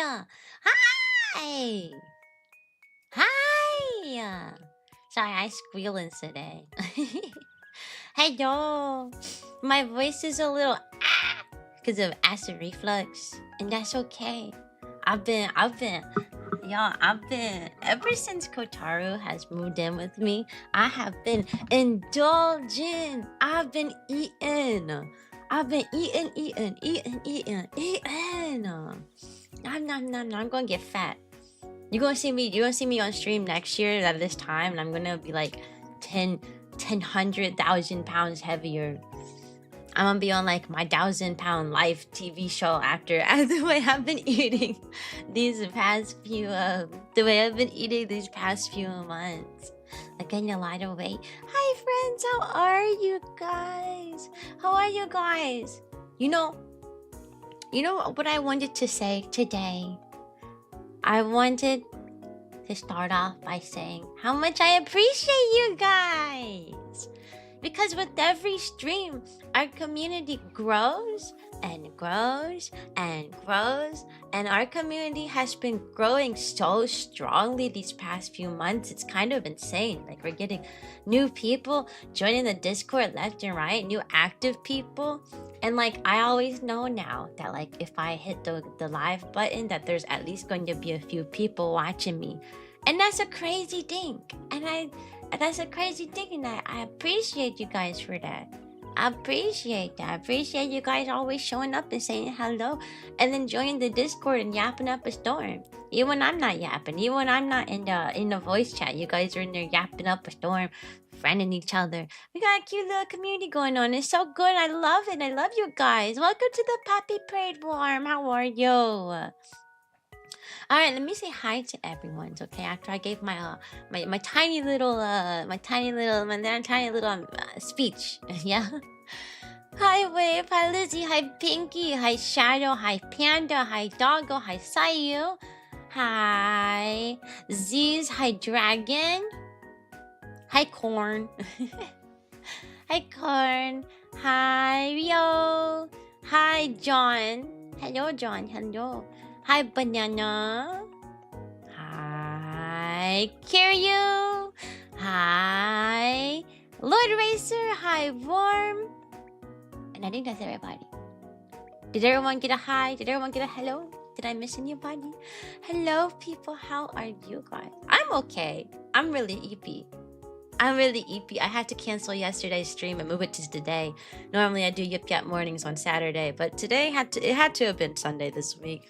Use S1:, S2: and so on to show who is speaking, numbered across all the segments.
S1: Hi! Hi! Sorry, I squealing today. Hello! My voice is a little because of acid reflux, and that's okay. I've been, ever since Kotaru has moved in with me, I have been indulging. I've been eating. Eating. I'm gonna get fat. You're gonna see me on stream next year at this time, and I'm gonna be like 1,000 pounds heavier. I'm gonna be on like my 1,000-pound life TV show after the way I've been eating these past few months. Like getting a lot of weight. Hi friends, how are you guys? You know what I wanted to say today? I wanted to start off by saying how much I appreciate you guys. Because with every stream, our community grows and grows and grows. And our community has been growing so strongly these past few months. It's kind of insane. Like, we're getting new people joining the Discord left and right, new active people. And like, I always know now that like, if I hit the live button, that there's at least going to be a few people watching me. And that's a crazy thing. And I appreciate you guys for that. I appreciate that. I appreciate you guys always showing up and saying hello, and then joining the Discord and yapping up a storm. Even when I'm not yapping, even when I'm not in the voice chat, you guys are in there yapping up a storm, friending each other. We got a cute little community going on. It's so good. I love it. I love you guys. Welcome to the Poppy Parade Warm. How are you? All right, let me say hi to everyone. Okay, after I gave my tiny little speech. Yeah. Hi Wave, hi Lizzie, hi Pinky, hi Shadow, hi Panda, hi Doggo, hi Sayu, hi Ziz, hi Dragon, hi Corn, hi Corn, hi Rio, hi John. Hello John, hello. Hi, Banana. Hi, Kiryu. Hi, Lord Racer. Hi, Worm. And I think that's everybody. Did everyone get a hi? Did everyone get a hello? Did I miss anybody? Hello, people. How are you guys? I'm okay. I'm really eepy. I had to cancel yesterday's stream and move it to today. Normally, I do Yip Yap mornings on Saturday, but today it had to have been Sunday this week.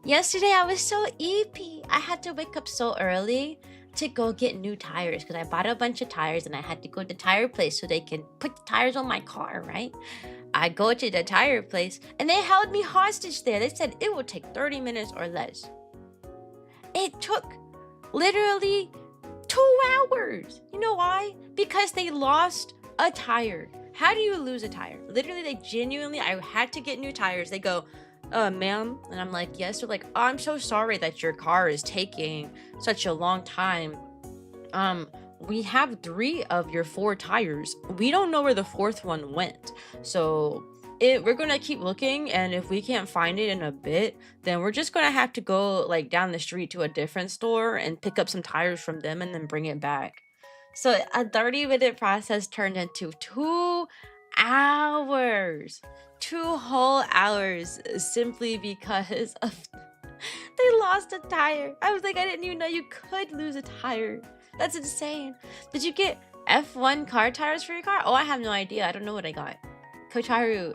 S1: Yesterday, I was so eepy. I had to wake up so early to go get new tires because I bought a bunch of tires and I had to go to the tire place so they can put the tires on my car, right? I go to the tire place and they held me hostage there. They said it would take 30 minutes or less. It took literally 2 hours. You know why? Because they lost a tire. How do you lose a tire? Literally, I had to get new tires. They go, ma'am, and I'm like, yes. They're like, oh, I'm so sorry that your car is taking such a long time. We have 3 of your 4 tires. We don't know where the 4th one went, so we're gonna keep looking, and if we can't find it in a bit, then we're just gonna have to go like down the street to a different store and pick up some tires from them and then bring it back. So a 30-minute process turned into 2 hours. 2 whole hours simply because of they lost a tire. I was like, I didn't even know you could lose a tire. That's insane. Did you get F1 car tires for your car? Oh, I have no idea. I don't know what I got. Kotaru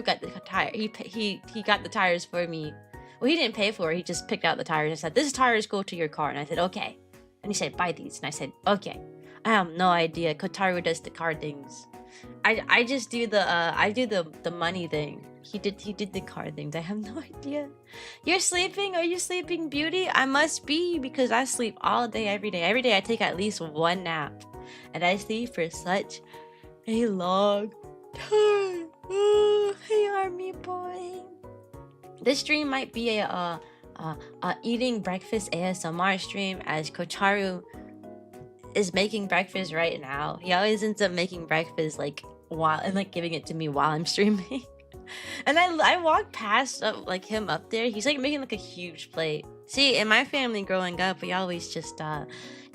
S1: got the tire. He got the tires for me. Well, he didn't pay for it. He just picked out the tires and said, "This tires go to your car." And I said, "Okay." And he said, "Buy these." And I said, "Okay." I have no idea. Kotaru does the car things. I just do the money thing. He did the car things. I have no idea. You're sleeping? Are you sleeping, beauty? I must be, because I sleep all day, every day. Every day I take at least 1 nap, and I sleep for such a long time. Oh, hey, army boy. This stream might be a eating breakfast ASMR stream, as Kotaru is making breakfast right now. He always ends up making breakfast like while and like giving it to me while I'm streaming. And I walked past like him up there. He's like making like a huge plate. See, in my family growing up, we always just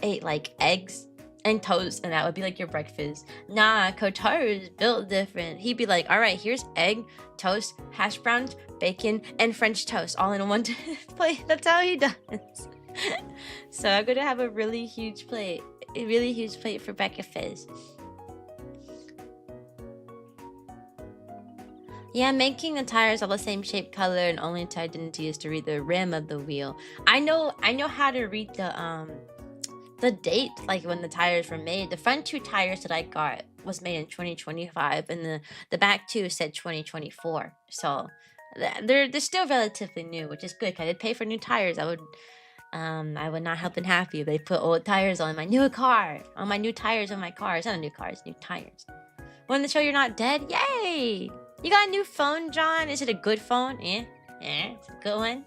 S1: ate like eggs and toast, and that would be like your breakfast. Nah, Kotaru is built different. He'd be like, all right, here's egg, toast, hash browns, bacon, and French toast all in one plate. That's how he does. So I'm gonna have a really huge plate for breakfast. Yeah, making the tires all the same shape, color, and only until I didn't use to read the rim of the wheel. I know how to read the date, like when the tires were made. The front 2 tires that I got was made in 2025, and the back 2 said 2024. So they're still relatively new, which is good. 'Cause I'd pay for new tires. I would not have been happy if they put old tires on my new car, on my new tires on my car. It's not a new car, it's new tires. Want to show you're not dead? Yay! You got a new phone, John? Is it a good phone? Yeah, it's a good one.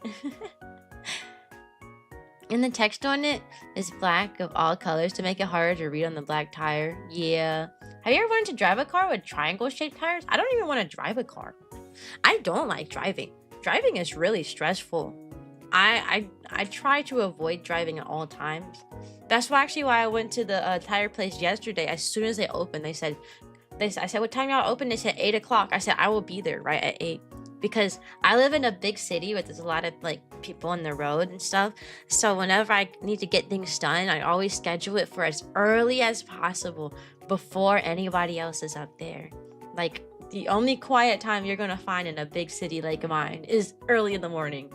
S1: And the text on it is black of all colors to make it harder to read on the black tire. Yeah. Have you ever wanted to drive a car with triangle-shaped tires? I don't even want to drive a car. I don't like driving. Driving is really stressful. I try to avoid driving at all times. That's why I went to the tire place yesterday. As soon as they opened, I said, what time y'all open? They said 8 o'clock. I said, I will be there right at 8. Because I live in a big city where there's a lot of like people on the road and stuff. So whenever I need to get things done, I always schedule it for as early as possible before anybody else is up there. Like the only quiet time you're gonna find in a big city like mine is early in the morning.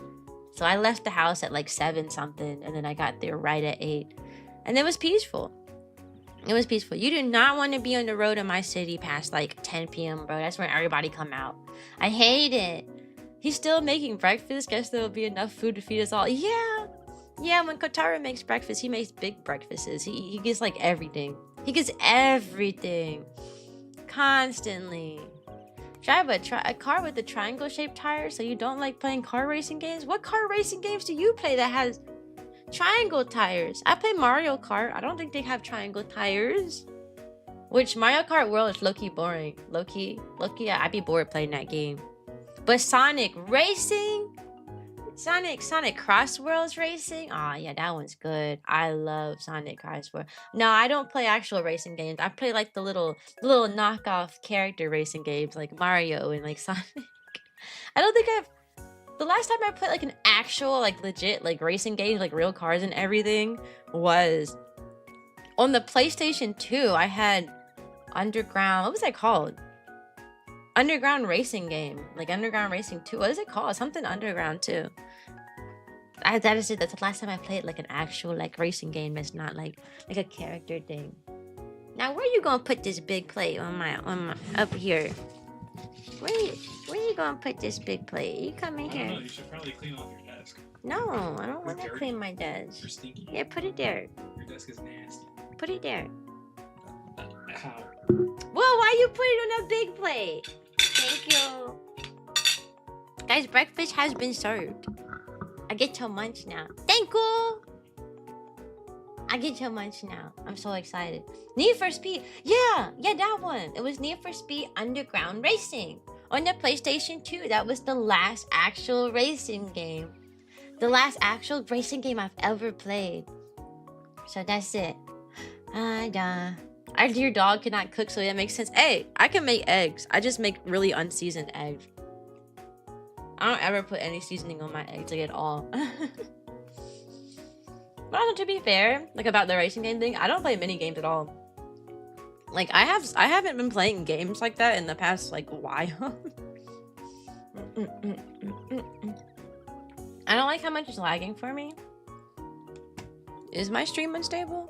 S1: So I left the house at like 7 something, and then I got there right at 8. And it was peaceful. It was peaceful. You do not want to be on the road in my city past like 10 p.m, bro. That's when everybody come out. I hate it. He's still making breakfast. Guess there will be enough food to feed us all. Yeah. Yeah, when Kotaru makes breakfast, he makes big breakfasts. He gets like everything. He gets everything. Constantly. Drive a car with a triangle-shaped tire so you don't like playing car racing games? What car racing games do you play that has triangle tires? I play Mario Kart. I don't think they have triangle tires. Which Mario Kart World is low-key boring. Low-key, I'd be bored playing that game. But Sonic Racing? Sonic Cross Worlds Racing? Aw, yeah, that one's good. I love Sonic Cross Worlds. No, I don't play actual racing games. I play like the little knockoff character racing games like Mario and like Sonic. I don't think the last time I played like an actual like legit like racing game, like real cars and everything, was on the PlayStation 2. I had Underground, what was that called? Underground racing game, like Underground Racing 2. What is it called? Something Underground 2. That is it. That's the last time I played like an actual like racing game. That's not like a character thing. Now, where you gonna put this big plate on my up here? Where you gonna put this big plate? You come in here.
S2: I don't know, you should probably clean off your desk.
S1: No, I don't want to clean my desk.
S2: You're stinky.
S1: Yeah, put it there.
S2: Your desk is nasty.
S1: Put it there.
S2: How?
S1: Whoa, why you put it on a big plate? Thank you. Guys, breakfast has been served. I get to munch now. Thank you. I get to munch now. I'm so excited. Need for Speed. Yeah, that one. It was Need for Speed Underground Racing on the PlayStation 2. That was the last actual racing game. The last actual racing game I've ever played. So that's it. Your dog cannot cook, so that makes sense. Hey, I can make eggs. I just make really unseasoned eggs. I don't ever put any seasoning on my eggs, like at all. But also, to be fair, like about the racing game thing, I don't play mini games at all. Like I haven't been playing games like that in the past like while. I don't like how much it's lagging for me. Is my stream unstable?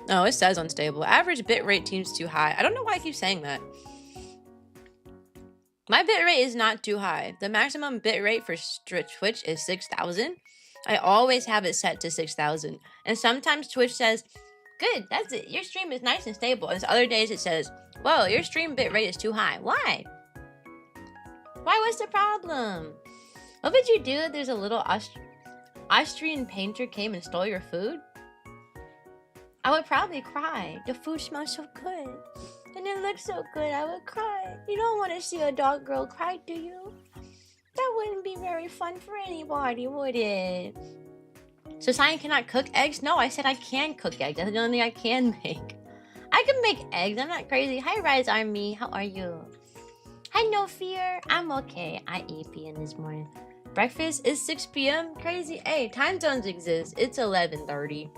S1: No, it says unstable. Average bitrate seems too high. I don't know why I keep saying that. My bitrate is not too high. The maximum bitrate for Twitch is 6,000. I always have it set to 6,000. And sometimes Twitch says, good, that's it. Your stream is nice and stable. And other days it says, whoa, your stream bitrate is too high. Why? What's the problem? What would you do if there's a little Austrian painter came and stole your food? I would probably cry. The food smells so good. And it looks so good, I would cry. You don't want to see a dog girl cry, do you? That wouldn't be very fun for anybody, would it? So Cyan cannot cook eggs? No, I said I can cook eggs. That's the only thing I can make. I can make eggs. I'm not crazy. Hi, Rise Army. How are you? Hi, No Fear. I'm okay. I ate p.m. this morning. Breakfast is 6 p.m. Crazy. Hey, time zones exist. It's 11:30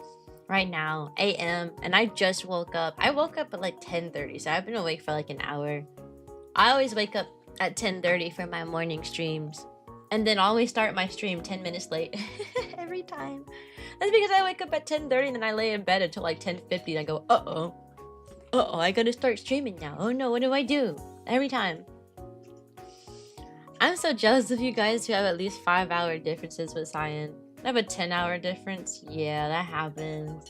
S1: right now, a.m. And I just woke up. I woke up at like 10:30, so I've been awake for like an hour. I always wake up at 10:30 for my morning streams. And then always start my stream 10 minutes late. Every time. That's because I wake up at 10:30 and then I lay in bed until like 10:50 and I go, uh-oh. Uh-oh, I gotta start streaming now. Oh no, what do I do? Every time. I'm so jealous of you guys who have at least 5-hour differences with Cyan. I have a 10-hour difference. Yeah, that happens.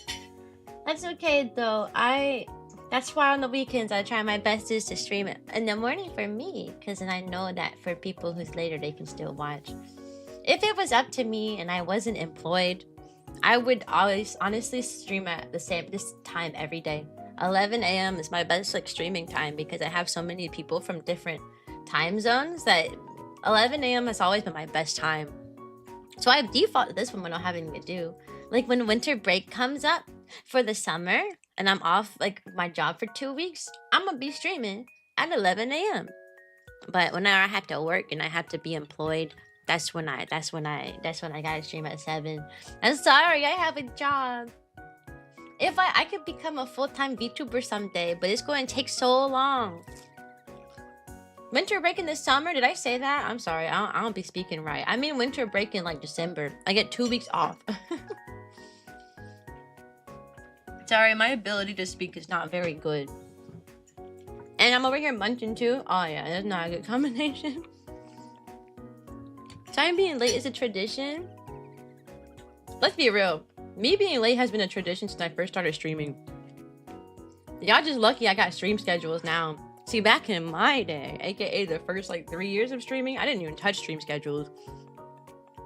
S1: That's okay though. That's why on the weekends I try my best to stream it in the morning for me, because then I know that for people who's later they can still watch. If it was up to me and I wasn't employed, I would always honestly stream at this time every day. 11 a.m. is my best like streaming time because I have so many people from different time zones that 11 a.m. has always been my best time. So I default to this one when I'm having to do. Like when winter break comes up for the summer and I'm off like my job for 2 weeks, I'm gonna be streaming at 11 a.m. But whenever I have to work and I have to be employed, that's when I gotta stream at 7. I'm sorry, I have a job. If I could become a full-time VTuber someday, but it's going to take so long. Winter break in the summer? Did I say that? I'm sorry, I don't be speaking right. I mean winter break in like December. I get 2 weeks off. Sorry, my ability to speak is not very good. And I'm over here munching too. Oh yeah, that's not a good combination. Time being late is a tradition. Let's be real. Me being late has been a tradition since I first started streaming. Y'all just lucky I got stream schedules now. See, back in my day, aka the first like 3 years of streaming, I didn't even touch stream schedules.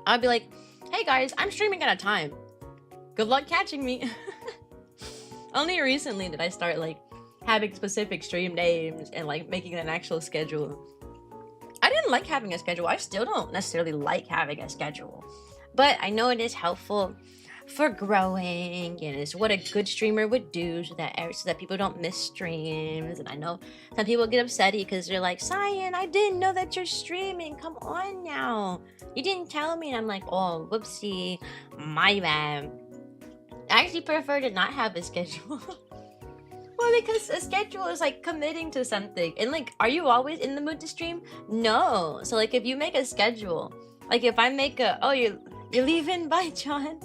S1: I'd be like, hey guys, I'm streaming at a time. Good luck catching me. Only recently did I start like having specific stream names and like making an actual schedule. I didn't like having a schedule. I still don't necessarily like having a schedule, but I know it is helpful for growing and it's what a good streamer would do so that people don't miss streams. And I know some people get upset because they're like, Cyan, I didn't know that you're streaming. Come on now. You didn't tell me. And I'm like, oh, whoopsie, my bad. I actually prefer to not have a schedule. Well, because a schedule is like committing to something. And like, are you always in the mood to stream? No. So like if you make a schedule, like if I make a, oh, you're leaving? Bye, John.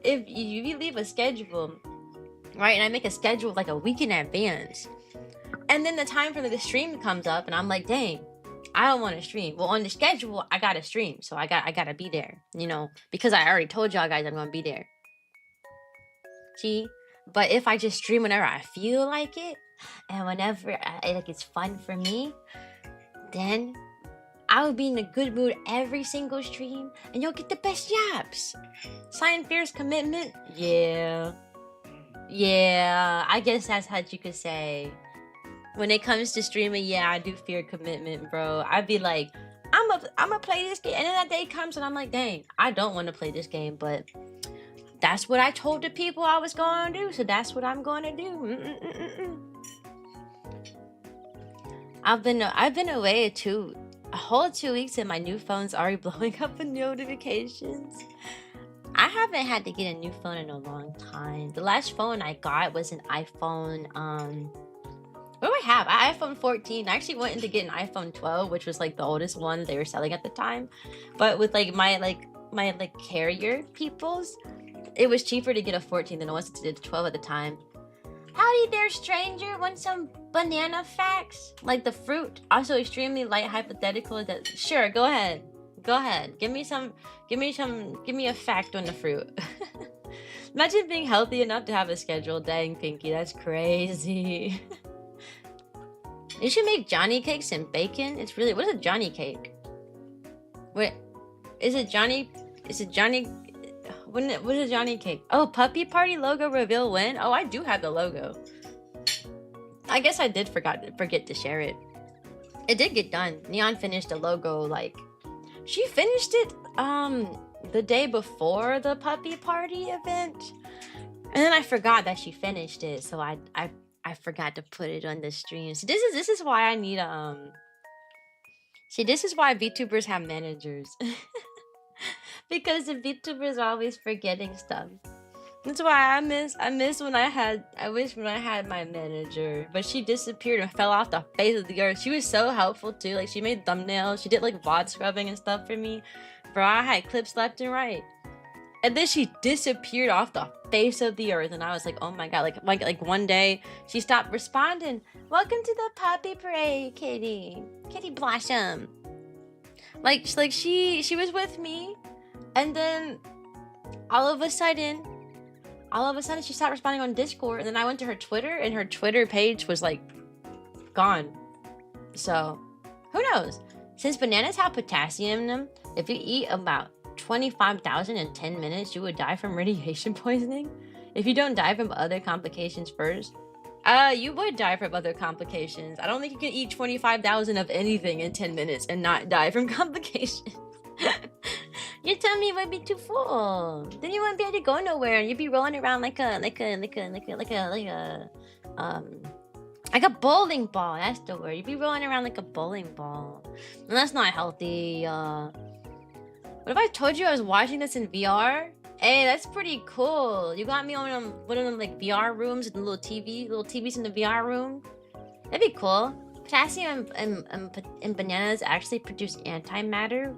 S1: If you leave a schedule, right, and I make a schedule like a week in advance, and then the time for the stream comes up and I'm like, dang, I don't want to stream. Well, on the schedule, I gotta stream. So I gotta be there, you know, because I already told y'all guys I'm gonna be there. See? But if I just stream whenever I feel like it, and whenever like it's fun for me, then I will be in a good mood every single stream, and you'll get the best yaps. Cyan fears commitment? Yeah. Yeah, I guess that's how you could say. When it comes to streaming, yeah, I do fear commitment, bro. I'd be like, I'm gonna play this game, and then that day comes, and I'm like, dang, I don't want to play this game, but that's what I told the people I was going to do, so that's what I'm going to do. I've been away too. A whole 2 weeks and my new phone's already blowing up with notifications. I haven't had to get a new phone in a long time. The last phone I got was an iPhone, what do I have? An iPhone 14. I actually went in to get an iPhone 12, which was like the oldest one they were selling at the time. But with like my carrier peoples, it was cheaper to get a 14 than it was to get a 12 at the time. Howdy there, stranger. Want some banana facts? Like the fruit, also extremely light hypothetical. That sure, go ahead. Go ahead. Give me a fact on the fruit. Imagine being healthy enough to have a schedule. Dang, Pinky, that's crazy. You should make Johnny cakes and bacon. It's really, what is a Johnny cake? Wait, is it Johnny? What is a Johnny cake? Oh, puppy party logo reveal when? Oh, I do have the logo. I guess I did forget to share it. It did get done. Neon finished the logo, like, she finished it the day before the puppy party event. And then I forgot that she finished it, so I forgot to put it on the stream. So this is why I need see, this is why VTubers have managers. Because the VTubers are always forgetting stuff. That's why I wish when I had my manager, but she disappeared and fell off the face of the earth. She was so helpful too. Like, she made thumbnails, she did like VOD scrubbing and stuff for me. Bro, I had clips left and right. And then she disappeared off the face of the earth, and I was like, oh my god, like one day she stopped responding. Welcome to the puppy parade, Kitty Blossom. Like she was with me, and then all of a sudden she stopped responding on Discord, and then I went to her Twitter, and her Twitter page was like gone. So who knows? Since bananas have potassium in them, if you eat about 25,000 in 10 minutes, you would die from radiation poisoning. If you don't die from other complications first, you would die from other complications. I don't think you can eat 25,000 of anything in 10 minutes and not die from complications. Your tummy would be too full. Then you wouldn't be able to go nowhere. You'd be rolling around like a bowling ball. That's the word. You'd be rolling around like a bowling ball. And that's not healthy. What if I told you I was watching this in VR? Hey, that's pretty cool. You got me on one of them like VR rooms with the little TVs in the VR room. That'd be cool. Potassium and bananas actually produce antimatter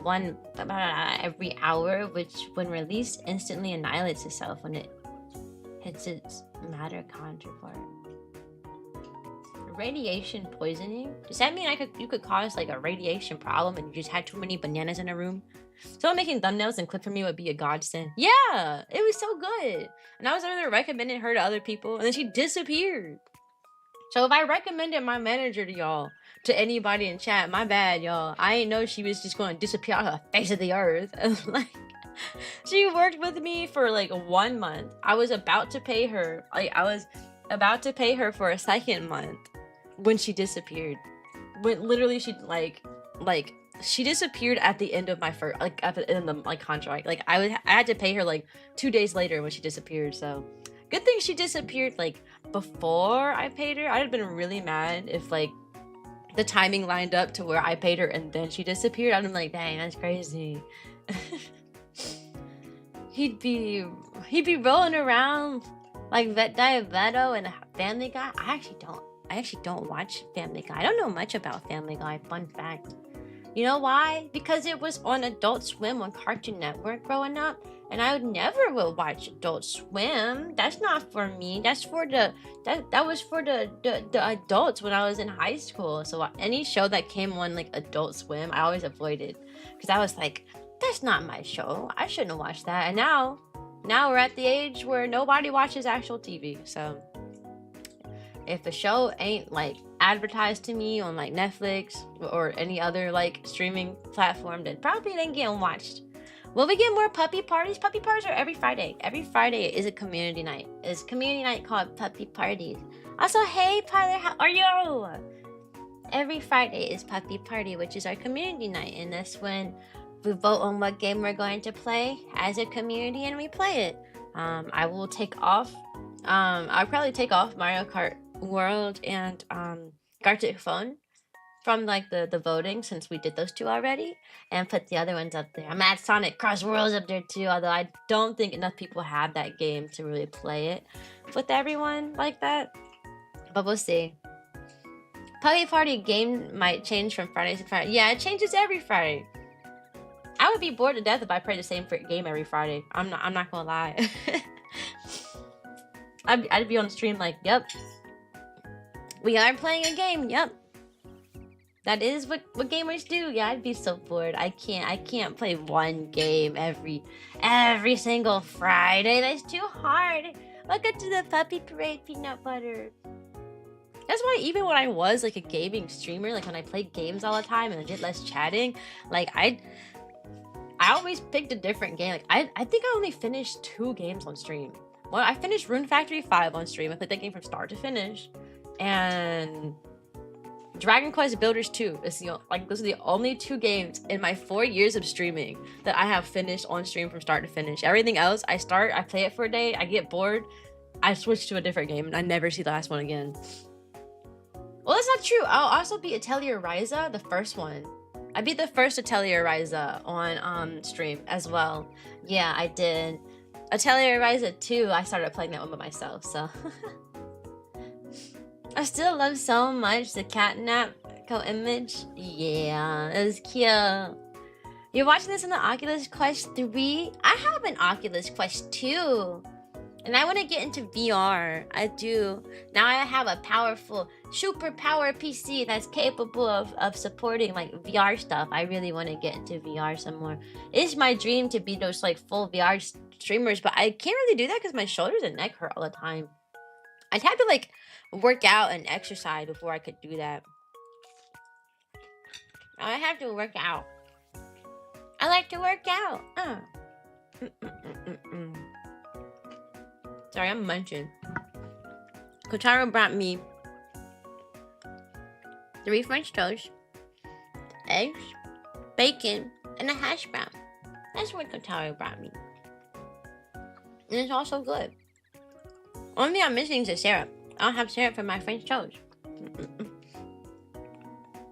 S1: about every hour, which when released instantly annihilates itself when it hits its matter counterpart. Radiation poisoning? Does that mean you could cause like a radiation problem and you just had too many bananas in a room? Someone making thumbnails and clip for me would be a godsend. Yeah, it was so good. And I was over there recommending her to other people, and then she disappeared. So if I recommended my manager to y'all, to anybody in chat, my bad, y'all. I ain't know she was just going to disappear off the face of the earth. Like, she worked with me for like 1 month. I was about to pay her. Like, I was about to pay her for a second month when she disappeared. When literally she she disappeared at the end of my first, like at the end of my contract. Like I had to pay her like 2 days later when she disappeared. So good thing she disappeared like before I paid her. I'd have been really mad if like the timing lined up to where I paid her and then she disappeared. I'd been like, dang, that's crazy. he'd be rolling around like Veto and Family Guy. I actually don't watch Family Guy. I don't know much about Family Guy. Fun fact. You know why? Because it was on Adult Swim on Cartoon Network growing up, and I would never watch Adult Swim. That's not for me. That's for that was for the adults when I was in high school. So any show that came on like Adult Swim, I always avoided because I was like, that's not my show. I shouldn't watch that. And now we're at the age where nobody watches actual TV. So if a show ain't like advertised to me on like Netflix or any other like streaming platform, then probably it ain't getting watched. Will we get more puppy parties? Puppy parties are every Friday. Every Friday is a community night. It's a community night called Puppy Parties. Also, hey Tyler, how are you? Every Friday is Puppy Party, which is our community night, and that's when we vote on what game we're going to play as a community and we play it. I will take off. I'll probably take off Mario Kart World and Gartic Phone from like the voting, since we did those two already, and put the other ones up there. I'm at Sonic Cross Worlds up there too, although I don't think enough people have that game to really play it with everyone like that, but we'll see. Puppy Party game might change from Friday to Friday. Yeah, it changes every Friday. I would be bored to death if I played the same game every Friday. I'm not gonna lie. I'd be on the stream like, yep, we are playing a game. Yep, that is what gamers do. Yeah, I'd be so bored. I can't play one game every single Friday. That's too hard. Welcome to the Puppy Parade, Peanut Butter. That's why even when I was like a gaming streamer, like when I played games all the time and I did less chatting, like I always picked a different game. Like I think I only finished 2 games on stream. Well, I finished Rune Factory 5 on stream. I played that game from start to finish. and Dragon Quest Builders 2 is those are the only 2 games in my 4 years of streaming that I have finished on stream from start to finish. Everything else, I play it for a day, I get bored, I switch to a different game, and I never see the last one again. Well, that's not true. I'll also beat Atelier Ryza, the first one. I beat the first Atelier Ryza on stream as well. Yeah, I did. Atelier Ryza 2, I started playing that one by myself, so... I still love so much the catnap image. Yeah, it was cute. You're watching this on the Oculus Quest 3? I have an Oculus Quest 2. And I want to get into VR. I do. Now I have a powerful, super power PC that's capable of supporting like VR stuff. I really want to get into VR some more. It's my dream to be those like full VR streamers, but I can't really do that because my shoulders and neck hurt all the time. I'd have to like work out and exercise before I could do that. I have to work out. I like to work out. Sorry, I'm munching. Kotaro brought me 3 French toasts, eggs, bacon, and a hash brown. That's what Kotaro brought me. And it's also good. Only thing I'm missing is the syrup. I don't have syrup for my French toast.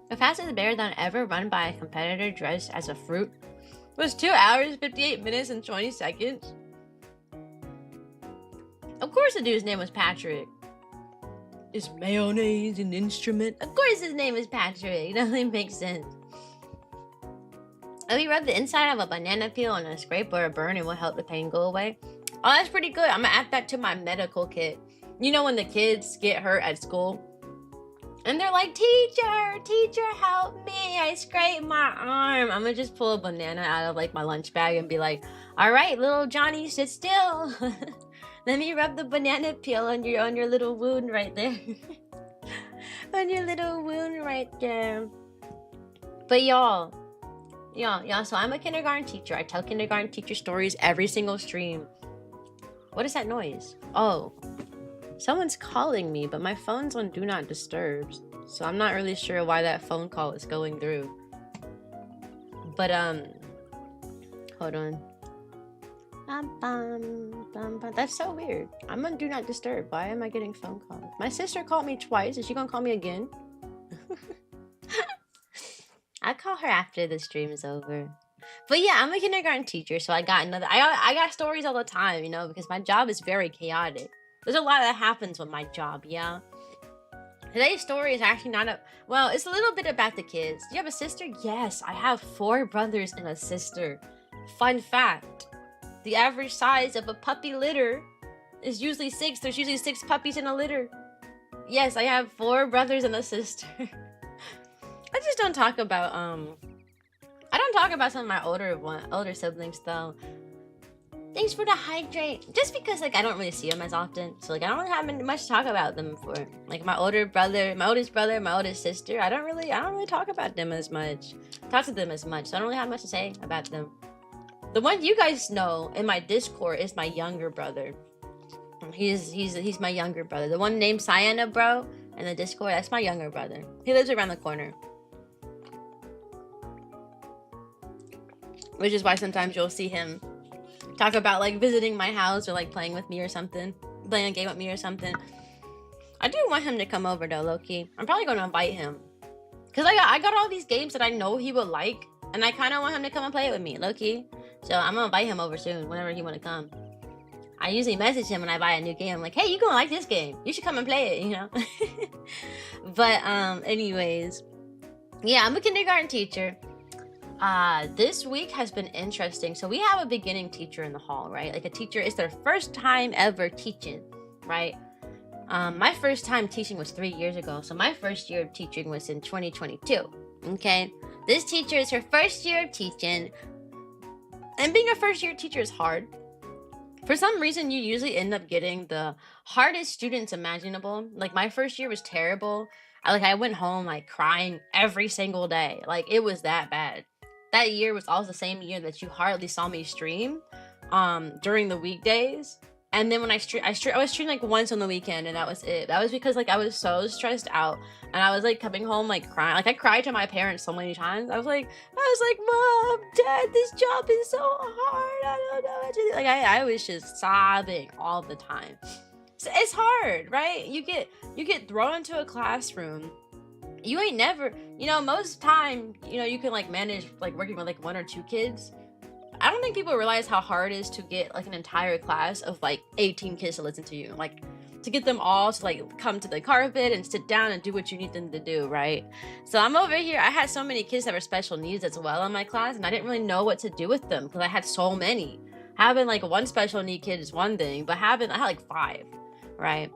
S1: The fastest marathon ever run by a competitor dressed as a fruit was 2 hours, 58 minutes, and 20 seconds. Of course the dude's name was Patrick. Is mayonnaise an instrument? Of course his name is Patrick. It only makes sense. If you rub the inside of a banana peel on a scrape or a burn, it will help the pain go away. Oh, that's pretty good. I'm gonna add that to my medical kit. You know when the kids get hurt at school? And they're like, teacher, help me. I scraped my arm. I'm gonna just pull a banana out of like my lunch bag and be like, all right, little Johnny, sit still. Let me rub the banana peel on your little wound right there. On your little wound right there. But y'all, so I'm a kindergarten teacher. I tell kindergarten teacher stories every single stream. What is that noise? Oh, someone's calling me, but my phone's on Do Not Disturb. So I'm not really sure why that phone call is going through. But, hold on. That's so weird. I'm on Do Not Disturb. Why am I getting phone calls? My sister called me twice. Is she gonna call me again? I'll call her after the stream is over. But yeah, I'm a kindergarten teacher, so I got stories all the time, you know, because my job is very chaotic. There's a lot that happens with my job, yeah. Today's story is actually well, it's a little bit about the kids. Do you have a sister? Yes, I have 4 brothers and a sister. Fun fact, the average size of a puppy litter is usually 6. There's usually 6 puppies in a litter. Yes, I have 4 brothers and a sister. I just don't talk about, I don't talk about some of my older siblings though. Thanks for the hydrate. Just because like I don't really see them as often, so like I don't really have much to talk about them for. Like my oldest brother, my oldest sister. I don't really talk about them as much. So I don't really have much to say about them. The one you guys know in my Discord is my younger brother. He's my younger brother. The one named Cyan, bro, in the Discord. That's my younger brother. He lives around the corner. Which is why sometimes you'll see him talk about like visiting my house or like playing with me or something, playing a game with me or something. I do want him to come over though, low-key. I'm probably gonna invite him because I got all these games that I know he would like, and I kind of want him to come and play it with me, low-key. So I'm gonna invite him over soon whenever he want to come. I usually message him when I buy a new game. I'm like, hey, you gonna like this game? You should come and play it, you know. But anyways, yeah, I'm a kindergarten teacher. This week has been interesting. So we have a beginning teacher in the hall, right? Like a teacher, it's their first time ever teaching, right? My first time teaching was 3 years ago. So my first year of teaching was in 2022. Okay. This teacher is her first year of teaching. And being a first year teacher is hard. For some reason, you usually end up getting the hardest students imaginable. Like my first year was terrible. I went home like crying every single day. Like it was that bad. That year was also the same year that you hardly saw me stream during the weekdays. And then when I was streaming like once on the weekend, and that was it. That was because like I was so stressed out, and I was like coming home like crying. Like I cried to my parents so many times. I was like, Mom, Dad, this job is so hard. I don't know what to do. Like I was just sobbing all the time. So it's hard, right? You get thrown into a classroom. You ain't never, most time, you can like manage like working with like 1 or 2 kids. I don't think people realize how hard it is to get like an entire class of like 18 kids to listen to you, like to get them all to like come to the carpet and sit down and do what you need them to do, right? So I'm over here. I had so many kids that were special needs as well in my class, and I didn't really know what to do with them because I had so many. Having like 1 special need kid is one thing, but I had like 5, right?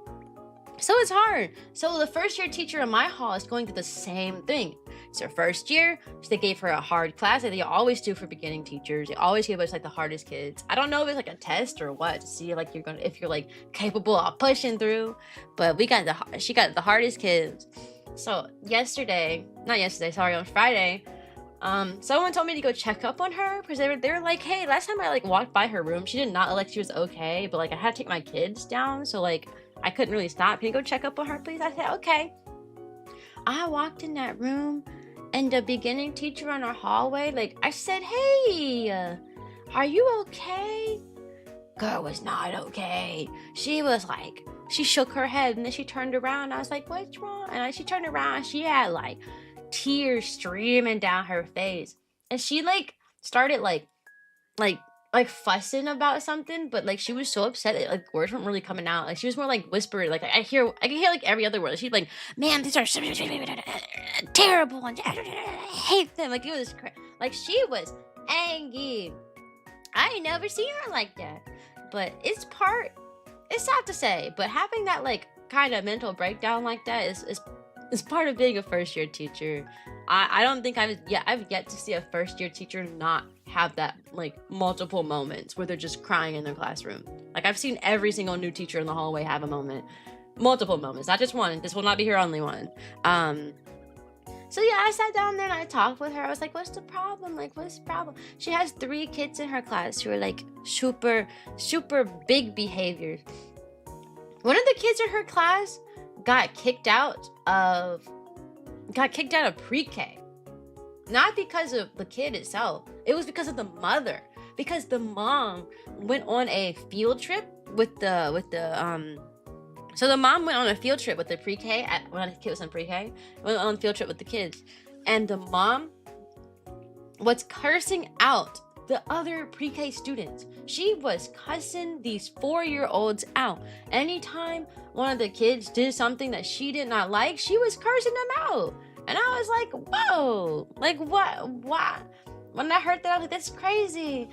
S1: So it's hard. So the first year teacher in my hall is going through the same thing. It's her first year. So they gave her a hard class like they always do for beginning teachers. They always give us like the hardest kids. I don't know if it's like a test or what to see like if you're like capable of pushing through. But she got the hardest kids. So on Friday, someone told me to go check up on her because they were like, hey, last time I like walked by her room, she did not look like she was okay, but like I had to take my kids down, so like I couldn't really stop. Can you go check up on her, please? I said, okay. I walked in that room, and the beginning teacher in our hallway, like, I said, hey, are you okay? Girl was not okay. She was like, she shook her head, and then she turned around. I was like, what's wrong? And she turned around, and she had like tears streaming down her face. And she like started like fussing about something, but like she was so upset that like words weren't really coming out. Like she was more like whispered. Like I can hear like every other word. She'd be like, man, these are so terrible and I hate them. Like it was like she was angry. I ain't never seen her like that. But it's sad to say, but having that like kind of mental breakdown like that is part of being a first year teacher. I don't think I've yet to see a first year teacher not have that like multiple moments where they're just crying in their classroom. Like I've seen every single new teacher in the hallway have a moment, multiple moments, not just one. This will not be her only one. So yeah, I sat down there and I talked with her. I was like, what's the problem? Like, what's the problem? She has 3 kids in her class who are like super, super big behaviors. One of the kids in her class got kicked out of pre-K. Not because of the kid itself. It was because of the mother. Because the mom went on a field trip with so the mom went on a field trip with the pre-K when the kid was in pre-K. Went on a field trip with the kids. And the mom was cursing out the other pre-K students. She was cussing these 4-year-olds out. Anytime one of the kids did something that she did not like, she was cursing them out. And I was like, whoa, like what? When I heard that, I was like, that's crazy.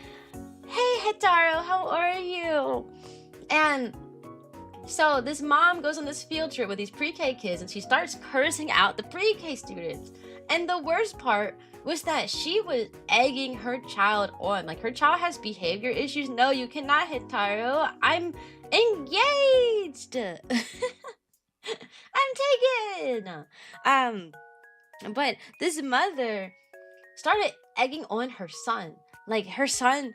S1: Hey, Hitaro, how are you? And so this mom goes on this field trip with these pre-K kids and she starts cursing out the pre-K students. And the worst part was that she was egging her child on. Like her child has behavior issues. No, you cannot, Hitaro. I'm engaged. I'm taken. But this mother started egging on her son. Like her son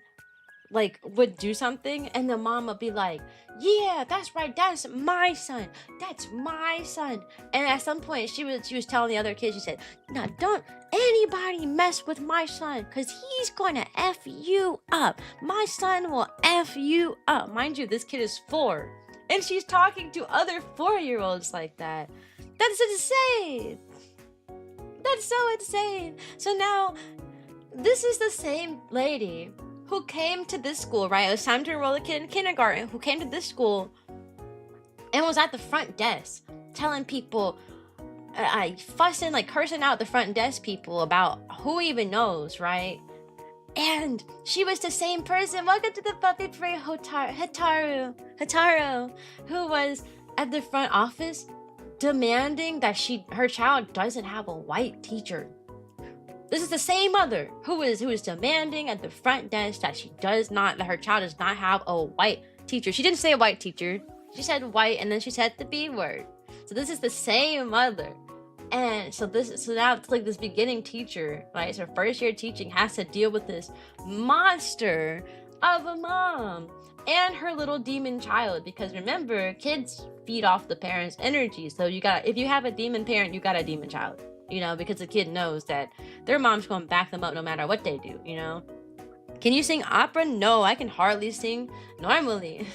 S1: like would do something and the mom would be like, yeah, that's right, that's my son, and at some point she was telling the other kids, she said, no, don't anybody mess with my son because he's gonna F you up. My son will F you up. Mind you, this kid is 4 and she's talking to other 4-year-olds like that. That's insane. That's so insane. So now this is the same lady who came to this school, right? It was time to enroll a kid in kindergarten, who came to this school and was at the front desk telling people, fussing, like cursing out the front desk people about who even knows, right? And she was the same person. Welcome to the puppy parade, Hitaro, who was at the front office demanding that her child doesn't have a white teacher. This is the same mother who is demanding at the front desk that her child does not have a white teacher. She didn't say a white teacher. She said white and then she said the B word. So this is the same mother. And so now it's like this beginning teacher, right? So her first year teaching has to deal with this monster of a mom and her little demon child, because remember, kids feed off the parents' energy. So if you have a demon parent, you got a demon child, because the kid knows that their mom's going to back them up no matter what they do. Can you sing opera? No, I can hardly sing normally.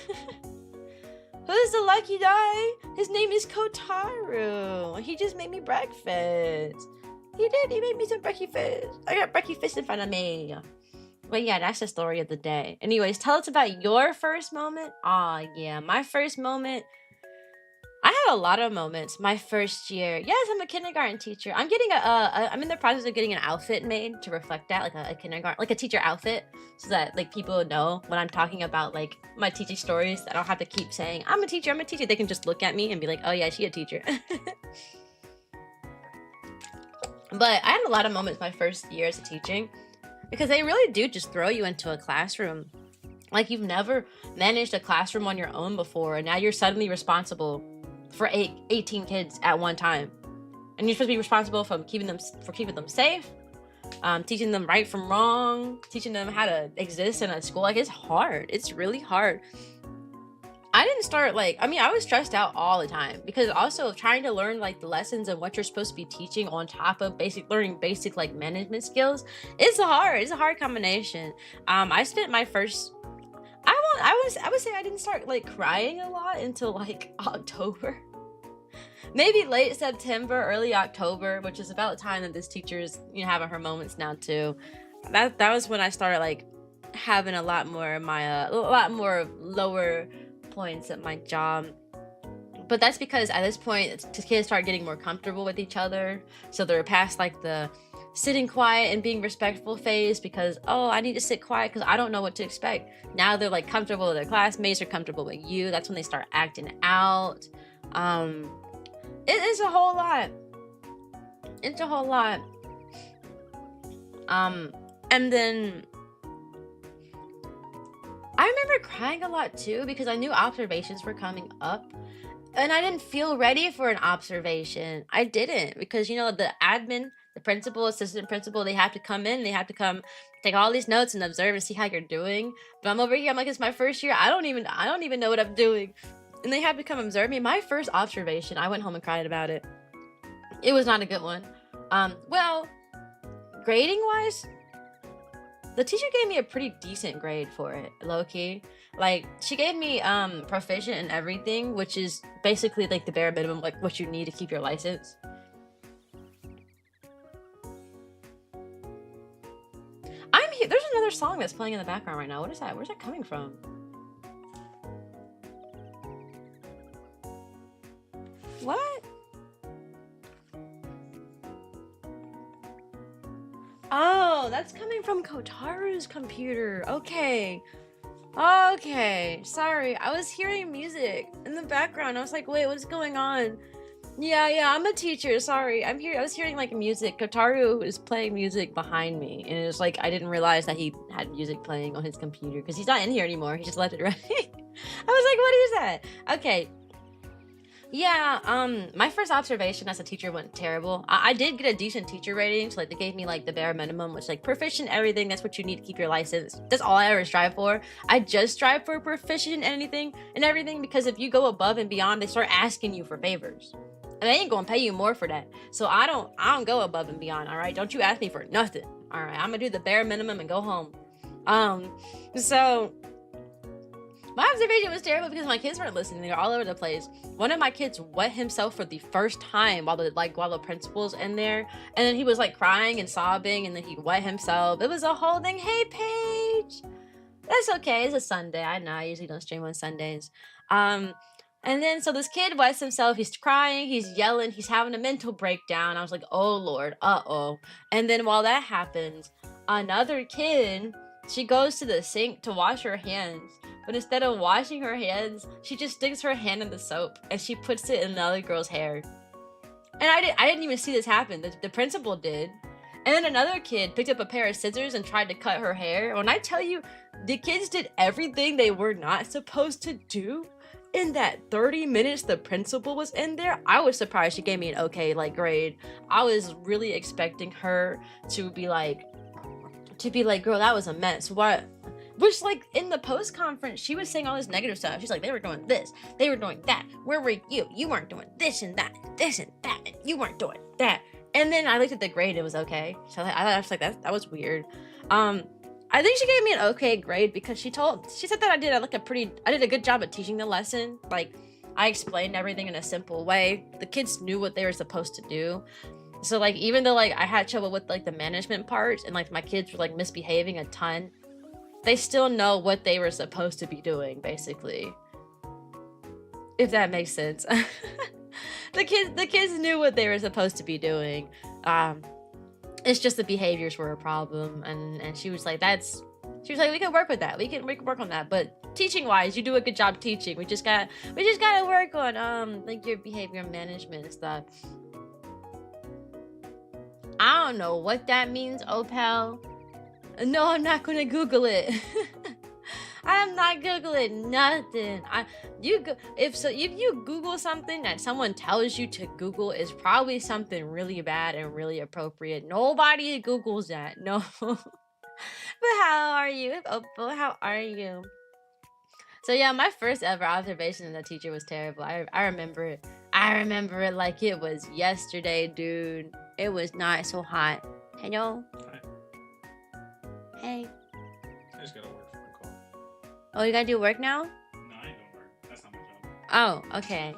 S1: Who's the lucky guy? His name is Kotaru. He just made me breakfast. He did. He made me some breakfast. I got breakfast in front of me. But yeah, that's the story of the day. Anyways, tell us about your first moment. Yeah, my first moment. I had a lot of moments my first year. Yes, I'm a kindergarten teacher. I'm getting I'm in the process of getting an outfit made to reflect that, like a kindergarten, like a teacher outfit, so that like people know when I'm talking about like my teaching stories, I don't have to keep saying I'm a teacher. They can just look at me and be like, oh yeah, she a teacher. But I had a lot of moments my first years of teaching, because they really do just throw you into a classroom. Like you've never managed a classroom on your own before, and now you're suddenly responsible for 18 kids at one time. And you're supposed to be responsible for keeping them safe, teaching them right from wrong, teaching them how to exist in a school. Like, it's hard. It's really hard. I didn't start I was stressed out all the time, because also trying to learn like the lessons and what you're supposed to be teaching on top of learning basic like management skills. It's a hard combination. I spent my first, I would say I didn't start like crying a lot until like October. Maybe late September, early October, which is about the time that this teacher's having her moments now too. That was when I started like having a lot more of my a lot more lower points at my job. But that's because at this point the kids start getting more comfortable with each other, so they're past like the sitting quiet and being respectful phase, because I need to sit quiet because I don't know what to expect. Now they're like comfortable with their classmates, are comfortable with you. That's when they start acting out. It is a whole lot. It's a whole lot. And then I remember crying a lot too, because I knew observations were coming up, and I didn't feel ready for an observation. I didn't, because the admin, the principal, assistant principal, they have to come in, they have to come take all these notes and observe and see how you're doing. But I'm over here, I'm like, it's my first year, I don't even know what I'm doing. And they have to come observe me. My first observation, I went home and cried about it. It was not a good one. Well, grading wise, the teacher gave me a pretty decent grade for it, low-key. Like, she gave me proficient in everything, which is basically like the bare minimum, like what you need to keep your license. I'm here. There's another song that's playing in the background right now. What is that? Where's that coming from? What? Oh, that's coming from Kotaru's computer. Okay. Sorry. I was hearing music in the background. I was like, wait, what's going on? Yeah, I'm a teacher. Sorry. I was hearing like music. Kotaru is playing music behind me. And it was like, I didn't realize that he had music playing on his computer, because he's not in here anymore. He just left it running. I was like, what is that? Okay. Yeah, my first observation as a teacher went terrible. I did get a decent teacher rating, so like they gave me like the bare minimum, which like proficient everything. That's what you need to keep your license. That's all I ever strive for. I just strive for proficient in anything and everything, because if you go above and beyond, they start asking you for favors, and they ain't gonna pay you more for that. So I don't go above and beyond. All right, don't you ask me for nothing. All right, I'm gonna do the bare minimum and go home. So my observation was terrible because my kids weren't listening. They were all over the place. One of my kids wet himself for the first time while the principal's in there, and then he was like crying and sobbing, and then he wet himself. It was a whole thing. Hey, Paige. That's okay. It's a Sunday. I know. I usually don't stream on Sundays. And then so this kid wets himself. He's crying. He's yelling. He's having a mental breakdown. I was like, oh Lord. Uh-oh. And then while that happens, another kid, she goes to the sink to wash her hands. But instead of washing her hands, she just sticks her hand in the soap and she puts it in the other girl's hair. And I didn't even see this happen. The principal did. And then another kid picked up a pair of scissors and tried to cut her hair. When I tell you, the kids did everything they were not supposed to do in that 30 minutes the principal was in there. I was surprised she gave me an okay grade. I was really expecting her to be like, girl, that was a mess. What? Which, like, in the post conference, she was saying all this negative stuff. She's like, they were doing this, they were doing that. Where were you? You weren't doing this and that, and you weren't doing that. And then I looked at the grade; it was okay. So I was like, that was weird. I think she gave me an okay grade because she said that I did a good job at teaching the lesson. Like, I explained everything in a simple way. The kids knew what they were supposed to do. So, like, even though, like, I had trouble with, like, the management part and, like, my kids were, like, misbehaving a ton, they still know what they were supposed to be doing, basically. If that makes sense. The kids knew what they were supposed to be doing. It's just the behaviors were a problem, and she was like, we can work with that. We can work on that. But teaching wise, you do a good job teaching. We just gotta work on like your behavior management and stuff. I don't know what that means, Opal. No, I'm not gonna Google it. I'm not Googling nothing. If you Google something that someone tells you to Google, it's probably something really bad and really appropriate. Nobody Googles that. No. But how are you? Opal, how are you? So yeah, my first ever observation of the teacher was terrible. I remember it. I remember it like it was yesterday, dude. It was not so hot. Hello?
S2: Hi.
S1: Hey.
S2: I just gotta work for my call.
S1: Oh, you gotta do work now?
S2: No, I ain't doing work. That's not my job.
S1: Oh, okay.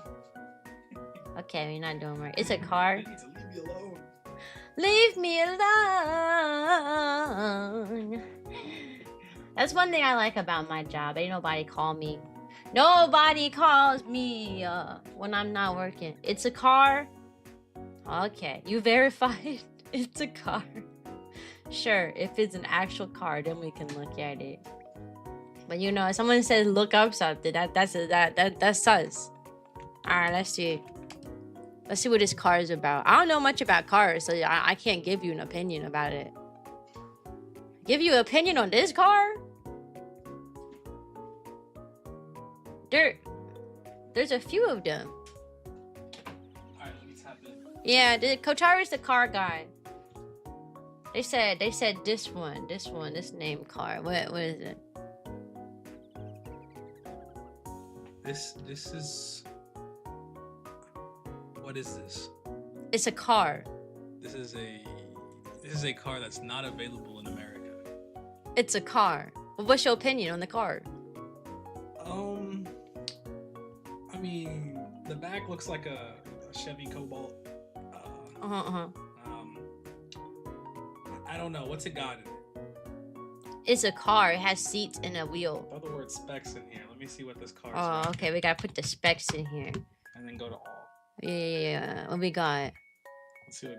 S1: Okay, you're not doing work. It's a car.
S2: You need to leave me alone.
S1: Leave me alone. That's one thing I like about my job. Ain't nobody call me. Nobody calls me when I'm not working. It's a car. Okay, you verified it's a car. Sure, if it's an actual car, then we can look at it. But you know, if someone says look up something, that's sus. Alright, let's see. Let's see what this car is about. I don't know much about cars, so I can't give you an opinion about it. Give you an opinion on this car? There's a few of them.
S2: Alright, let me tap in.
S1: Yeah, Kotaru's the car guy. They said this name car. What is it?
S2: This is... What is this?
S1: It's a car.
S2: This is a car that's not available in America.
S1: It's a car. Well, what's your opinion on the car?
S2: I mean, the back looks like a Chevy Cobalt. I don't know. What's it got in it?
S1: It's a car. It has seats and a wheel.
S2: Throw the word specs in here. Let me see what this car is.
S1: Oh, okay. We gotta put the specs in here.
S2: And then go to all.
S1: Yeah. What we got?
S2: Let's see what...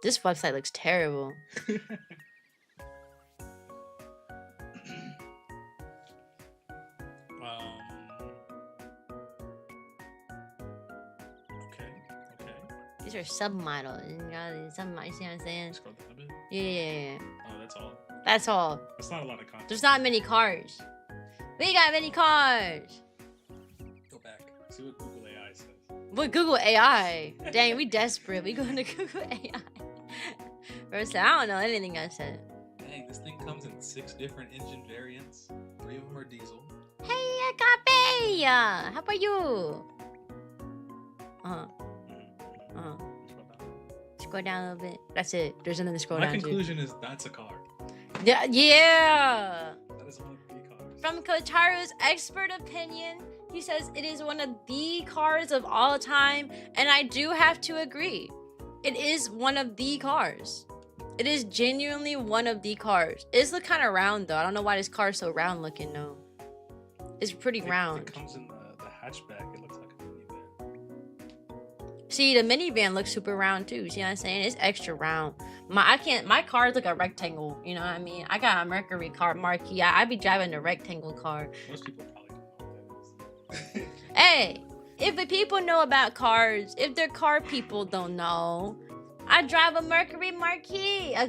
S1: This website looks terrible.
S2: Okay.
S1: These are submodels. You know, you see what I'm saying?
S2: Scroll down a bit.
S1: Yeah.
S2: Oh, that's all.
S1: That's all.
S2: It's not a lot of content.
S1: There's not many cars. We got many cars.
S2: Go back. See what Google AI says.
S1: What Google AI? Dang, we desperate. We going to Google AI. First, I don't know anything I said.
S2: Dang, this thing comes in 6 different engine variants. 3 of them are diesel.
S1: Hey, Agape! How about you? Scroll down a little bit. That's it. There's another scroll
S2: My
S1: down.
S2: conclusion is that's a car.
S1: Yeah.
S2: That is one of the cars.
S1: From Kotaru's expert opinion, he says it is one of the cars of all time, and I do have to agree. It is one of the cars. It is genuinely one of the cars. It's look kind of round though. I don't know why this car is so round looking though. It's pretty round.
S2: It comes in the hatchback. It looks like a minivan.
S1: See, the minivan looks super round too. See what I'm saying? It's extra round. My car is like a rectangle. You know what I mean? I got a Mercury car marquee. I be driving a rectangle car.
S2: Most people probably don't know what that is.
S1: Hey, if the people know about cars, if they're car people don't know, I drive a Mercury Marquis, a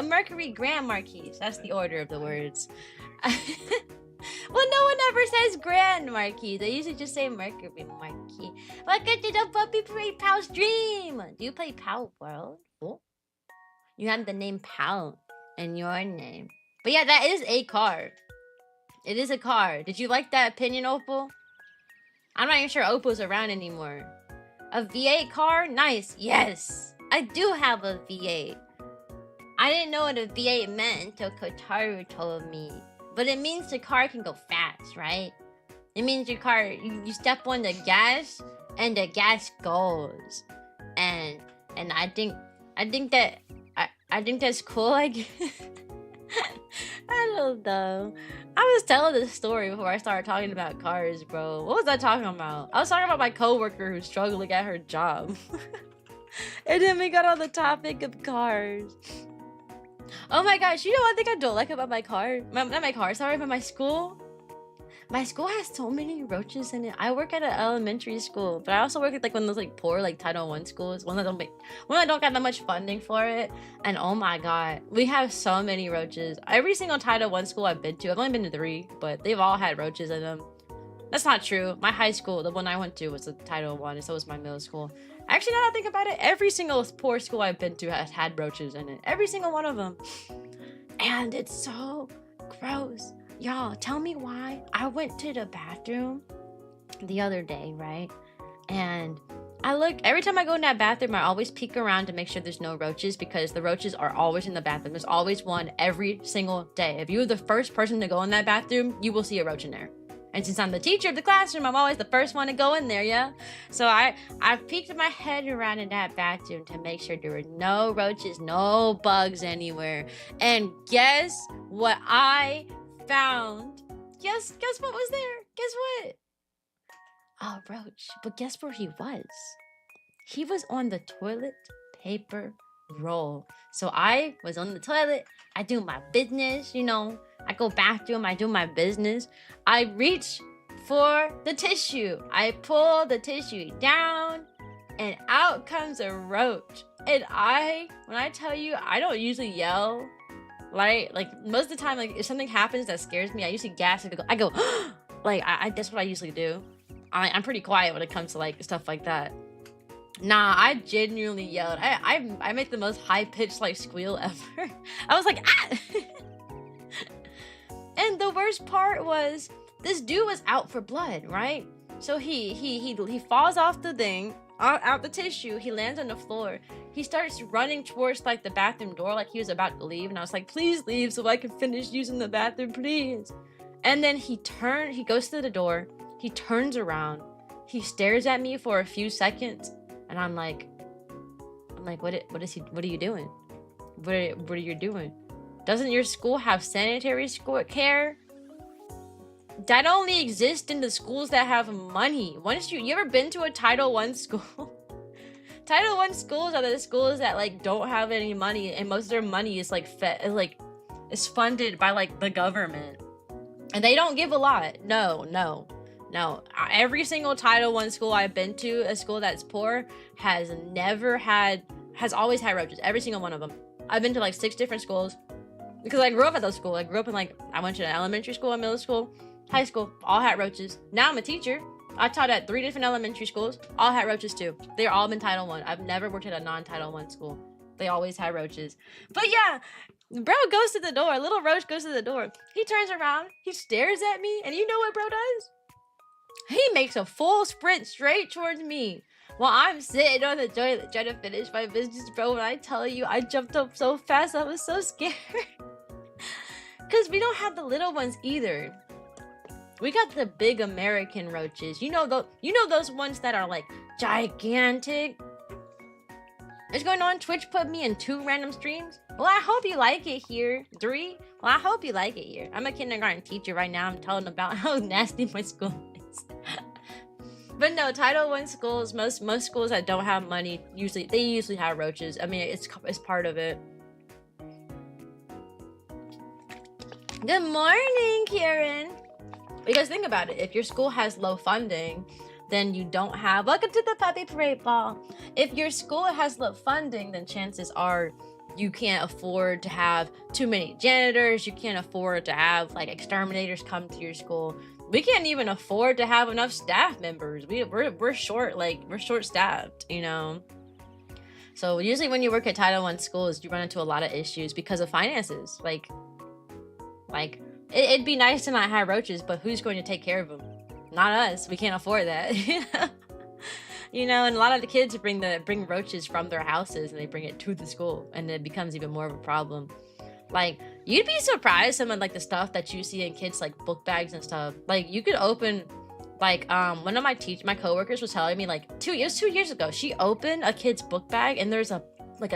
S1: Mercury Grand Marquis. That's the order of the words. Well, no one ever says Grand Marquis. They usually just say Mercury Marquis. Welcome to the Puppy Play Pal stream. Do you play Pal World? Oh. You have the name Pal. in your name. But yeah, that is a car. It is a car. Did you like that opinion, Opal? I'm not even sure Opal's around anymore. A V8 car? Nice. Yes. I do have a V8. I didn't know what a V8 meant until Kotaru told me. But it means the car can go fast, right? It means your car, you step on the gas and the gas goes. And I think that's cool, I guess. I don't know. I was telling this story before I started talking about cars, bro. What was I talking about? I was talking about my coworker who's struggling at her job. And then we got on the topic of cars. Oh my gosh, you know one thing I don't like about my car? Not my car, sorry, but my school? My school has so many roaches in it. I work at an elementary school, but I also work at like one of those like poor like Title I schools, one that don't get that much funding for it. And oh my god, we have so many roaches. Every single Title I school I've been to, I've only been to 3, but they've all had roaches in them. That's not true. My high school, the one I went to, was a Title I, and so was my middle school. Actually, now that I think about it, every single poor school I've been to has had roaches in it. Every single one of them. And it's so gross. Y'all, tell me why. I went to the bathroom the other day, right? And I look, every time I go in that bathroom, I always peek around to make sure there's no roaches, because the roaches are always in the bathroom. There's always one every single day. If you're the first person to go in that bathroom, you will see a roach in there. And since I'm the teacher of the classroom, I'm always the first one to go in there, yeah? So I peeked my head around in that bathroom to make sure there were no roaches, no bugs anywhere. And guess what I found? Guess what was there? Guess what? Oh, roach. But guess where he was? He was on the toilet paper roll. So I was on the toilet. I do my business, you know. I go bathroom, I do my business. I reach for the tissue. I pull the tissue down, and out comes a roach. And when I tell you, I don't usually yell. Like most of the time, like if something happens that scares me, I usually gasp and I go, like that's what I usually do. I'm pretty quiet when it comes to like stuff like that. Nah, I genuinely yelled. I make the most high-pitched like squeal ever. I was like, ah! And the worst part was, this dude was out for blood, right? So he falls off the thing, out the tissue. He lands on the floor. He starts running towards like the bathroom door, like he was about to leave. And I was like, please leave so I can finish using the bathroom, please. And then he goes to the door. He turns around. He stares at me for a few seconds, and I'm like, what are you doing? What are you doing? Doesn't your school have sanitary care? That only exists in the schools that have money. You ever been to a Title I school? Title I schools are the schools that like don't have any money, and most of their money is like is funded by like the government, and they don't give a lot. No. Every single Title I school I've been to, a school that's poor, has always had roaches. Every single one of them. I've been to like 6 different schools. Because I grew up at those schools. I grew up in I went to an elementary school, a middle school, high school, all had roaches. Now I'm a teacher. I taught at 3 different elementary schools, all had roaches too. They're all been Title I. I've never worked at a non-Title I school. They always had roaches. But yeah, bro goes to the door. Little roach goes to the door. He turns around, he stares at me, and you know what bro does? He makes a full sprint straight towards me. While I'm sitting on the toilet trying to finish my business, bro, when I tell you, I jumped up so fast, I was so scared. Because we don't have the little ones either. We got the big American roaches. You know those ones that are like gigantic? What's going on? Twitch put me in 2 random streams? Well, I hope you like it here. 3? Well, I hope you like it here. I'm a kindergarten teacher right now. I'm telling about how nasty my school is. But no, Title I schools, most schools that don't have money, they usually have roaches. I mean, it's part of it. Good morning, Kieran. Because think about it, if your school has low funding, then you don't have... Welcome to the Puppy Parade Ball. If your school has low funding, then chances are you can't afford to have too many janitors. You can't afford to have like exterminators come to your school. We can't even afford to have enough staff members. We're short staffed, you know. So usually when you work at Title I schools, you run into a lot of issues because of finances. Like it'd be nice to not have roaches, but who's going to take care of them? Not us. We can't afford that. You know, and a lot of the kids bring roaches from their houses and they bring it to the school, and it becomes even more of a problem. Like, you'd be surprised some of like the stuff that you see in kids like book bags and stuff. Like, you could open like one of my coworkers was telling me like 2 years ago, she opened a kid's book bag and there's a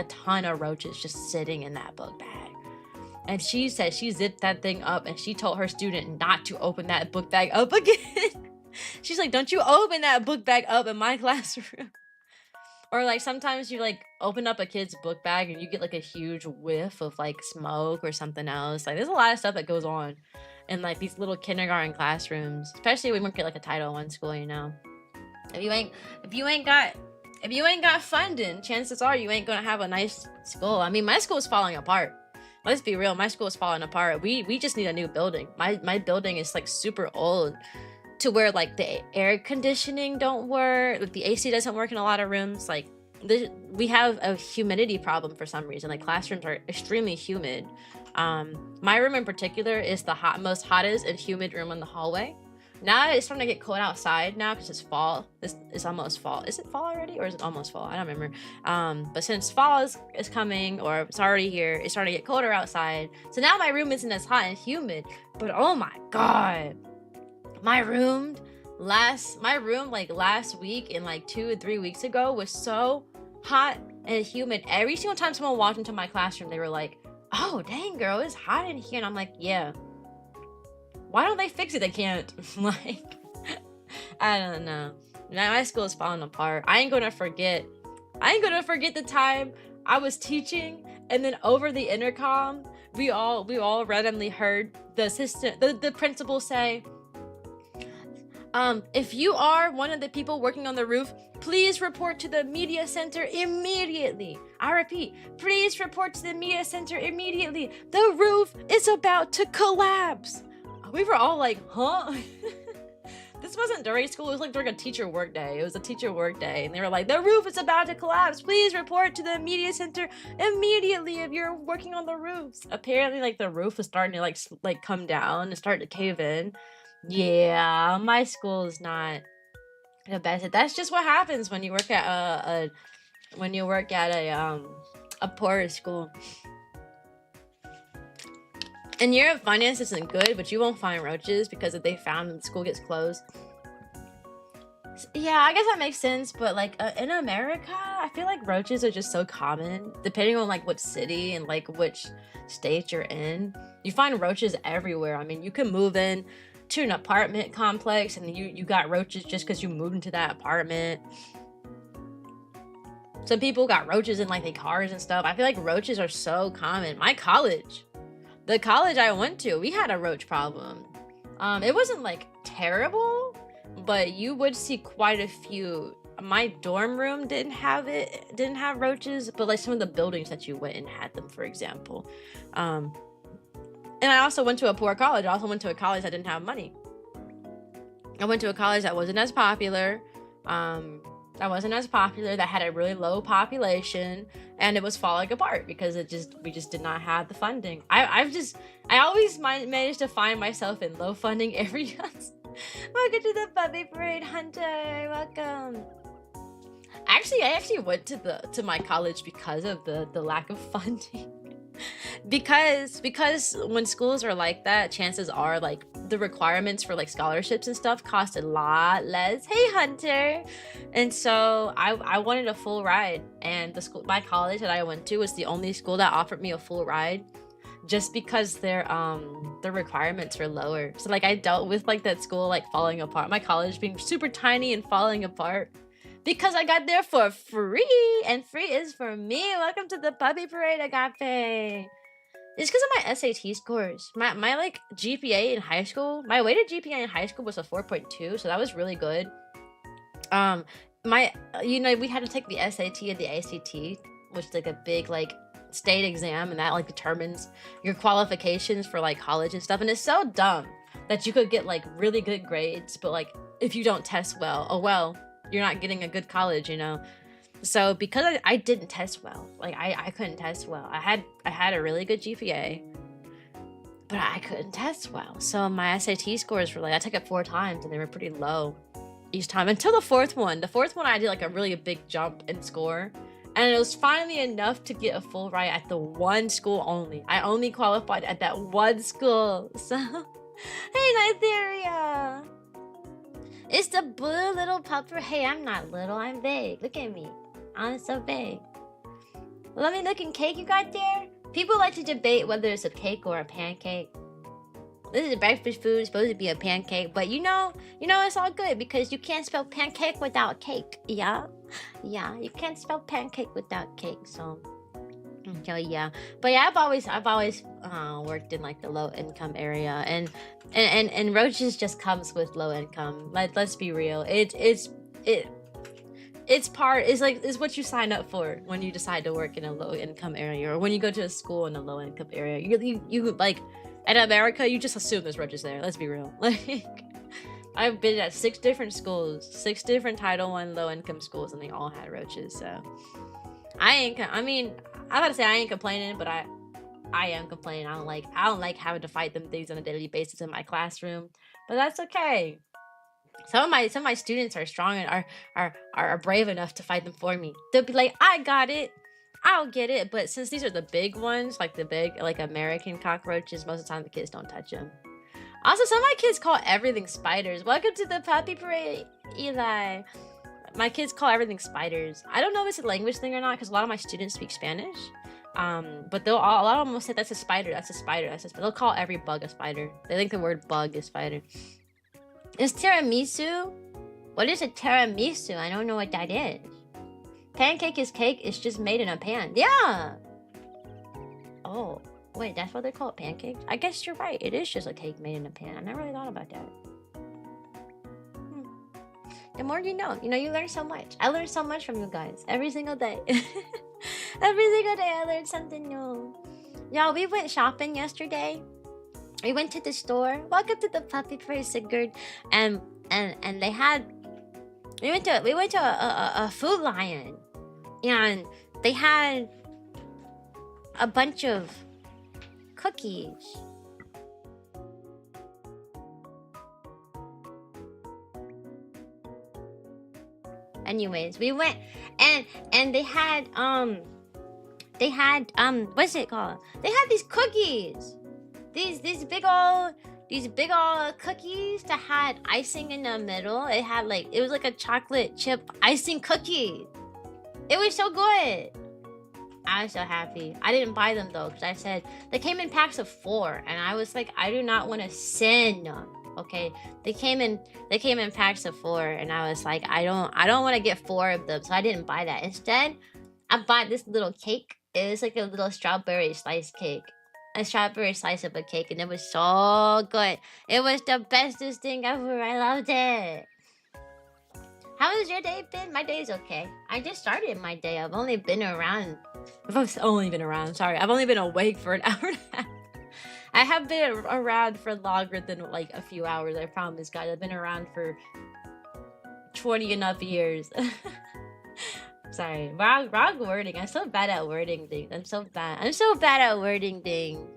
S1: ton of roaches just sitting in that book bag. And she said she zipped that thing up and she told her student not to open that book bag up again. She's like, don't you open that book bag up in my classroom. Or like sometimes you like open up a kid's book bag and you get like a huge whiff of like smoke or something else. Like there's a lot of stuff that goes on in like these little kindergarten classrooms, especially when we work at like a Title I school, you know. If you ain't got funding, chances are you ain't gonna have a nice school. I mean, my school's falling apart. Let's be real, my school is falling apart. We just need a new building. My building is like super old to where like the air conditioning don't work, like the AC doesn't work in a lot of rooms. Like we have a humidity problem for some reason. Like classrooms are extremely humid. My room in particular is the most hottest and humid room in the hallway. Now it's starting to get cold outside now because it's fall. It's almost fall. Is it fall already or is it almost fall? I don't remember. But since fall is coming or it's already here, it's starting to get colder outside. So now my room isn't as hot and humid. But oh my god, my room last week and like 2 or 3 weeks ago was so hot and humid. Every single time someone walked into my classroom, they were like, "Oh dang girl, it's hot in here." And I'm like, yeah. Why don't they fix it? They can't. Like, I don't know. My school is falling apart. I ain't gonna forget the time I was teaching and then over the intercom, we all randomly heard the principal say, if you are one of the people working on the roof, please report to the media center immediately. I repeat, please report to the media center immediately. The roof is about to collapse. We were all like, huh? This wasn't during school. It was like during a teacher work day. It was a teacher work day. And they were like, the roof is about to collapse. Please report to the media center immediately if you're working on the roofs. Apparently, like, the roof was starting to, like come down and start to cave in. Yeah, my school is not the best. That's just what happens when you work at a poorer school. And your finance isn't good, but you won't find roaches because if they found them, the school gets closed. Yeah, I guess that makes sense. But like in America, I feel like roaches are just so common. Depending on like what city and like which state you're in, you find roaches everywhere. I mean, you can move in to an apartment complex and you got roaches just because you moved into that apartment. Some people got roaches in like their cars and stuff. I feel like roaches are so common. The college I went to, we had a roach problem. It wasn't like terrible, but you would see quite a few. My dorm room didn't have roaches, but like some of the buildings that you went in had them, for example. And I also went to a poor college. I also went to a college that didn't have money. I went to a college that wasn't as popular. That had a really low population, and it was falling apart because we just did not have the funding. I always managed to find myself in low funding areas. Welcome to the puppy parade, Hunter. Welcome. I actually went to my college because of the lack of funding. because when schools are like that, chances are like the requirements for like scholarships and stuff cost a lot less. Hey Hunter. And so I wanted a full ride, and my college that I went to was the only school that offered me a full ride, just because their requirements are lower. So like I dealt with like that school like falling apart, my college being super tiny and falling apart, because I got there for free, and free is for me. Welcome to the puppy parade, Agape. It's because of my SAT scores. My like GPA in high school, my weighted GPA in high school was a 4.2, so that was really good. We had to take the SAT and the ACT, which is like a big like state exam, and that like determines your qualifications for like college and stuff. And it's so dumb that you could get like really good grades, but like if you don't test well, oh well, you're not getting a good college, you know. So because I didn't test well, like I couldn't test well. I had a really good GPA, but I couldn't test well. So my SAT scores were like, I took it 4 times and they were pretty low each time until the fourth one. The fourth one I did like a really big jump in score. And it was finally enough to get a full ride at the one school only. I only qualified at that one school. So, hey, Nigeria. It's the blue little pupper. Hey, I'm not little. I'm big. Look at me. I'm so big. Lovely looking cake you got there. People like to debate whether it's a cake or a pancake. This is a breakfast food. It's supposed to be a pancake, but you know, it's all good because you can't spell pancake without cake. Yeah, you can't spell pancake without cake. So yeah, but yeah, I've always worked in like the low income area, and roaches just comes with low income. Let's be real. It's what you sign up for when you decide to work in a low income area, or when you go to a school in a low income area. You like. In America, you just assume there's roaches there. Let's be real. Like, I've been at 6 different schools, 6 different Title I low-income schools, and they all had roaches. So, I'm about to say I ain't complaining, but I am complaining. I don't like having to fight them things on a daily basis in my classroom, but that's okay. Some of my students are strong and are brave enough to fight them for me. They'll be like, I got it. I'll get it, but since these are the big ones, like the big, like American cockroaches, most of the time the kids don't touch them. Also, some of my kids call everything spiders. Welcome to the puppy parade, Eli. My kids call everything spiders. I don't know if it's a language thing or not, because a lot of my students speak Spanish. But a lot of them will say that's a spider, that's a spider, that's a spider. They'll call every bug a spider. They think the word bug is spider. Is tiramisu? What is a tiramisu? I don't know what that is. Pancake is cake, it's just made in a pan. Yeah! Oh, wait, that's what they call it, pancakes? I guess you're right, it is just a cake made in a pan. I never really thought about that. The more you know, you learn so much. I learn so much from you guys, every single day. Every single day I learned something new. Y'all, we went shopping yesterday. We went to the store. Welcome to the puppy parade, Sigurd. And they had... We went to a Food Lion. And they had a bunch of cookies. Anyways, we went and they had what's it called? They had these cookies. These big old cookies that had icing in the middle. It was like a chocolate chip icing cookie. It was so good. I was so happy. I didn't buy them though, because I said they came in packs of 4, and I was like, I do not want to send them. Okay, they came in packs of 4, and I was like, I don't want to get 4 of them, so I didn't buy that. Instead, I bought this little cake. It was like a little strawberry slice cake. A strawberry slice of a cake, and it was so good. It was the bestest thing ever. I loved it. How has your day been? My day's okay. I just started my day. I've only been awake for an hour and a half. I have been around for longer than like a few hours. I promise, guys. I've been around for 20 enough years. Sorry, wrong wording. I'm so bad at wording things. I'm so bad at wording things.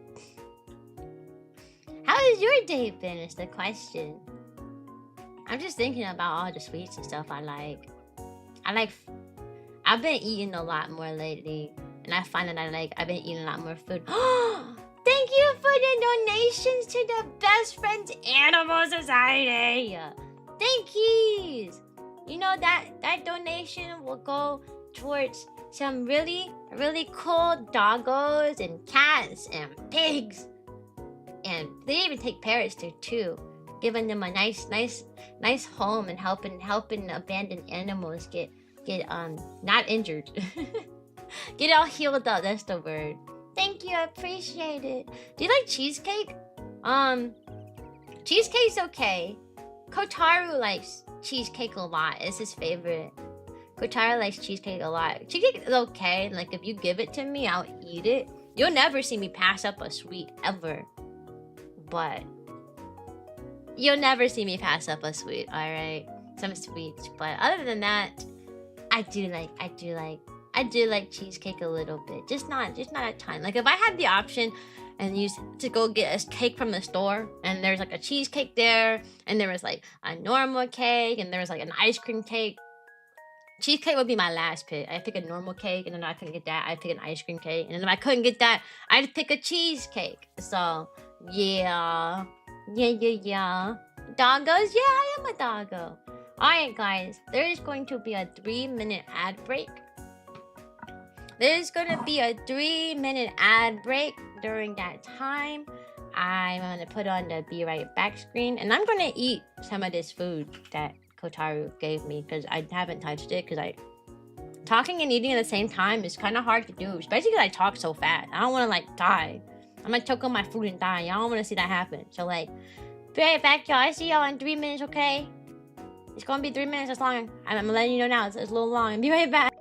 S1: How has your day been is the question. I'm just thinking about all the sweets and stuff I like. I've been eating a lot more lately. And I find that I've been eating a lot more food. Thank you for the donations to the Best Friends Animal Society. Thank you. You know that donation will go towards some really, really cool doggos and cats and pigs. And they even take parrots there too. Giving them a nice home and helping abandoned animals get not injured. Get all healed up, that's the word. Thank you, I appreciate it. Do you like cheesecake? Cheesecake's okay. Kotaru likes cheesecake a lot. It's his favorite. Kotaru likes cheesecake a lot. Cheesecake is okay. Like, if you give it to me, I'll eat it. You'll never see me pass up a sweet, ever. But you'll never see me pass up a sweet, alright? Some sweets. But other than that, I do like cheesecake a little bit, just not a ton. Like if I had the option and used to go get a cake from the store, and there's like a cheesecake there, and there was like a normal cake, and there was like an ice cream cake. Cheesecake would be my last pick. I'd pick a normal cake, and then I couldn't get that, I'd pick an ice cream cake, and then if I couldn't get that, I'd pick a cheesecake. So yeah, yeah. Doggos, yeah, I am a doggo. Alright guys, there is going to be a 3-minute ad break. There's gonna be a 3-minute ad break. During that time, I'm gonna put on the be right back screen, and I'm gonna eat some of this food that Kotaru gave me, because I haven't touched it, because talking and eating at the same time is kind of hard to do, especially because I talk so fast. I don't want to like die. I'm gonna choke on my food and die. Y'all don't want to see that happen. So like, be right back, y'all. I see y'all in 3 minutes, okay? It's gonna be 3 minutes. That's long. I'm letting you know now. It's a little long. Be right back.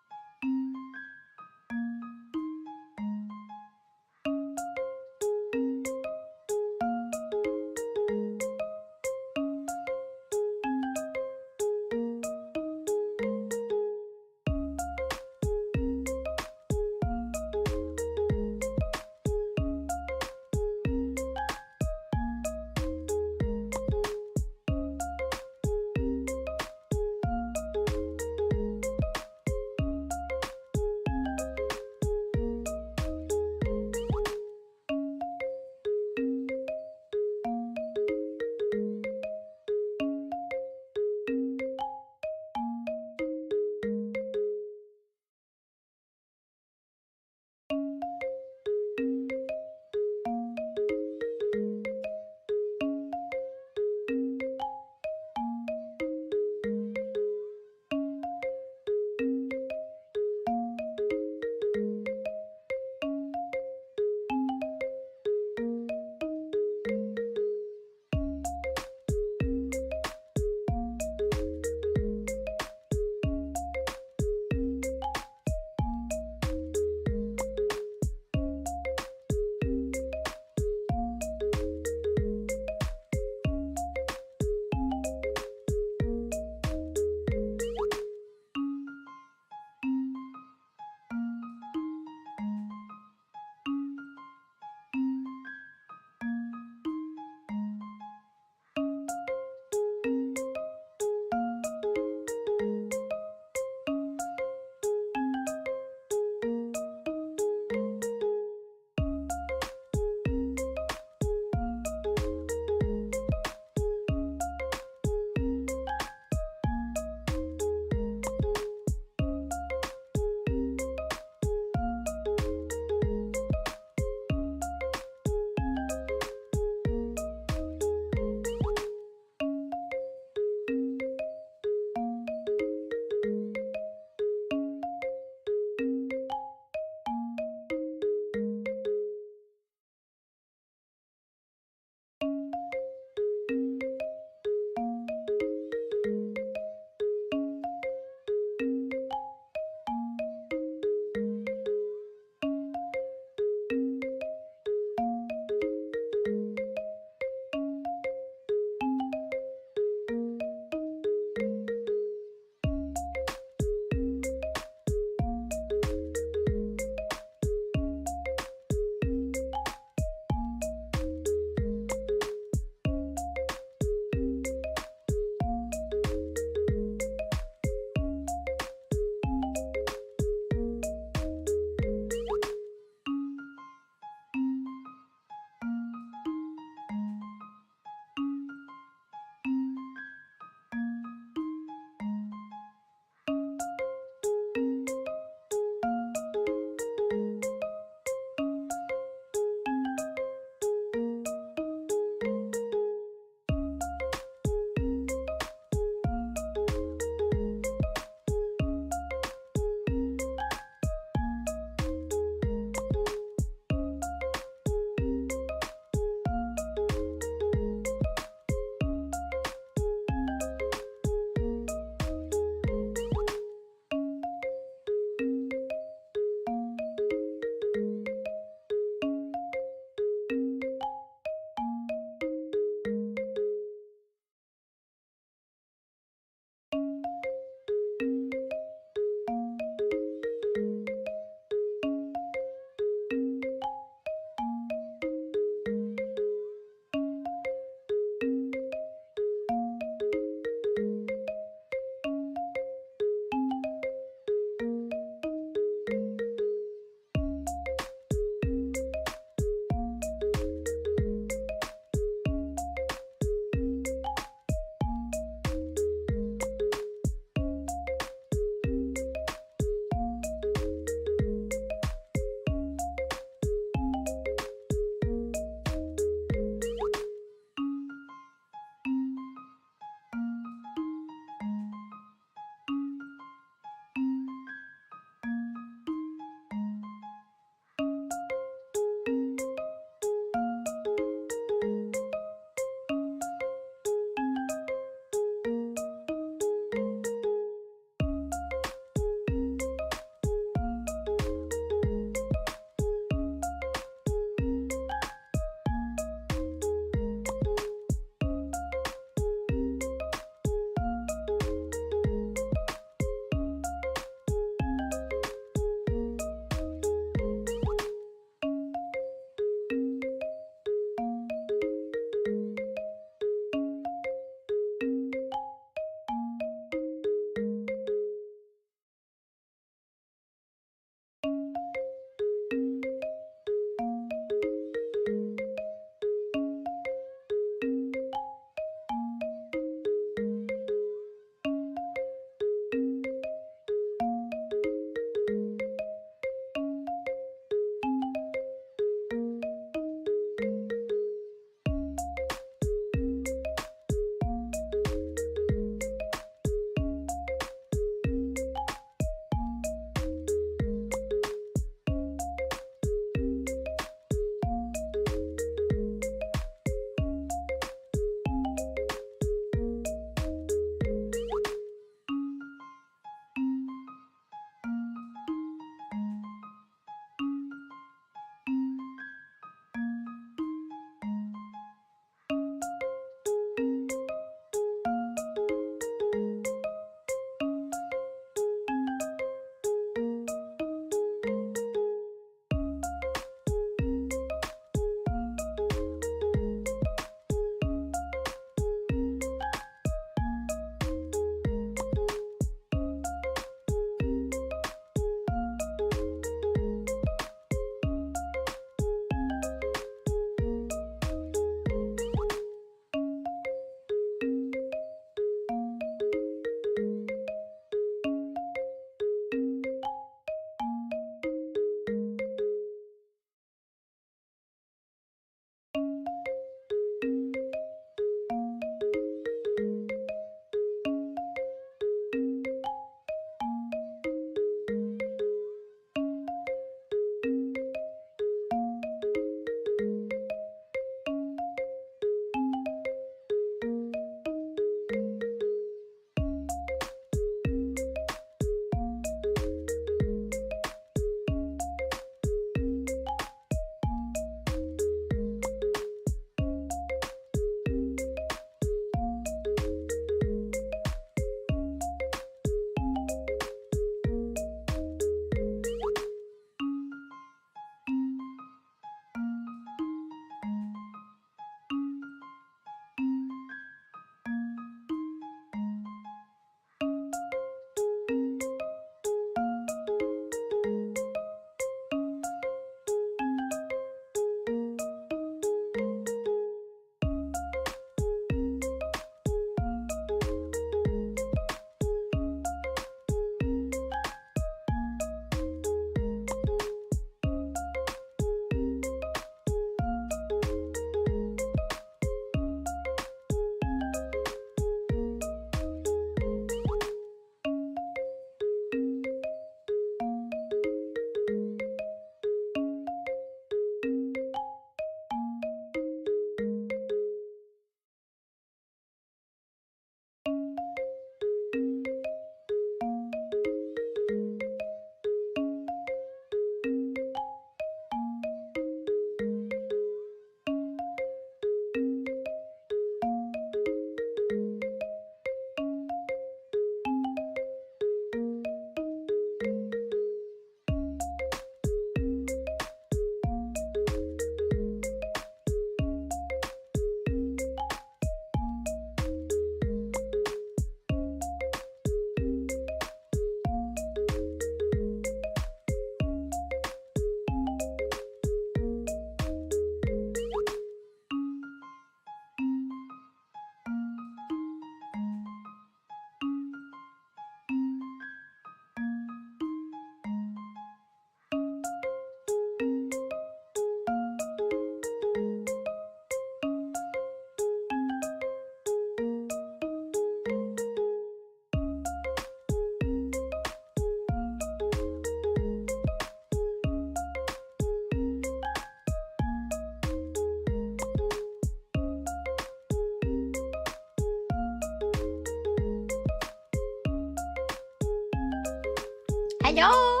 S1: Hello?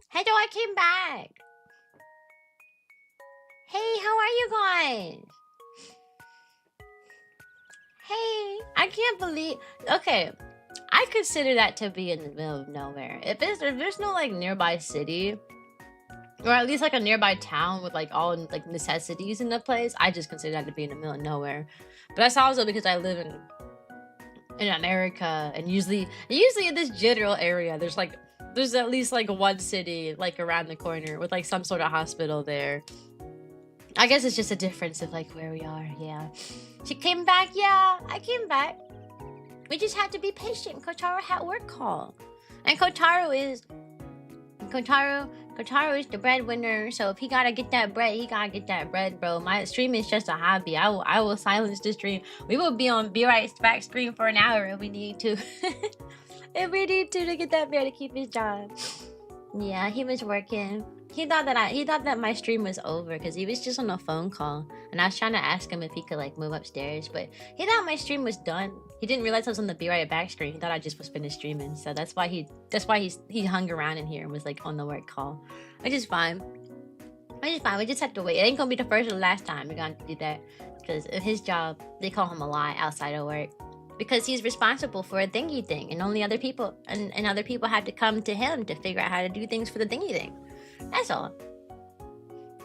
S1: Hello, I came back. Hey, how are you guys? Hey, I can't believe. Okay, I consider that to be in the middle of nowhere. If there's no like nearby city, or at least like a nearby town with like all like necessities in the place, I just consider that to be in the middle of nowhere. But that's also because I live in America, and usually in this general area, there's at least like one city like around the corner with like some sort of hospital there. I guess it's just a difference of like where we are. Yeah, she came back. Yeah, I came back. We just had to be patient. Kotaro had work call, and Kotaro is the breadwinner. So if he gotta get that bread, he gotta get that bread, bro. My stream is just a hobby. I will silence the stream. We will be on Be Right's back stream for an hour if we need to. If we need to get that man to keep his job. Yeah, he was working. He thought that my stream was over because he was just on a phone call, and I was trying to ask him if he could like move upstairs, but he thought my stream was done. He didn't realize I was on the Be Right Back stream. He thought I just was finished streaming, so that's why he hung around in here and was like on the work call, which is fine. We just have to wait. It ain't gonna be the first or the last time we're gonna do that, because of his job. They call him a lot outside of work, because he's responsible for a thingy thing, and only other people and other people have to come to him to figure out how to do things for the thingy thing. That's all.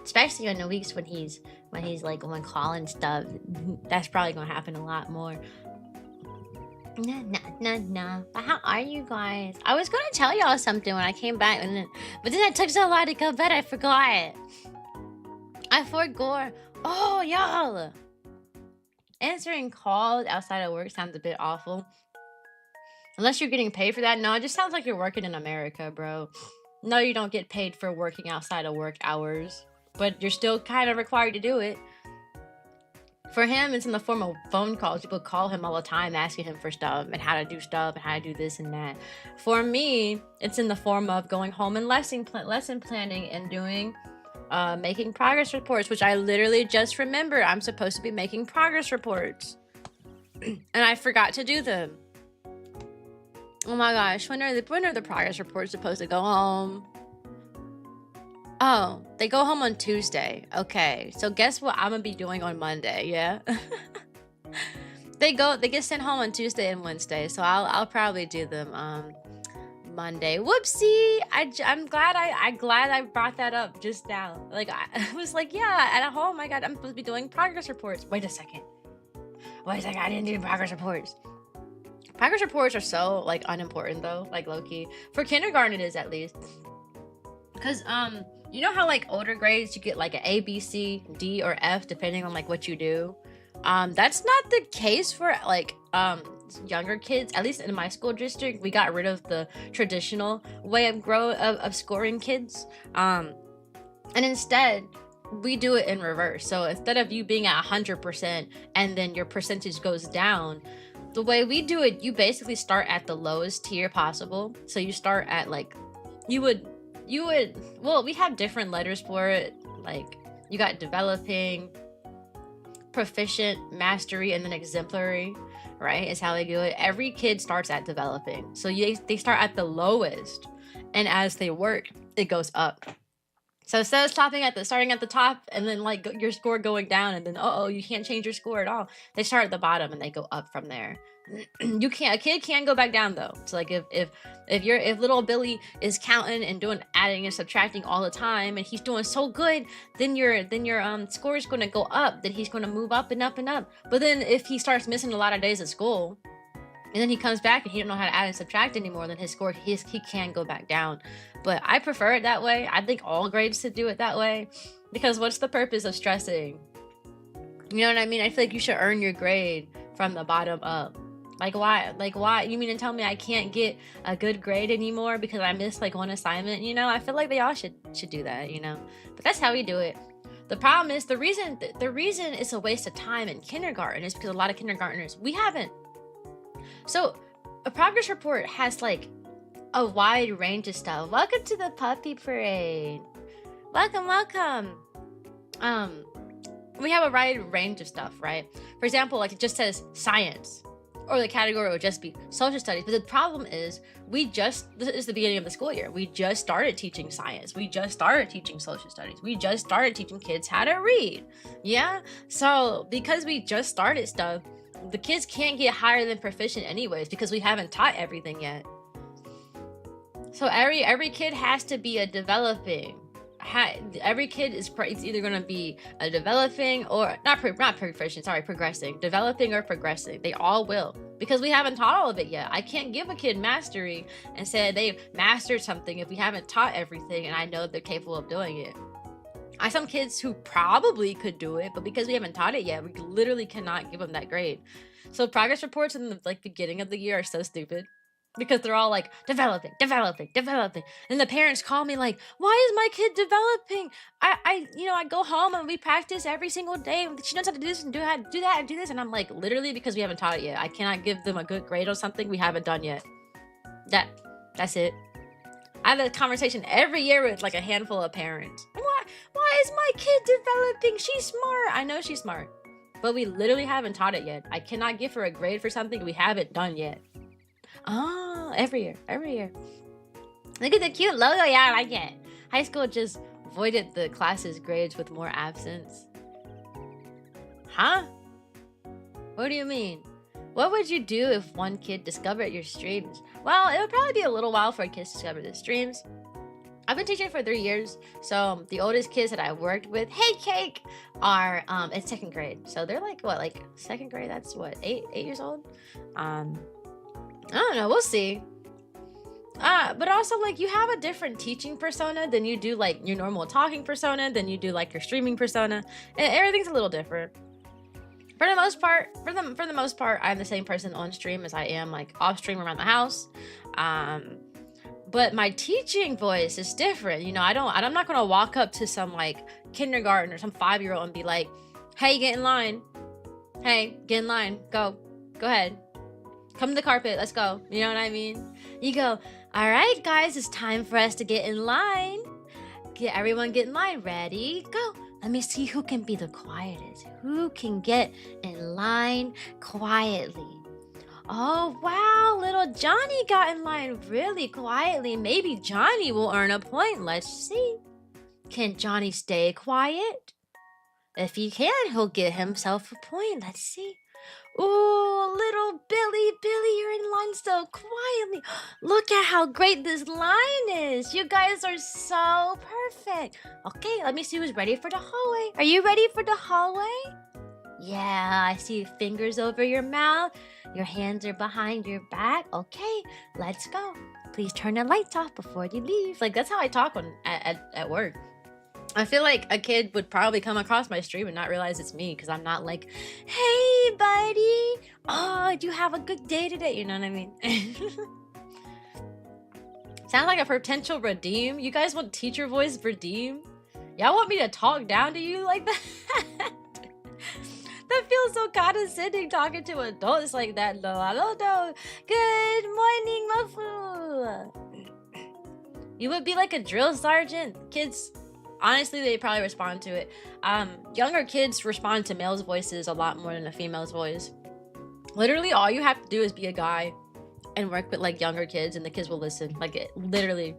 S1: Especially on the weeks when he's like on call and stuff. That's probably gonna happen a lot more. Nah. But how are you guys? I was gonna tell y'all something when I came back, but then I took so long to go to bed, I forgot. I forgot. Oh, y'all. Answering calls outside of work sounds a bit awful. Unless you're getting paid for that. No, it just sounds like you're working in America, bro. No, you don't get paid for working outside of work hours, but you're still kind of required to do it. For him, it's in the form of phone calls. People call him all the time asking him for stuff and how to do stuff and how to do this and that. For me, it's in the form of going home and lesson planning and doing making progress reports, which I literally just remember I'm supposed to be making progress reports. And I forgot to do them. Oh my gosh, when are the progress reports supposed to go home? Oh, they go home on Tuesday. Okay, so guess what I'm gonna be doing on Monday, yeah? They get sent home on Tuesday and Wednesday, so I'll probably do them Monday. Whoopsie! I'm glad I brought that up just now. Like I was like, yeah, at home I'm supposed to be doing progress reports. Wait a second, I didn't do progress reports. Progress reports are so like unimportant though, like low-key. For kindergarten it is, at least. Cause you know how like older grades you get like an A, B, C, D, or F depending on like what you do. That's not the case for like younger kids. At least in my school district, we got rid of the traditional way of scoring kids. And instead we do it in reverse. So instead of you being at 100% and then your percentage goes down, the way we do it, you basically start at the lowest tier possible. So you start at like, well, we have different letters for it. Like you got developing, proficient, mastery, and then exemplary, right? Is how they do it. Every kid starts at developing. So they start at the lowest, and as they work, it goes up. So instead of starting at the top and then like your score going down and then you can't change your score at all, they start at the bottom and they go up from there. A kid can go back down though. So like if little Billy is counting and doing adding and subtracting all the time and he's doing so good, then your score is going to go up. Then he's going to move up and up and up. But then if he starts missing a lot of days at school, and then he comes back and he don't know how to add and subtract anymore, then his score, he can go back down. But I prefer it that way. I think all grades should do it that way, because what's the purpose of stressing? You know what I mean? I feel like you should earn your grade from the bottom up. Like why? You mean to tell me I can't get a good grade anymore because I missed like one assignment? You know, I feel like they all should do that, you know? But that's how we do it. The problem is the reason it's a waste of time in kindergarten is because a lot of kindergartners, we haven't. So a progress report has like a wide range of stuff. Welcome to the puppy parade. Welcome. We have a wide range of stuff, right? For example, like it just says science. or the category would just be social studies. But the problem is, this is the beginning of the school year. We just started teaching science. We just started teaching social studies. We just started teaching kids how to read. Yeah. So because we just started stuff, the kids can't get higher than proficient anyways, because we haven't taught everything yet. So every kid has to be a developing. Every kid is either going to be a developing or not proficient, sorry, progressing, developing or progressing. They all will, because we haven't taught all of it yet. I can't give a kid mastery and say they've mastered something if we haven't taught everything and I know they're capable of doing it. I have some kids who probably could do it, but because we haven't taught it yet, we literally cannot give them that grade. So progress reports in the beginning of the year are so stupid, because they're all like developing. And the parents call me like, why is my kid developing? I go home and we practice every single day. She knows how to do this and do that and do this. And I'm like, literally, because we haven't taught it yet. I cannot give them a good grade on something we haven't done yet. That's it. I have a conversation every year with like a handful of parents. Why is my kid developing? She's smart. I know she's smart, but we literally haven't taught it yet. I cannot give her a grade for something we haven't done yet. Oh, every year. Look at the cute logo. Yeah, I like it. High school just voided the class's grades with more absence. Huh? What do you mean? What would you do if one kid discovered your streams? Well, it would probably be a little while for kids to discover the streams. I've been teaching for 3 years, so the oldest kids that I worked with, hey cake, are in 2nd grade. So they're like 2nd grade? That's what, 8 years old? I don't know, we'll see. But also, like, you have a different teaching persona than you do like your normal talking persona, than you do like your streaming persona, and everything's a little different. For the most part, I'm the same person on stream as I am like off stream around the house. But my teaching voice is different. You know, I'm not gonna walk up to some like kindergarten or some 5-year-old and be like, hey, get in line. Hey, get in line. Go ahead. Come to the carpet. Let's go. You know what I mean? You go, all right, guys, it's time for us to get in line. Everyone get in line. Ready? Go. Let me see who can be the quietest. Who can get in line quietly? Oh, wow, little Johnny got in line really quietly. Maybe Johnny will earn a point. Let's see. Can Johnny stay quiet? If he can, he'll get himself a point. Let's see. Ooh, little Billy, you're in line so quietly. Look at how great this line is. You guys are so perfect. Okay, let me see who's ready for the hallway. Are you ready for the hallway? Yeah, I see fingers over your mouth. Your hands are behind your back. Okay, let's go. Please turn the lights off before you leave. Like, that's how I talk at work. I feel like a kid would probably come across my stream and not realize it's me, because I'm not like, hey, buddy. Oh, do you have a good day today? You know what I mean? Sounds like a potential redeem. You guys want teacher voice redeem? Y'all want me to talk down to you like that? That feels so condescending, talking to adults like that. No, I don't know. Good morning, Mafu. You would be like a drill sergeant. Kids, honestly, they probably respond to it. Younger kids respond to males' voices a lot more than a female's voice. Literally, all you have to do is be a guy and work with like younger kids, and the kids will listen. Like, it literally,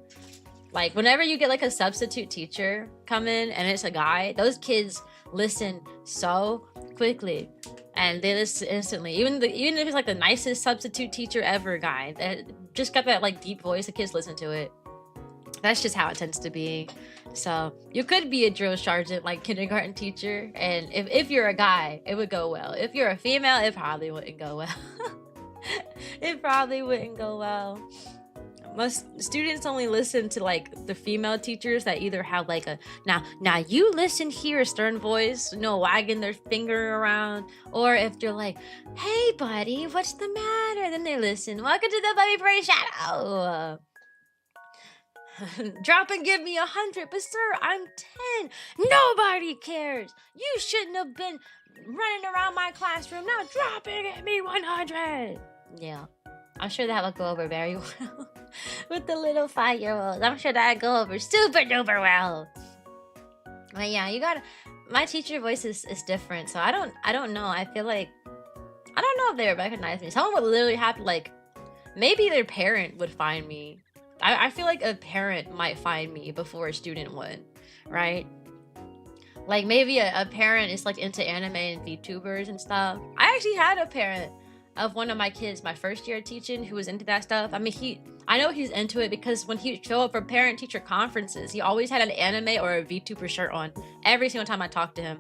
S1: like, whenever you get like a substitute teacher come in and it's a guy, those kids listen so quickly, and they listen instantly. Even if it's like the nicest substitute teacher ever guy that just got that like deep voice, the kids listen to it. That's just how it tends to be. So you could be a drill sergeant, like kindergarten teacher, and if you're a guy, it would go well. If you're a female, it probably wouldn't go well. It probably wouldn't go well. Most students only listen to like the female teachers that either have like a now you listen here, a stern voice, wagging their finger around, or if they're like, hey buddy, what's the matter? Then they listen. Welcome to the Puppy Parade Shadow. Drop and give me 100, but sir, I'm 10. Nobody cares. You shouldn't have been running around my classroom. Now drop and give me 100. Yeah, I'm sure that would go over very well with the little 5-year-olds. I'm sure that'd go over super duper well. But yeah, my teacher voice is different, so I don't know. I feel like I don't know if they would recognize me. Someone would literally have to, like, maybe their parent would find me. I feel like a parent might find me before a student would, right? Like, maybe a parent is, like, into anime and VTubers and stuff. I actually had a parent of one of my kids, my first year teaching, who was into that stuff. I mean, I know he's into it because when he showed up for parent-teacher conferences, he always had an anime or a VTuber shirt on every single time I talked to him.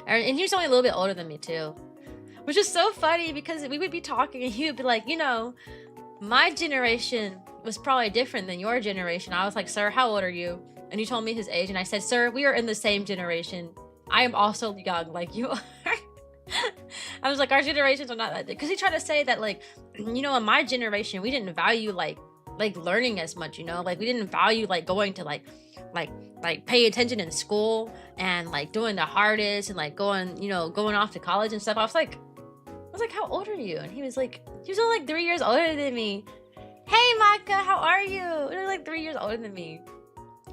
S1: And he was only a little bit older than me, too. Which is so funny because we would be talking and he would be like, you know, my generation was probably different than your generation. I was like, sir, how old are you? And he told me his age and I said, sir, we are in the same generation. I am also young like you are. I was like, our generations are not that, because he tried to say that, like, you know, in my generation, we didn't value like learning as much, you know, like we didn't value like going to like pay attention in school and like doing the hardest and like going off to college and stuff. I was like, how old are you? And he was only like 3 years older than me. Hey Maka, how are you? He was like 3 years older than me.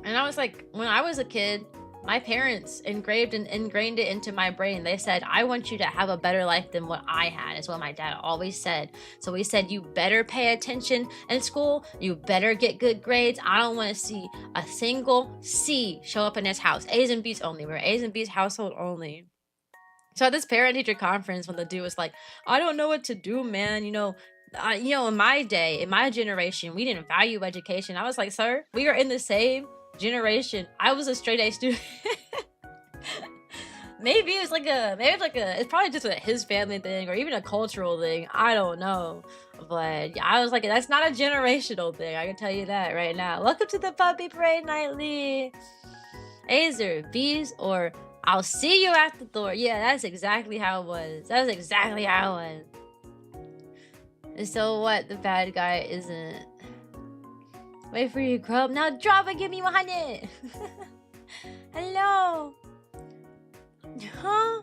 S1: And I was like, when I was a kid, my parents ingrained it into my brain. They said, I want you to have a better life than what I had, is what my dad always said. So he said, you better pay attention in school. You better get good grades. I don't want to see a single C show up in this house. A's and B's only. We're A's and B's household only. So at this parent-teacher conference, when the dude was like, I don't know what to do, man. You know, in my day, in my generation, we didn't value education. I was like, sir, we are in the same generation. I was a straight A student. Maybe it's probably just his family thing or even a cultural thing. I don't know. But yeah, I was like, that's not a generational thing. I can tell you that right now. Welcome to the puppy parade nightly. A's or B's or I'll see you at the door. Yeah, that's exactly how it was. That was exactly how it was. And so what? The bad guy isn't. Wait for you, grow up. Now drop and give me 100. Hello. Huh?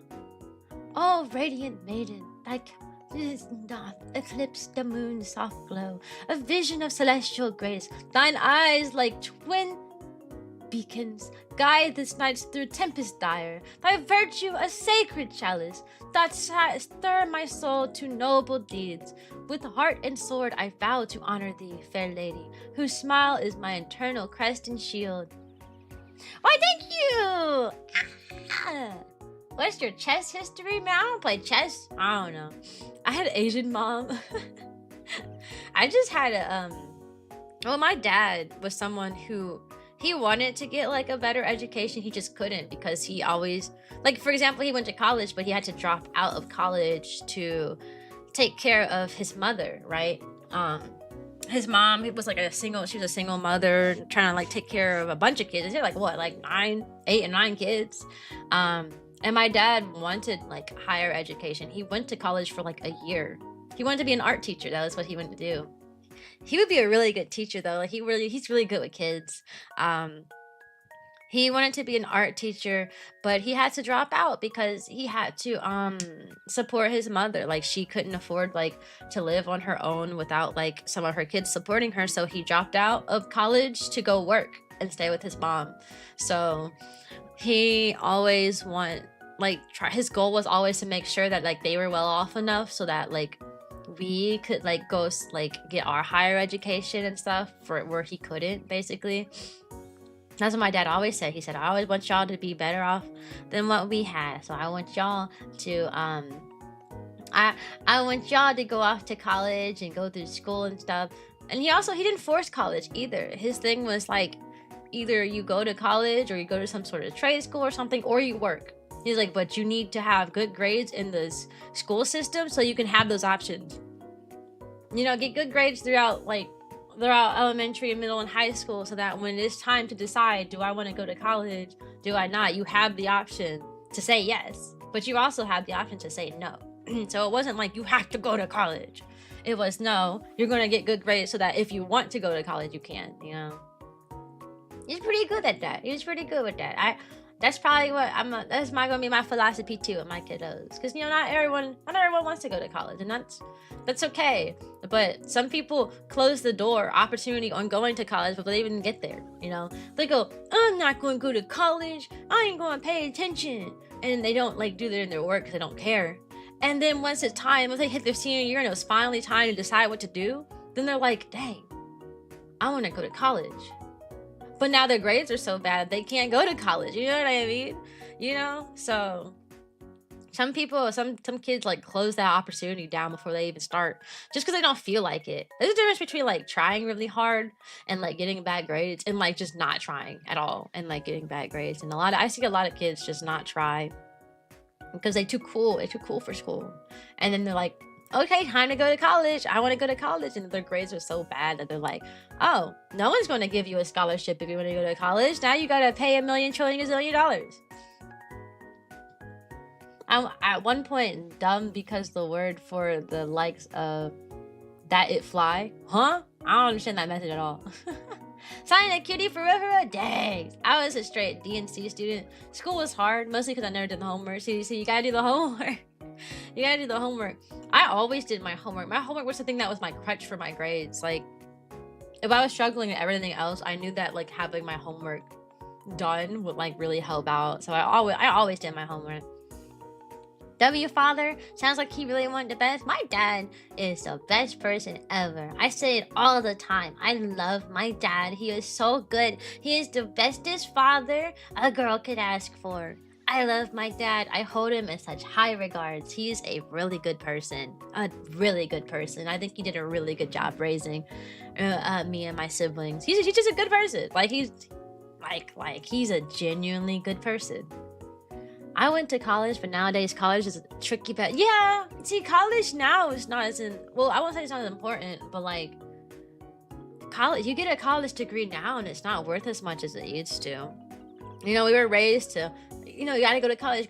S1: Oh, radiant maiden, like this doth eclipse the moon's soft glow, a vision of celestial grace. Thine eyes like twin beacons guide this night through tempest dire. Thy virtue a sacred chalice that stir my soul to noble deeds. With heart and sword I vow to honor thee, fair lady, whose smile is my eternal crest and shield. Why, thank you! Ah. What's your chess history, man? I don't play chess. I don't know. I had an Asian mom. I just had my dad was someone who he wanted to get like a better education. He just couldn't because he always, like, for example, he went to college, but he had to drop out of college to take care of his mother, right? His mom, she was a single mother trying to like take care of a bunch of kids. She had like 8 and 9 kids. And my dad wanted like higher education. He went to college for like a year. He wanted to be an art teacher. That was what he wanted to do. He would be a really good teacher though. Like he's really good with kids. He wanted to be an art teacher, but he had to drop out because he had to support his mother. Like she couldn't afford like to live on her own without like some of her kids supporting her. So he dropped out of college to go work and stay with his mom. So he always his goal was always to make sure that like they were well off enough so that like we could like go like get our higher education and stuff for where he couldn't, basically. That's what my dad always said. He said, I always want y'all to be better off than what we had. So I want y'all to I want y'all to go off to college and go through school and stuff. And he didn't force college either. His thing was like, either you go to college or you go to some sort of trade school or something, or you work. He's like, but you need to have good grades in this school system so you can have those options. You know, get good grades throughout elementary and middle and high school so that when it's time to decide, do I want to go to college? Do I not? You have the option to say yes, but you also have the option to say no. So it wasn't like you have to go to college. It was, no, you're going to get good grades so that if you want to go to college, you can, you know. He's pretty good at that. He was pretty good with that. That's probably what that's gonna be my philosophy too with my kiddos. Because you know, not everyone wants to go to college, and that's okay. But some people close the door opportunity on going to college before they even get there. You know, they go, I'm not going to go to college. I ain't going to pay attention, and they don't like do their work because they don't care. And then once it's time, once they hit their senior year and it was finally time to decide what to do, then they're like, dang, I want to go to college. But now their grades are so bad, they can't go to college. You know what I mean? You know? So some people, some kids like close that opportunity down before they even start just because they don't feel like it. There's a difference between like trying really hard and like getting bad grades and like just not trying at all and like getting bad grades. And I see a lot of kids just not try because they're too cool for school. And then they're like, okay, time to go to college. I want to go to college. And their grades are so bad that they're like, oh, no one's going to give you a scholarship if you want to go to college. Now you got to pay $1 million, trillion, $1 zillion. I'm at one point dumb because the word for the likes of that it fly. Huh? I don't understand that message at all. Signing a cutie forever? Dang. I was a straight D&C student. School was hard, mostly because I never did the homework. So you gotta do the homework. You gotta do the homework. I always did my homework. My homework was the thing that was my crutch for my grades. Like, if I was struggling at everything else, I knew that like having my homework done would like really help out. So I always did my homework. W father sounds like he really wanted the best. My dad is the best person ever. I say it all the time. I love my dad. He is so good. He is the bestest father a girl could ask for. I love my dad. I hold him in such high regards. He's a really good person. A really good person. I think he did a really good job raising me and my siblings. He's just a good person. Like he's a genuinely good person. I went to college, but nowadays college is a tricky path. Yeah, see, college now is not as well, I won't say it's not as important, but like college, you get a college degree now and it's not worth as much as it used to. You know, we were raised to, you know, you gotta go to college,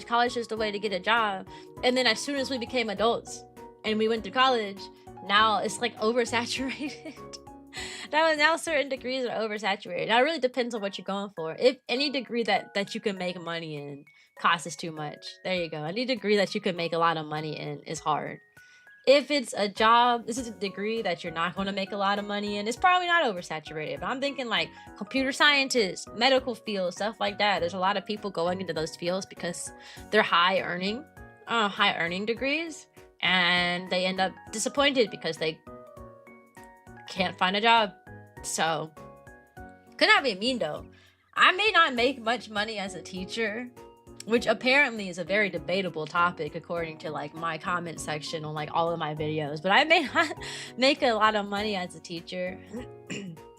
S1: College is the way to get a job. And then as soon as we became adults and we went to college, now it's like oversaturated. Now certain degrees are oversaturated. Now it really depends on what you're going for. If any degree that you can make money in costs too much, there you go. Any degree that you can make a lot of money in is hard. If it's a job, this is a degree that you're not going to make a lot of money in, it's probably not oversaturated. But I'm thinking like computer scientists, medical fields, stuff like that. There's a lot of people going into those fields because they're high earning degrees, and they end up disappointed because they can't find a job. So could not be mean though. I may not make much money as a teacher, which apparently is a very debatable topic according to like my comment section on like all of my videos, but I may not make a lot of money as a teacher.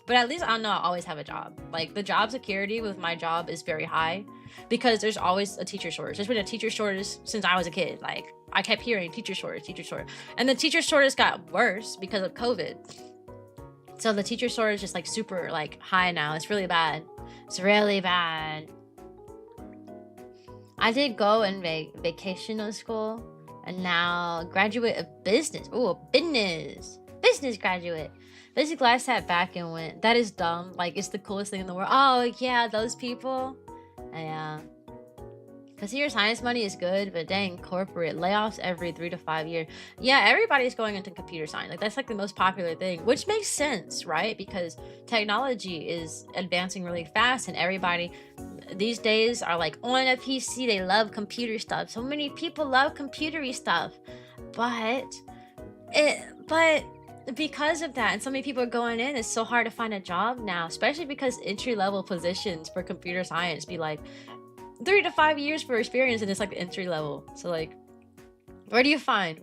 S1: But at least I know I always have a job. Like the job security with my job is very high because there's always a teacher shortage. There's been a teacher shortage since I was a kid. Like I kept hearing teacher shortage. And the teacher shortage got worse because of COVID. So the teacher shortage is like super like high now. It's really bad. It's really bad. I did go in vacational school and now graduate of business. Ooh, business graduate. Basically, I sat back and went, that is dumb. Like, it's the coolest thing in the world. Oh, yeah, those people. Yeah. Computer science money is good, but dang, corporate layoffs every 3 to 5 years. Yeah, everybody's going into computer science. Like, that's like the most popular thing, which makes sense, right? Because technology is advancing really fast and everybody these days are like on a PC. They love computer stuff. So many people love computery stuff. But because of that, and so many people are going in, it's so hard to find a job now, especially because entry-level positions for computer science be like 3 to 5 years for experience, and it's like entry level. So like, where do you find?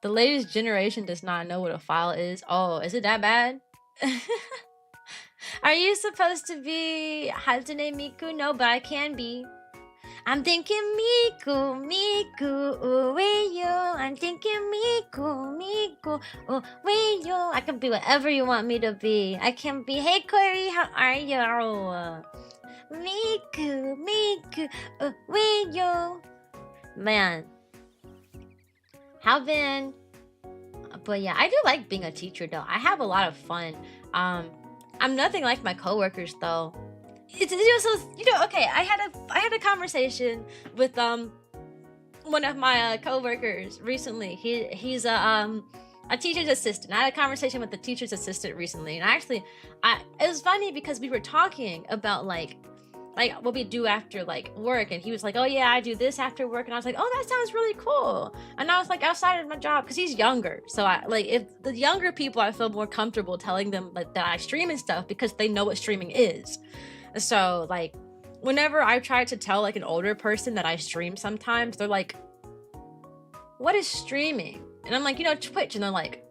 S1: The latest generation does not know what a file is. Oh, is it that bad? Are you supposed to be Hatsune Miku? No, but I can be. I'm thinking Miku, ueyo. I'm thinking Miku, ueyo. I can be whatever you want me to be. I can be, hey Corey, how are you? Miku, ueyo. Man. But yeah, I do like being a teacher though. I have a lot of fun. I'm nothing like my coworkers though. It's just, you know, okay, I had a conversation with one of my coworkers recently. He's a teacher's assistant. I had a conversation with the teacher's assistant recently, and it was funny because we were talking about like like what we do after like work, and he was like, oh yeah, I do this after work, and I was like, oh, that sounds really cool. And I was like, outside of my job, because he's younger, so I like, if the younger people, I feel more comfortable telling them like that I stream and stuff because they know what streaming is. So like whenever I try to tell like an older person that I stream sometimes, they're like, what is streaming? And I'm like, you know, Twitch. And they're like,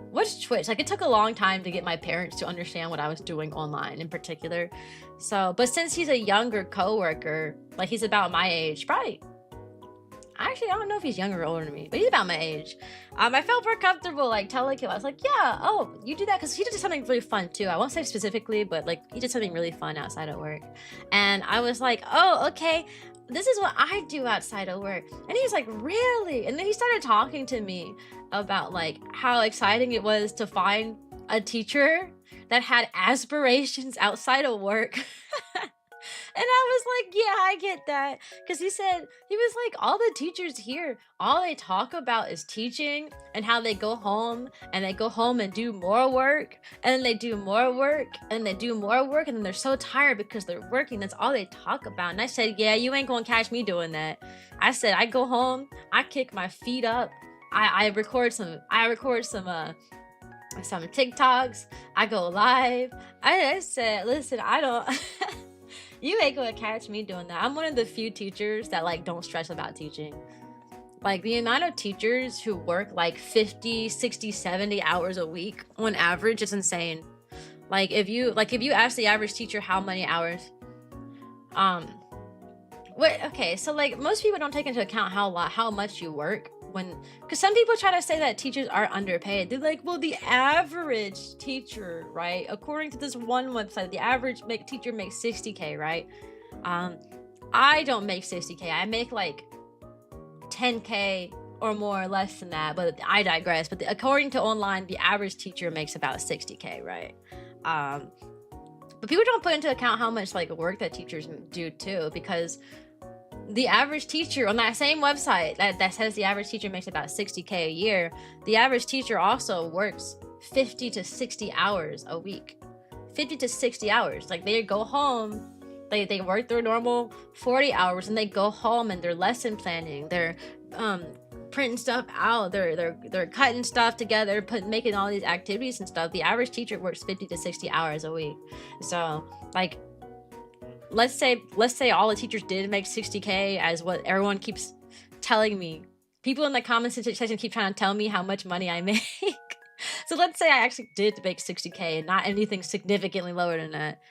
S1: what's Twitch? Like, it took a long time to get my parents to understand what I was doing online in particular. So, but since he's a younger coworker, like he's about my age, probably, actually, I don't know if he's younger or older than me, but he's about my age. I felt more comfortable like telling him. I was like, yeah, oh, you do that? Because he did something really fun too. I won't say specifically, but like he did something really fun outside of work. And I was like, oh, okay, this is what I do outside of work. And he's like, really? And then he started talking to me about like how exciting it was to find a teacher that had aspirations outside of work. And I was like, yeah, I get that. Because he was like, all the teachers here, all they talk about is teaching and how they go home and they go home and do more work. And then they do more work and they do more work. And then they're so tired because they're working. That's all they talk about. And I said, yeah, you ain't going to catch me doing that. I said, I go home, I kick my feet up. I record some TikToks. I go live. I said, listen, I don't... You ain't gonna catch me doing that. I'm one of the few teachers that like don't stress about teaching. Like the amount of teachers who work like 50, 60, 70 hours a week on average is insane. Like if you ask the average teacher how many hours, okay, so like most people don't take into account how much you work because some people try to say that teachers are underpaid. They're like, well, the average teacher, right? According to this one website, the average teacher makes 60K, right? I don't make 60K. I make like 10K or more or less than that, but I digress. But according to online, the average teacher makes about 60K, right? But people don't put into account how much like work that teachers do too, because the average teacher on that same website that says the average teacher makes about 60K a year, the average teacher also works 50 to 60 hours a week. 50 to 60 hours. Like they go home, they work their normal 40 hours and they go home and they're lesson planning, they're printing stuff out, they're cutting stuff together, making all these activities and stuff. The average teacher works 50 to 60 hours a week. So like let's say all the teachers did make 60K as what everyone keeps telling me. People in the comment section keep trying to tell me how much money I make. So let's say I actually did make 60K and not anything significantly lower than that.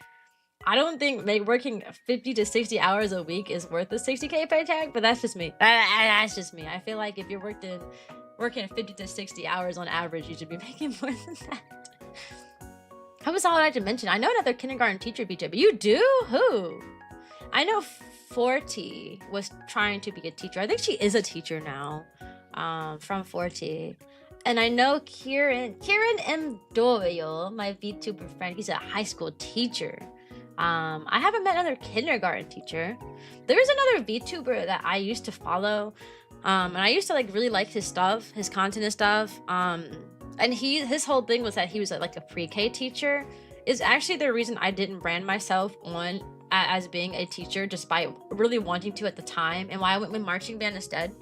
S1: I don't think working 50 to 60 hours a week is worth a 60K paycheck, but that's just me. That's just me. I feel like if you're working 50 to 60 hours on average, you should be making more than that. That was all I had to mention. I know another kindergarten teacher VTuber. You do? Who? I know Forty was trying to be a teacher. I think she is a teacher now, from Forty. And I know Kieran M. Doyle, my VTuber friend, he's a high school teacher. I haven't met another kindergarten teacher. There is another VTuber that I used to follow, and I used to like really like his stuff, his content and stuff. And his whole thing was that he was like a pre-K teacher. Is actually the reason I didn't brand myself on as being a teacher, despite really wanting to at the time, and why I went with marching band instead.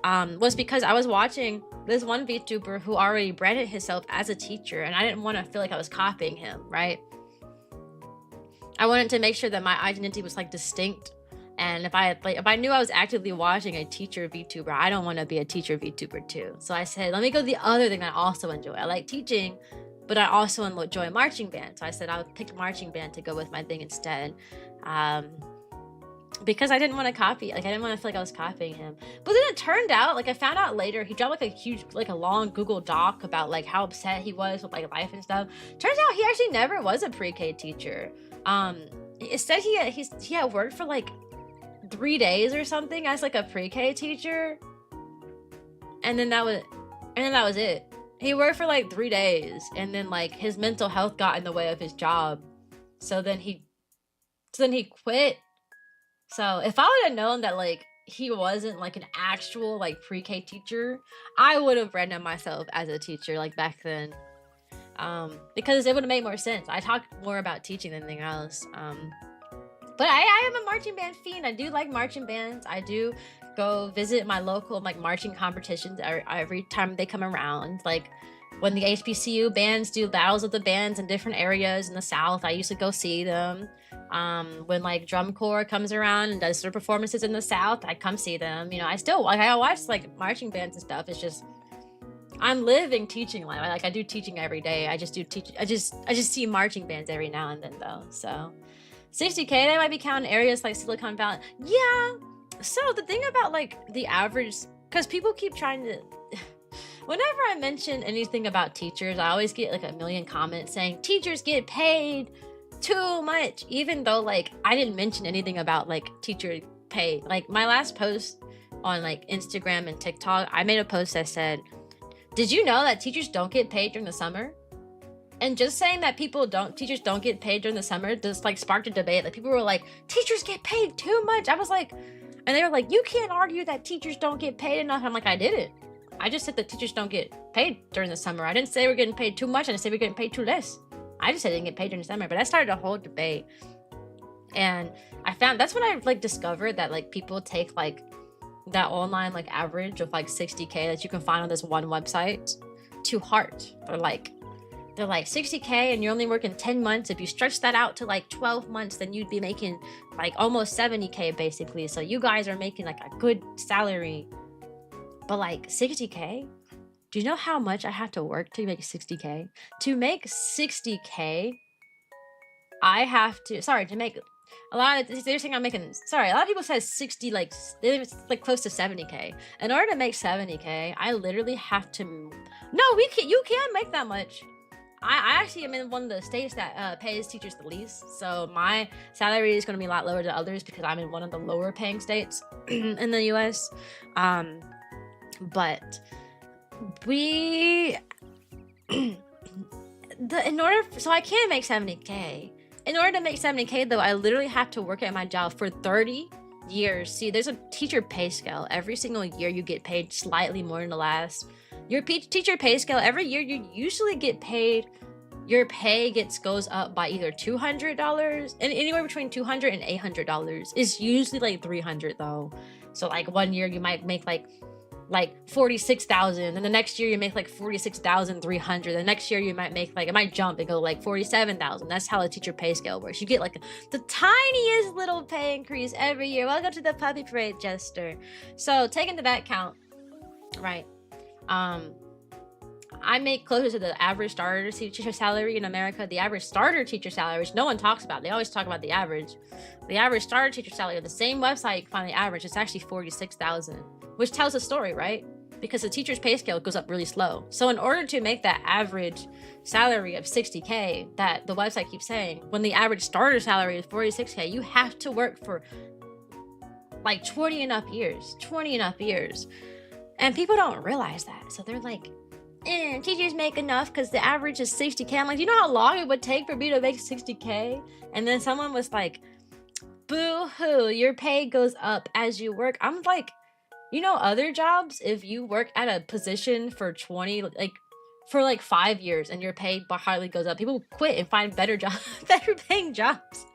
S1: Was because I was watching this one VTuber who already branded himself as a teacher, and I didn't want to feel like I was copying him, right? I wanted to make sure that my identity was like distinct. And if I knew I was actively watching a teacher VTuber, I don't want to be a teacher VTuber too. So I said, let me go the other thing that I also enjoy. I like teaching, but I also enjoy marching band. So I said I would pick marching band to go with my thing instead. Because I didn't want to copy, like I didn't want to feel like I was copying him. But then it turned out, like I found out later, he dropped like a long Google Doc about like how upset he was with like life and stuff. Turns out he actually never was a pre-K teacher. It said he had worked for like 3 days or something as like a pre-K teacher, and then that was it. He worked for like 3 days, and then like his mental health got in the way of his job, so then he quit. So if I would have known that like he wasn't like an actual like pre-K teacher, I would have branded myself as a teacher like back then, because it would have made more sense. I talk more about teaching than anything else. But I am a marching band fiend. I do like marching bands. I do go visit my local like marching competitions every time they come around. Like when the HBCU bands do battles of the bands in different areas in the South, I used to go see them. When like drum corps comes around and does their performances in the South, I come see them. You know, I still like I watch like marching bands and stuff. It's just I'm living teaching life. Like I do teaching every day. I just do teach. I just see marching bands every now and then though. So 60K, they might be counting areas like Silicon Valley. Yeah. So the thing about like the average, because people keep trying to. Whenever I mention anything about teachers, I always get like a million comments saying teachers get paid too much, even though like I didn't mention anything about like teacher pay. Like my last post on like Instagram and TikTok, I made a post that said, did you know that teachers don't get paid during the summer? And just saying that teachers don't get paid during the summer just like sparked a debate. Like people were like, teachers get paid too much. I was like, and they were like, you can't argue that teachers don't get paid enough. I'm like, I didn't. I just said that teachers don't get paid during the summer. I didn't say we're getting paid too much. I didn't say we're getting paid too less. I just said they didn't get paid during the summer. But I started a whole debate. And I found that's when I like discovered that like people take like that online like average of like 60K that you can find on this one website to heart. They're like 60K and you're only working 10 months. If you stretch that out to like 12 months, then you'd be making like almost 70K basically. So you guys are making like a good salary. But like 60K, do you know how much I have to work to make 60K? To make 60K, I have to, to make a lot of, they're saying I'm making, a lot of people say 60, like, they're like close to 70K. In order to make 70K, I literally have to, no, you can make that much. I actually am in one of the states that pays teachers the least. So my salary is going to be a lot lower than others because I'm in one of the lower paying states in the US. But so I can make 70K. In order to make 70K though, I literally have to work at my job for 30 years. See, there's a teacher pay scale. Every single year you get paid slightly more than the last. Your teacher pay scale, every year you usually get paid, your pay goes up by either $200 and anywhere between $200 and $800. It's usually like $300 though. So like one year you might make like 46,000, and the next year you make like 46,300. The next year you might make like, it might jump and go like 47,000. That's how the teacher pay scale works. You get like the tiniest little pay increase every year. Welcome to the puppy parade, Jester. So take into that count, right? I make closer to the average starter teacher salary in America. The average starter teacher salary, which no one talks about. They always talk about the average. The average starter teacher salary on the same website you can find the average. It's actually 46,000, which tells a story, right? Because the teacher's pay scale goes up really slow. So in order to make that average salary of 60K that the website keeps saying, when the average starter salary is 46K, you have to work for like 20 enough years. And people don't realize that. So they're like, teachers make enough because the average is 60K. I'm like, do you know how long it would take for me to make 60K? And then someone was like, boo-hoo, your pay goes up as you work. I'm like, you know, other jobs, if you work at a position for 5 years and your pay hardly goes up, people quit and find better paying jobs.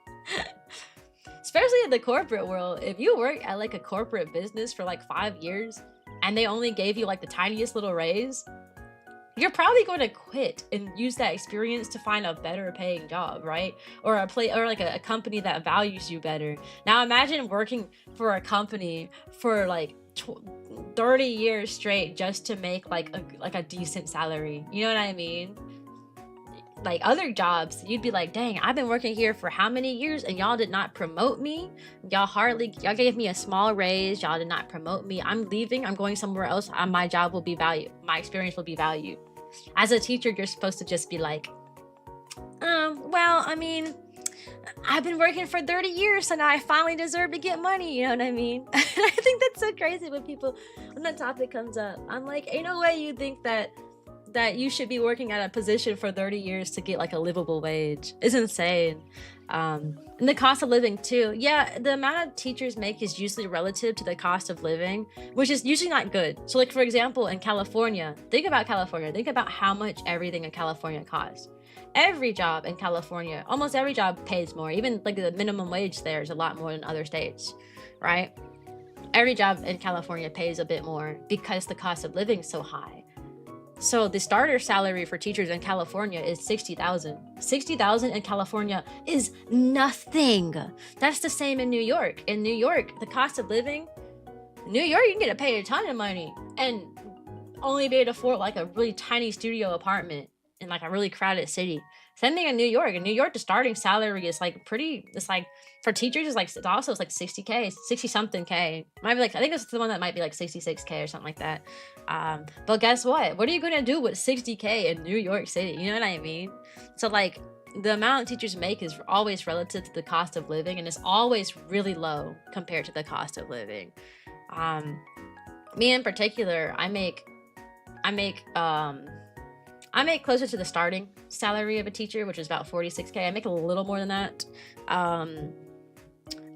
S1: Especially in the corporate world. If you work at like a corporate business for like 5 years and they only gave you like the tiniest little raise, you're probably going to quit and use that experience to find a better paying job, right? Or a company that values you better. Now imagine working for a company for like 30 years straight just to make like a decent salary. You know what I mean? Like other jobs, you'd be like, dang, I've been working here for how many years and y'all did not promote me? Y'all gave me a small raise. Y'all did not promote me. I'm leaving. I'm going somewhere else. My job will be valued. My experience will be valued. As a teacher, you're supposed to just be like, well, I mean, I've been working for 30 years, so now I finally deserve to get money. You know what I mean? I think that's so crazy when that topic comes up. I'm like, ain't no way you think that you should be working at a position for 30 years to get like a livable wage. It's insane. And the cost of living too. Yeah, the amount of teachers make is usually relative to the cost of living, which is usually not good. So like, for example, in California, think about how much everything in California costs. every job in California, almost every job pays more. Even like the minimum wage there is a lot more than other states, right? Every job in California pays a bit more because the cost of living is so high. So the starter salary for teachers in California is $60,000. $60,000 in California is nothing. That's the same in New York. In New York, the cost of living, New York, you can get paid a ton of money and only be able to afford like a really tiny studio apartment in like a really crowded city. Same thing in New York. In New York, the starting salary is like it's like for teachers, it's like it's like 60K, 60 something K. Might be like, I think it's the one that might be like 66K or something like that. But guess what? What are you gonna do with 60K in New York City? You know what I mean? So like the amount teachers make is always relative to the cost of living, and it's always really low compared to the cost of living. Me in particular, I make closer to the starting salary of a teacher, which is about 46K. I make a little more than that. And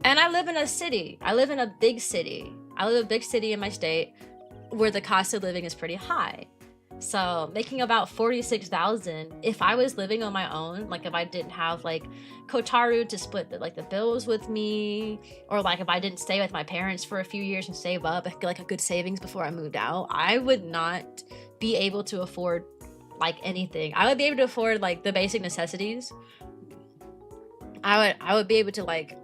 S1: I live in a city. I live in a big city. I live in a big city in my state where the cost of living is pretty high. So making about 46,000, if I was living on my own, like if I didn't have like Kotaru to split the bills with me, or like if I didn't stay with my parents for a few years and save up like a good savings before I moved out, I would not be able to afford like anything. I would be able to afford like the basic necessities. I would be able to like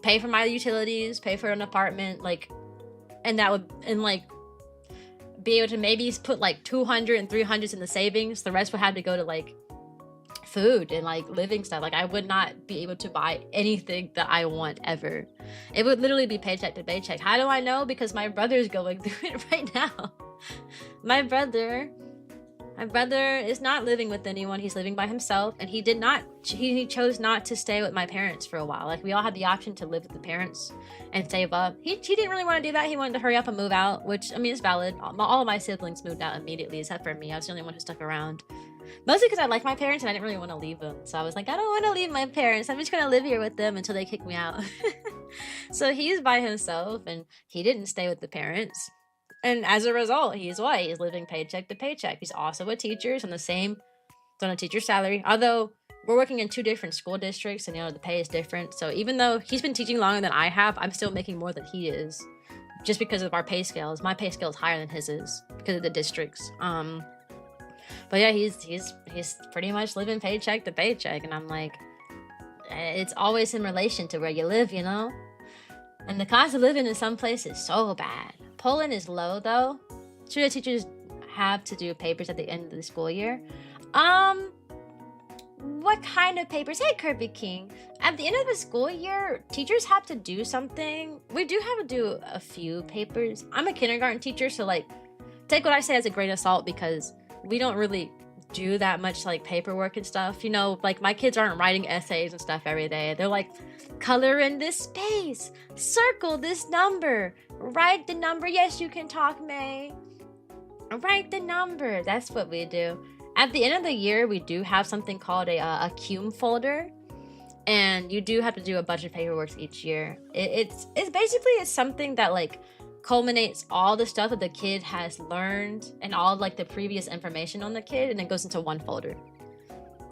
S1: pay for my utilities, pay for an apartment, like, and like be able to maybe put like 200 and 300s in the savings. The rest would have to go to like food and like living stuff. Like I would not be able to buy anything that I want ever. It would literally be paycheck to paycheck. How do I know? Because my brother's going through it right now. My brother is not living with anyone. He's living by himself, and he chose not to stay with my parents for a while. Like we all had the option to live with the parents and save up. He didn't really want to do that. He wanted to hurry up and move out, which I mean is valid. All of my siblings moved out immediately except for me. I was the only one who stuck around. Mostly because I like my parents and I didn't really want to leave them. So I was like, I don't want to leave my parents. I'm just going to live here with them until they kick me out. So he's by himself and he didn't stay with the parents. And as a result, he's living paycheck to paycheck. He's also a teacher, on a teacher's salary. Although we're working in two different school districts and the pay is different. So even though he's been teaching longer than I have, I'm still making more than he is. Just because of our pay scales. My pay scale is higher than his is because of the districts. But yeah, he's pretty much living paycheck to paycheck, and I'm like, it's always in relation to where you live, And the cost of living in some places is so bad. Poland is low though. Sure, the teachers have to do papers at the end of the school year. What kind of papers? Hey, Kirby King. At the end of the school year, teachers have to do something. We do have to do a few papers. I'm a kindergarten teacher, so like, take what I say as a grain of salt because we don't really do that much like paperwork and stuff. Like my kids aren't writing essays and stuff every day. They're like, color in this space, circle this number, write the number. Yes, you can talk, May. Write the number. That's what we do. At the end of the year, we do have something called a cum folder, and you do have to do a bunch of paperwork each year. It's basically something that like culminates all the stuff that the kid has learned and all like the previous information on the kid, and it goes into one folder.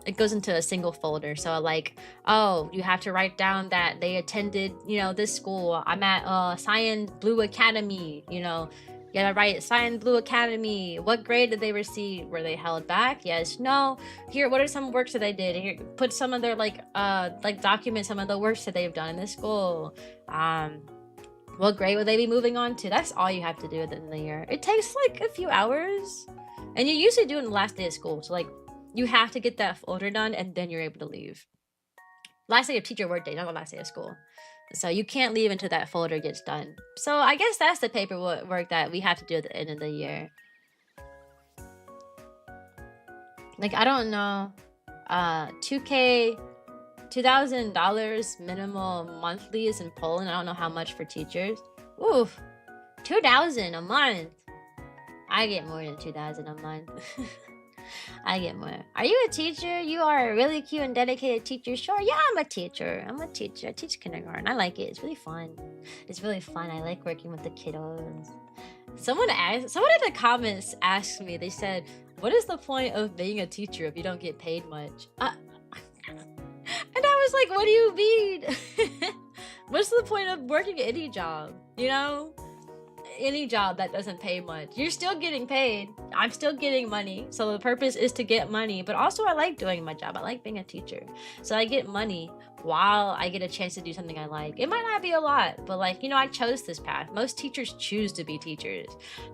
S1: It goes into a single folder. So like, oh, you have to write down that they attended, this school. I'm at Cyan Blue Academy, You gotta write Cyan Blue Academy. What grade did they receive? Were they held back? Yes, no. Here, what are some works that they did? Here, put some of their document some of the works that they've done in this school. What grade would they be moving on to? That's all you have to do at the end of the year. It takes like a few hours, and you usually do it on the last day of school. So like, you have to get that folder done, and then you're able to leave. Last day of teacher work day, not the last day of school. So you can't leave until that folder gets done. So I guess that's the paperwork that we have to do at the end of the year. Like, I don't know. $2,000 minimum monthly is in Poland. I don't know how much for teachers. Oof, $2,000 a month. I get more than $2,000 a month. I get more. Are you a teacher? You are a really cute and dedicated teacher. Sure, yeah, I'm a teacher. I teach kindergarten. I like it. It's really fun. I like working with the kiddos. Someone in the comments asked me, they said, what is the point of being a teacher if you don't get paid much? And I was like, what do you mean? What's the point of working any job? You know? Any job that doesn't pay much. You're still getting paid. I'm still getting money. So the purpose is to get money. But also I like doing my job. I like being a teacher. So I get money while I get a chance to do something I like. It might not be a lot, but like, you know, I chose this path. Most teachers choose to be teachers.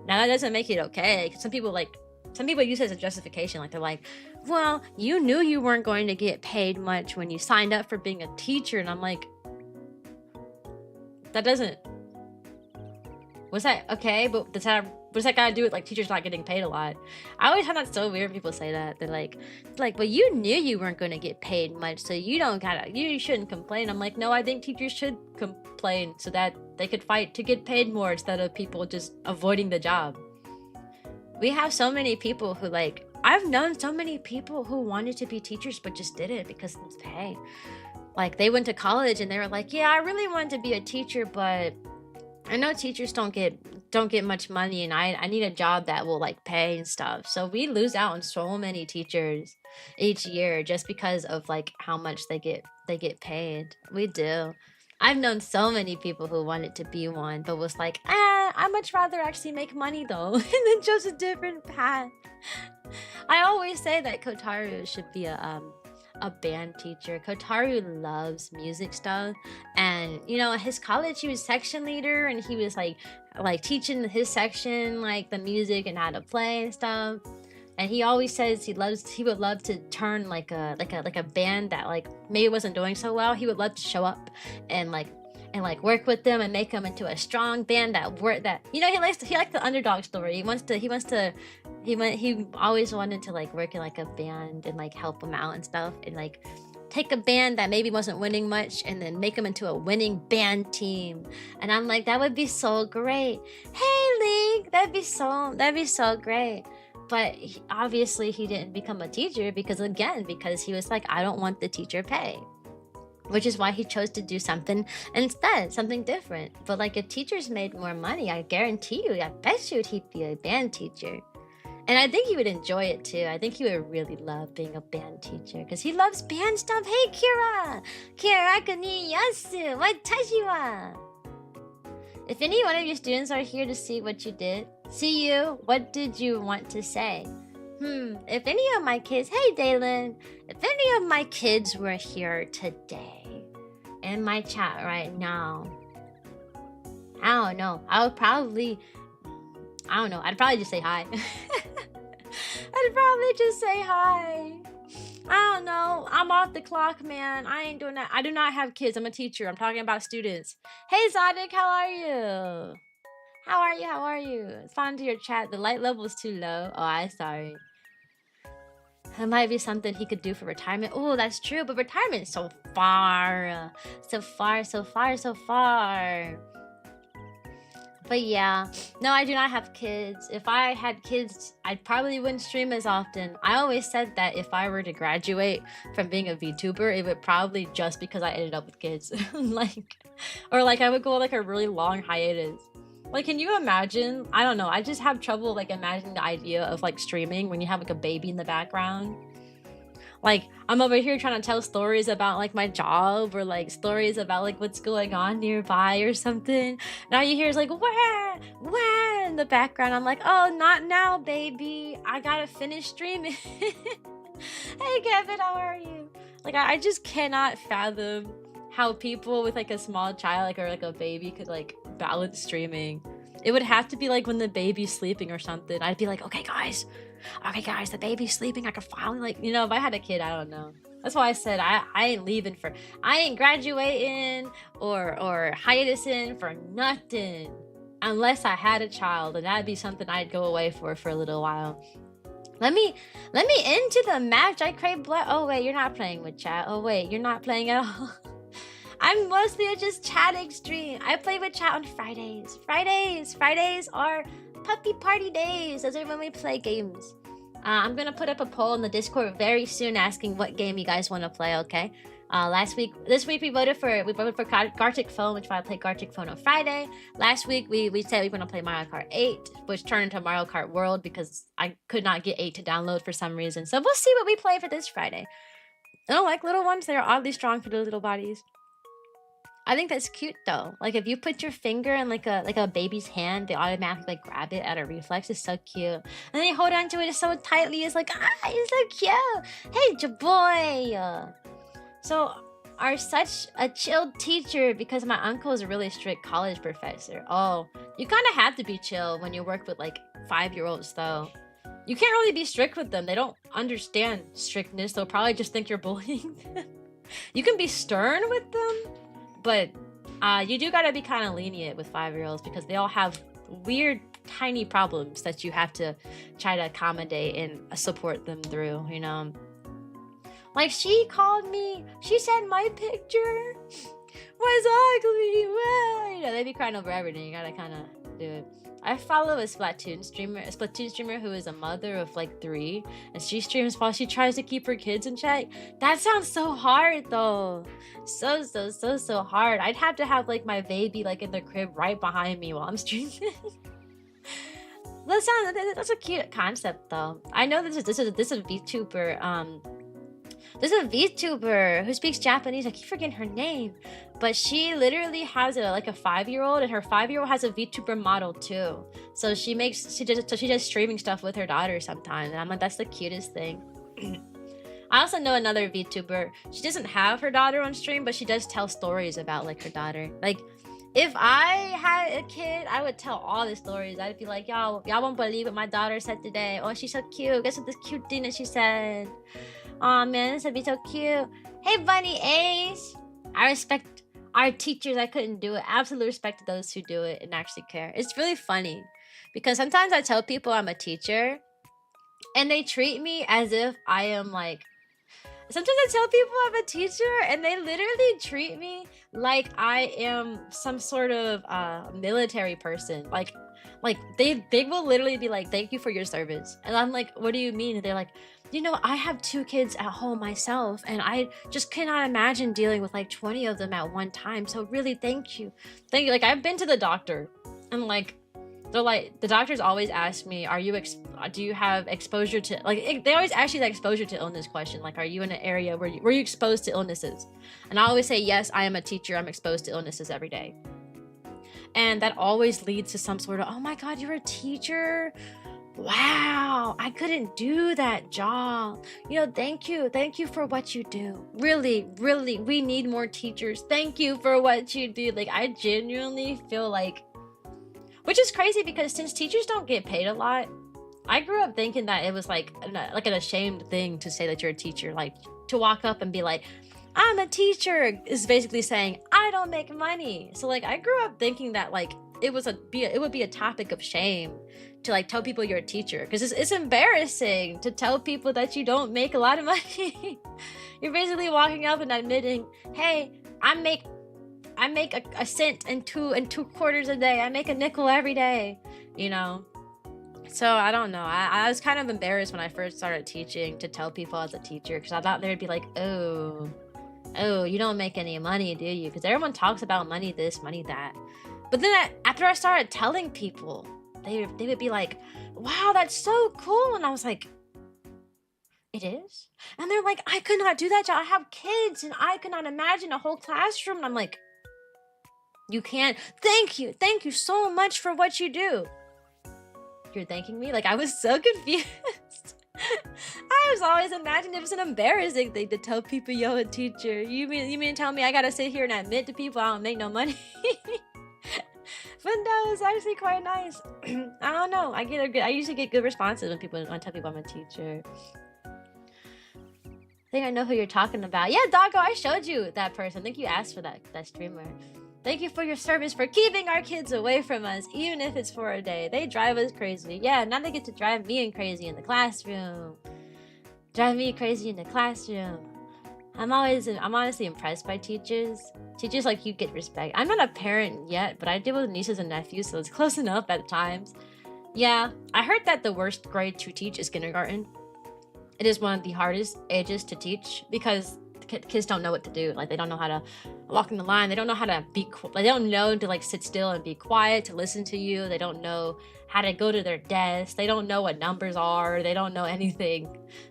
S1: Now that doesn't make it okay. Some people use it as a justification. Like they're like, well, you knew you weren't going to get paid much when you signed up for being a teacher. And I'm like, that doesn't, was that okay? But what's that got to do with like teachers not getting paid a lot? I always find that so weird when people say that. They're like, but you knew you weren't going to get paid much, so you shouldn't complain. I'm like, no, I think teachers should complain so that they could fight to get paid more instead of people just avoiding the job. We have so many people who like, I've known so many people who wanted to be teachers but just did it because of pay. Like they went to college and they were like, yeah, I really wanted to be a teacher, but I know teachers don't get much money, and I need a job that will like pay and stuff. So we lose out on so many teachers each year just because of like how much they get paid. We do. I've known so many people who wanted to be one, but was like, I'd much rather actually make money though, and then chose a different path. I always say that Kotaru should be a band teacher. Kotaru loves music stuff, and you know, his college he was section leader, and he was like teaching his section like the music and how to play and stuff. And he always says he would love to turn like a band that like maybe wasn't doing so well. He would love to show up and work with them and make them into a strong band that you know, he likes the underdog story. He always wanted to like work in like a band and like help them out and stuff, and like take a band that maybe wasn't winning much and then make them into a winning band team. And I'm like, that would be so great. Hey League, that'd be so great. But obviously he didn't become a teacher because he was like, I don't want the teacher pay. Which is why he chose to do something instead, something different. But like if teachers made more money, I guarantee you, I bet you he'd be a band teacher. And I think he would enjoy it too. I think he would really love being a band teacher because he loves band stuff. Hey Kira! Kiraku ni yasu watashi wa! If any one of your students are here to see what you did, see you, what did you want to say? If any of my kids, hey Dalen, if any of my kids were here today in my chat right now, I don't know, I'd probably just say hi. I'd probably just say hi. I don't know. I'm off the clock, man. I ain't doing that. I do not have kids. I'm a teacher. I'm talking about students. Hey, Zadik, how are you? How are you? Respond to your chat. The light level is too low. Oh, I'm sorry. It might be something he could do for retirement. Oh, that's true. But retirement's so far. So far. But yeah, no, I do not have kids. If I had kids, I probably wouldn't stream as often. I always said that if I were to graduate from being a VTuber, it would probably just because I ended up with kids. Or I would go like a really long hiatus. Like, can you imagine? I don't know. I just have trouble like imagining the idea of like streaming when you have like a baby in the background. Like, I'm over here trying to tell stories about, like, my job or, like, stories about, like, what's going on nearby or something. Now you hear it's like, where in the background. I'm like, oh, not now, baby. I gotta finish streaming. Hey, Kevin, how are you? Like, I just cannot fathom how people with, like, a small child, like, or, like, a baby could, like, balance streaming. It would have to be, like, when the baby's sleeping or something. I'd be like, okay, guys, the baby's sleeping. I could finally, like, you know, if I had a kid, I don't know. That's why I said I ain't graduating or hiatusing for nothing unless I had a child, and that'd be something I'd go away for a little while. Let me into the match. I crave blood. Oh wait, you're not playing with chat. Oh wait, you're not playing at all. I'm mostly just chatting stream. I play with chat on Fridays. Fridays are puppy party days. Those are when we play games. I'm gonna put up a poll in the Discord very soon asking what game you guys want to play, okay? This week we voted for Gartic Phone, which I played Gartic Phone on Friday. Last week we said we were gonna play Mario Kart 8, which turned into Mario Kart World because I could not get 8 to download for some reason. So we'll see what we play for this Friday. I don't like little ones; they're oddly strong for the little bodies. I think that's cute though. Like if you put your finger in like a baby's hand, they automatically like grab it at a reflex. It's so cute. And then you hold on to it so tightly. It's like it's so cute. Hey, boy. So are such a chill teacher because my uncle is a really strict college professor. Oh, you kind of have to be chill when you work with like 5-year-olds though. You can't really be strict with them. They don't understand strictness. They'll probably just think you're bullying them. You can be stern with them, but you do gotta be kind of lenient with 5-year-olds because they all have weird tiny problems that you have to try to accommodate and support them through, you know. Like she called me, she said my picture was ugly. Well, you know, they be crying over everything. You gotta kind of do it. I follow a Splatoon streamer who is a mother of like 3, and she streams while she tries to keep her kids in check. That sounds so hard though. So hard. I'd have to have like my baby like in the crib right behind me while I'm streaming. That's a cute concept though. I know this is a VTuber. There's a VTuber who speaks Japanese. I keep forgetting her name, but she literally has a 5-year-old, and her 5-year-old has a VTuber model too. So she does streaming stuff with her daughter sometimes, and I'm like, that's the cutest thing. I also know another VTuber. She doesn't have her daughter on stream, but she does tell stories about like her daughter. Like, if I had a kid, I would tell all the stories. I'd be like, y'all won't believe what my daughter said today. Oh, she's so cute. Guess what this cute thing that she said. Aw, man, this would be so cute. Hey, Bunny Ace. I respect our teachers. I couldn't do it. Absolute respect to those who do it and actually care. It's really funny because sometimes I tell people I'm a teacher and they treat me as if I am like... Sometimes I tell people I'm a teacher and they literally treat me like I am some sort of military person. Like they will literally be like, thank you for your service. And I'm like, what do you mean? And they're like, you know, I have 2 kids at home myself, and I just cannot imagine dealing with like 20 of them at one time. So really, thank you. Like, I've been to the doctor, and like, they're like, the doctors always ask me, do you have exposure to, like, they always ask you the exposure to illness question. Like, are you in an area were you exposed to illnesses? And I always say, yes, I am a teacher. I'm exposed to illnesses every day. And that always leads to some sort of, oh my God, you're a teacher? Wow, I couldn't do that job. You know, thank you for what you do. Really, we need more teachers. Thank you for what you do. Like, I genuinely feel like, which is crazy because since teachers don't get paid a lot, I grew up thinking that it was like an ashamed thing to say that you're a teacher. Like, to walk up and be like, I'm a teacher is basically saying I don't make money. So like, I grew up thinking that like it would be a topic of shame to like tell people you're a teacher, because it's embarrassing to tell people that you don't make a lot of money. You're basically walking up and admitting, hey, I make a cent and 2 quarters a day. I make a nickel every day, you know. So I don't know. I was kind of embarrassed when I first started teaching to tell people I was a teacher, because I thought they'd be like, oh, you don't make any money, do you? Because everyone talks about money this, money that. But then after I started telling people, they would be like, wow, that's so cool. And I was like, it is? And they're like, I could not do that job. I have kids and I could not imagine a whole classroom. And I'm like, you can't. Thank you so much for what you do. You're thanking me? Like, I was so confused. I was always imagining it was an embarrassing thing to tell people, yo, a teacher. You mean to tell me I gotta sit here and admit to people I don't make no money? But no, it's actually quite nice. I don't know. I usually get good responses when I tell people I'm a teacher. I think I know who you're talking about. Yeah, Doggo, I showed you that person. I think you asked for that streamer. Thank you for your service for keeping our kids away from us, even if it's for a day. They drive us crazy. Yeah, now they get to drive me crazy in the classroom. Drive me crazy in the classroom. I'm honestly impressed by teachers. Teachers like you get respect. I'm not a parent yet, but I deal with nieces and nephews, so it's close enough at times. Yeah, I heard that the worst grade to teach is kindergarten. It is one of the hardest ages to teach because kids don't know what to do. Like, they don't know how to walk in the line. They don't know how to they don't know to like sit still and be quiet, to listen to you. They don't know how to go to their desk. They don't know what numbers are. They don't know anything.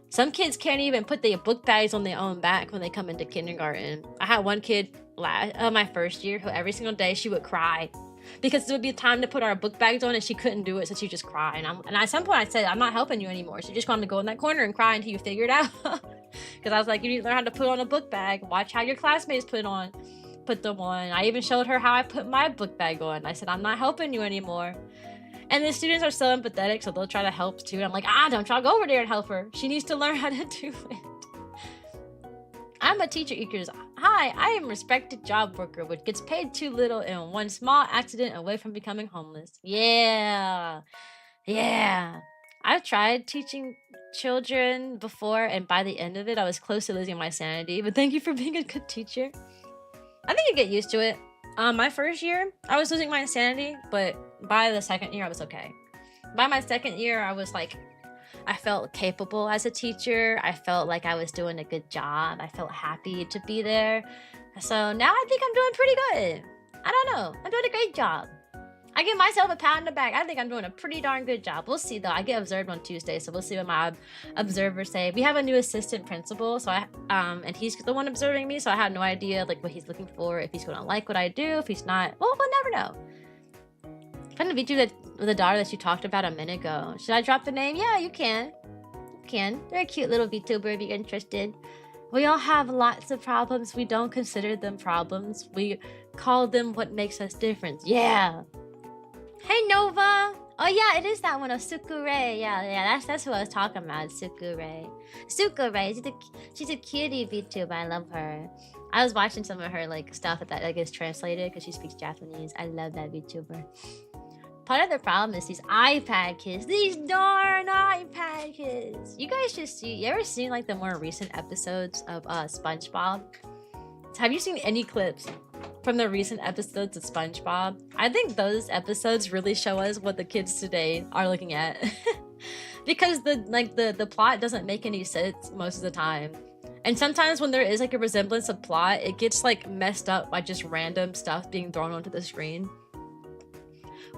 S1: Some kids can't even put their book bags on their own back when they come into kindergarten. I had one kid my first year who every single day she would cry because it would be time to put our book bags on and she couldn't do it, so she just cry. And at some point I said, I'm not helping you anymore. So you just want to go in that corner and cry until you figure it out. Because I was like, you need to learn how to put on a book bag. Watch how your classmates put them on. I even showed her how I put my book bag on. I said, I'm not helping you anymore. And the students are so empathetic, so they'll try to help too. I'm like, don't try to go over there and help her. She needs to learn how to do it. I'm a teacher eaters. Hi, I am a respected job worker, which gets paid too little and one small accident away from becoming homeless. Yeah. I've tried teaching children before, and by the end of it, I was close to losing my sanity. But thank you for being a good teacher. I think you get used to it. My first year, I was losing my insanity, but by the second year, I was okay. By my second year, I was like, I felt capable as a teacher. I felt like I was doing a good job. I felt happy to be there. So now I think I'm doing pretty good. I don't know. I'm doing a great job. I give myself a pat on the back. I think I'm doing a pretty darn good job. We'll see though. I get observed on Tuesday, so we'll see what my observers say. We have a new assistant principal, so and he's the one observing me, so I have no idea like what he's looking for, if he's gonna like what I do, if he's not. Well, we'll never know. Kind of Vtuber the daughter that you talked about a minute ago. Should I drop the name? Yeah, you can. You can. They're a cute little Vtuber if you're interested. We all have lots of problems. We don't consider them problems. We call them what makes us different. Yeah. Hey, Nova. Oh, yeah, it is that one. Oh, Sukure. Yeah, that's who I was talking about. Sukure. She's a cutie VTuber. I love her. I was watching some of her like stuff that gets translated because she speaks Japanese. I love that VTuber. Part of the problem is these iPad kids. These darn iPad kids. You guys should see. You ever seen like the more recent episodes of SpongeBob? Have you seen any clips from the recent episodes of SpongeBob? I think those episodes really show us what the kids today are looking at. Because the plot doesn't make any sense most of the time. And sometimes when there is like a resemblance of plot, it gets like messed up by just random stuff being thrown onto the screen.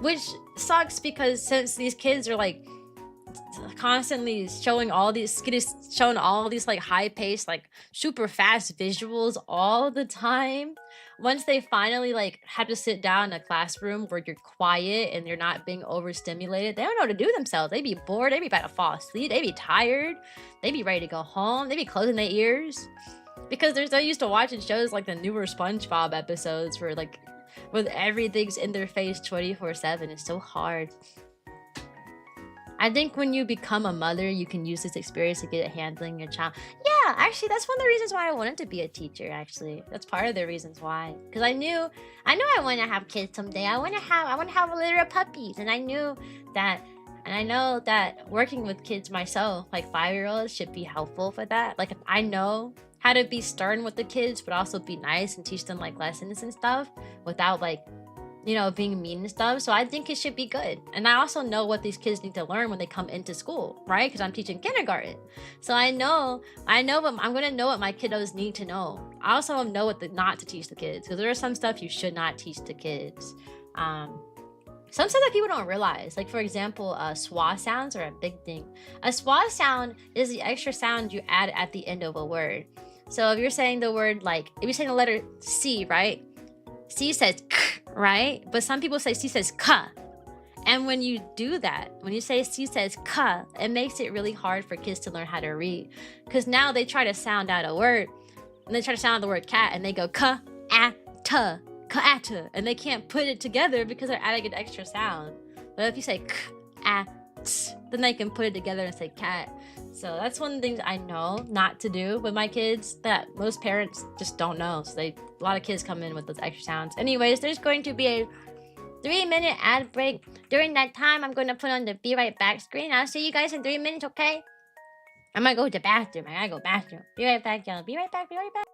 S1: Which sucks because since these kids are like constantly showing all these like high-paced, like super fast visuals all the time, once they finally like have to sit down in a classroom where you're quiet and you're not being overstimulated, they don't know what to do themselves. They be bored, they be about to fall asleep, they be tired, they be ready to go home, they be closing their ears. Because they're so used to watching shows like the newer SpongeBob episodes where like with everything's in their face 24/7. It's so hard. I think when you become a mother, you can use this experience to get at handling your child. Yeah, actually, that's one of the reasons why I wanted to be a teacher, actually. That's part of the reasons why. Because I knew I want to have kids someday. I want to have a litter of puppies. And I know that working with kids myself, like 5-year-olds, should be helpful for that. Like, I know how to be stern with the kids, but also be nice and teach them like lessons and stuff without like, being mean and stuff. So I think it should be good. And I also know what these kids need to learn when they come into school, right? Because I'm teaching kindergarten. So I'm gonna know what my kiddos need to know. I also know what not to teach the kids, because there is some stuff you should not teach the kids. Some stuff that people don't realize, like for example, schwa sounds are a big thing. A schwa sound is the extra sound you add at the end of a word. So if you're saying the word, like, if you're saying the letter C, right? C says k, right? But some people say C says ka. And when you do that, when you say C says ka, it makes it really hard for kids to learn how to read. Because now they try to sound out a word, and they try to sound out the word cat, and they go ka, a, ta, ka, a, ta. And they can't put it together because they're adding an extra sound. But if you say k, a, t, then they can put it together and say cat. So that's one of the things I know not to do with my kids that most parents just don't know. So a lot of kids come in with those extra sounds. Anyways, there's going to be a 3-minute ad break. During that time, I'm going to put on the be right back screen. I'll see you guys in 3 minutes, okay? I'm gonna go to the bathroom. I gotta go bathroom. Be right back, y'all. Be right back. Be right back.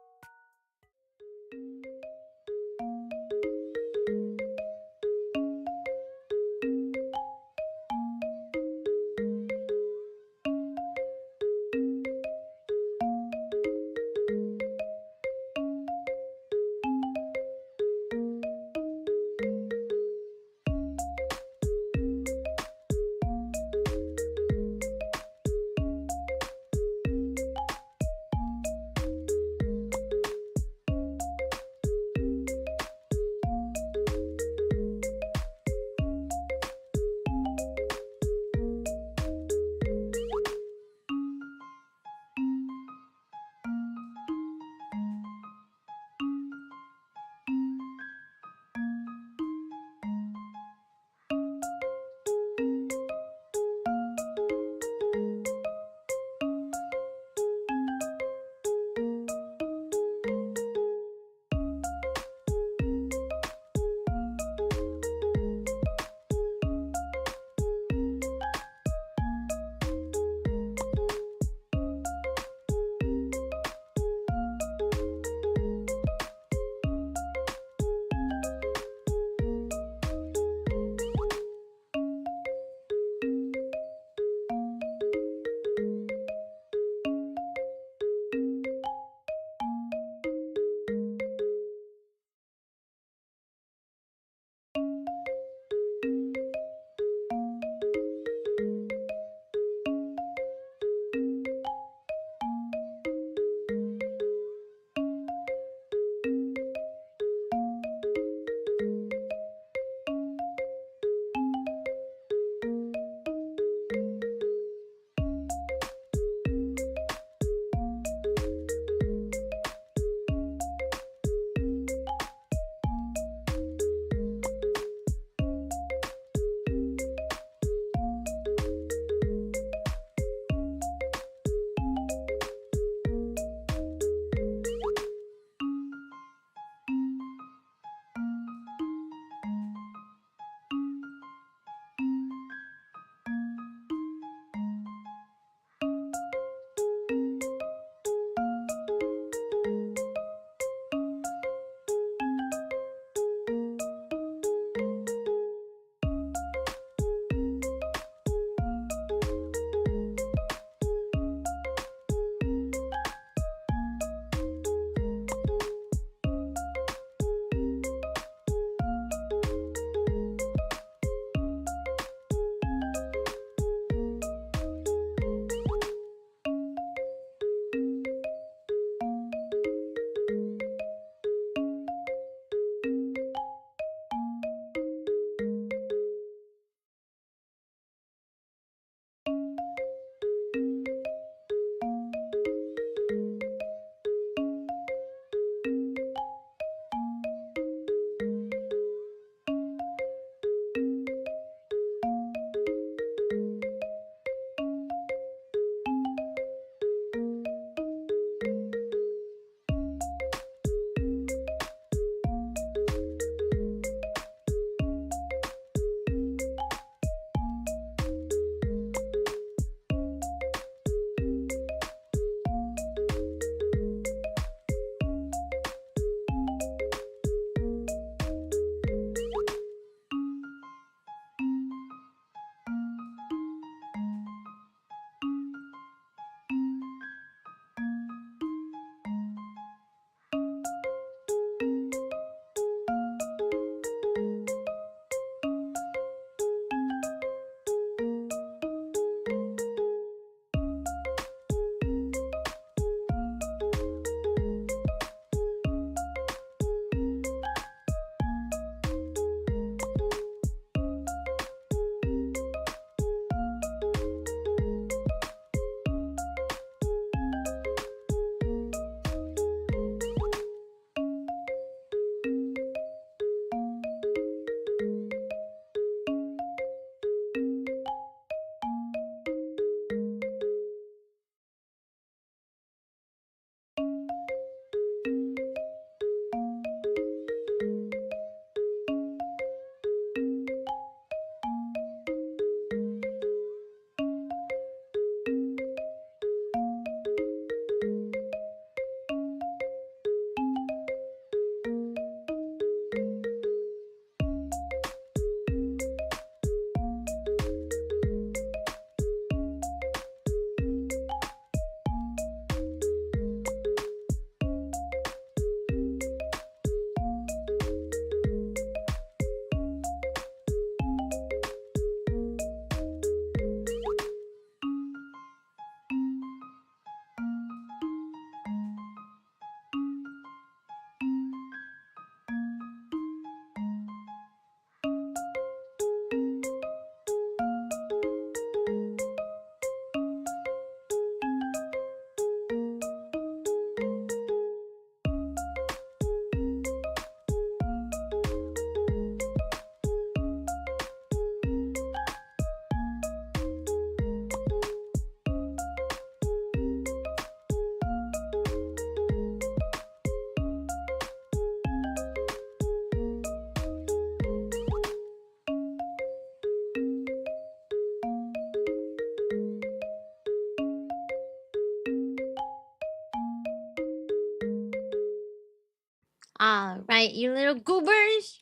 S1: Right, you little goobers.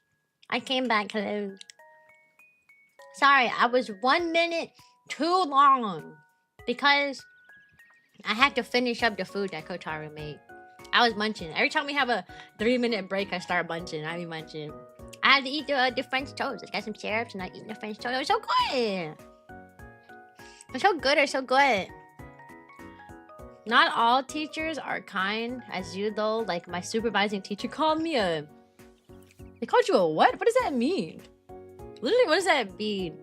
S1: I came back. Hello. Sorry, I was 1 minute too long because I had to finish up the food that Kotaro made. I was munching. Every time we have a 3-minute break, I start munching. I be munching. I had to eat the French toast. I got some syrups and I eating the French toast. It was so good. It's so good. It's so good. Not all teachers are kind as you though. Like my supervising teacher called me a... They called you a what? What does that mean? Literally, what does that mean?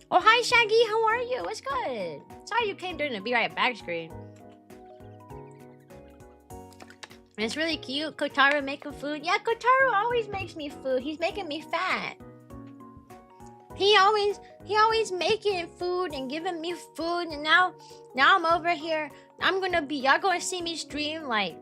S1: Oh, hi Shaggy. How are you? What's good? Sorry you came during the Be Right Back screen. And it's really cute. Kotaro making food. Yeah, Kotaro always makes me food. He's making me fat. He always making food and giving me food. And now I'm over here. Y'all gonna see me stream like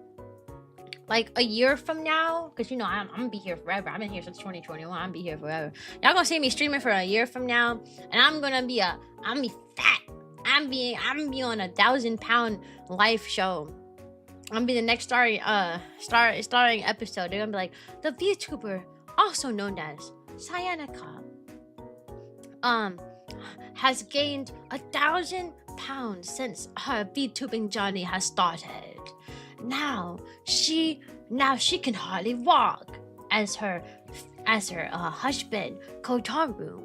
S1: a year from now. Cause you know I'm gonna be here forever. I've been here since 2021. I'm gonna be here forever. Y'all gonna see me streaming for a year from now. And I'm gonna be fat. I'm be on 1,000-pound life show. I'm gonna be the next starring episode. They're gonna be like, the VTuber, also known as Cyanica, has gained 1,000 pounds since her VTubing journey has started. Now she can hardly walk, as her husband Kotaro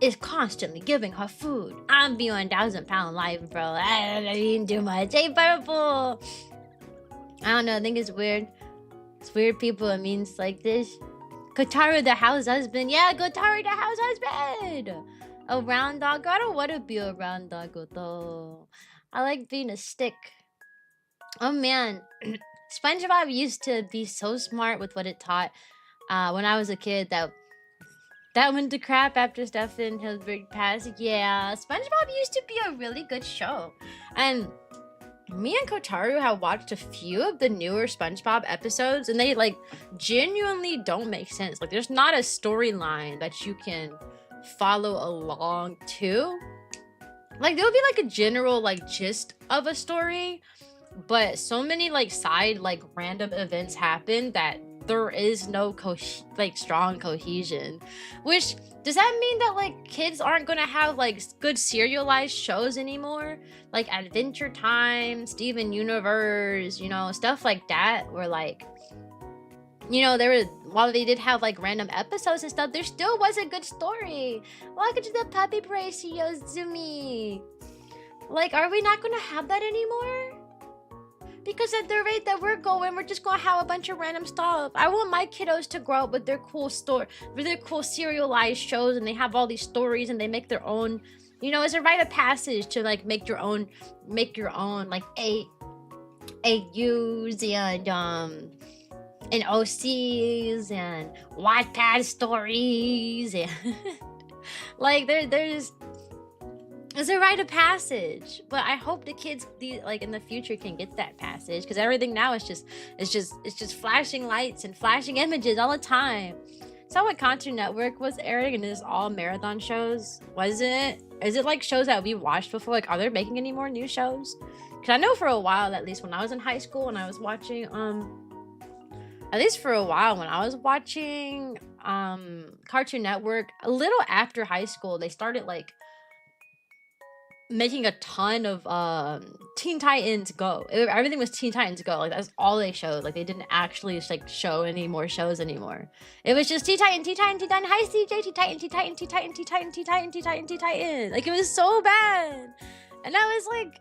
S1: is constantly giving her food. I'm be on 1,000-pound life, bro. I don't even do much. Hey, purple. I don't know, I think it's weird. It's weird people it means like this. Kotaro the house husband. Yeah, Kotaro the house husband! A round dog. I don't want to be a round dog though. I like being a stick. Oh man. SpongeBob used to be so smart with what it taught when I was a kid that went to crap after Stefan Hilbert passed. Yeah, SpongeBob used to be a really good show. And me and Kotaro have watched a few of the newer SpongeBob episodes, and they like genuinely don't make sense. Like there's not a storyline that you can follow along to. Like there would be like a general like gist of a story, but so many like side like random events happen that there is no strong cohesion. Which does that mean that like kids aren't gonna have like good serialized shows anymore? Like Adventure Time, Steven Universe, you know, stuff like that, where like, you know, while they did have like random episodes and stuff, there still was a good story. Welcome to the puppy brace, Yozumi. Like, are we not gonna have that anymore? Because at the rate that we're going, we're just gonna have a bunch of random stuff. I want my kiddos to grow up with their cool serialized shows, and they have all these stories, and they make their own. You know, it's a rite of passage to like make your own like AUs and OCs and Wattpad stories and like there's a rite of passage. But I hope the kids like in the future can get that passage, because everything now is just flashing lights and flashing images all the time. Is that what Cartoon Network was airing, and it's all marathon shows? Was it? Is it like shows that we watched before? Like, are they making any more new shows? Because I know for a while, at least when I was in high school and I was watching, Cartoon Network, a little after high school, they started like making a ton of Teen Titans Go. Everything was Teen Titans Go. Like that's all they showed. Like they didn't actually just, like show any more shows anymore. It was just Teen Titan, hi CJ, Teen Titan, Teen Titan, Teen Titan, Teen Titan, Teen Titan, Teen Titan, Teen Titan. Like it was so bad. And I was like,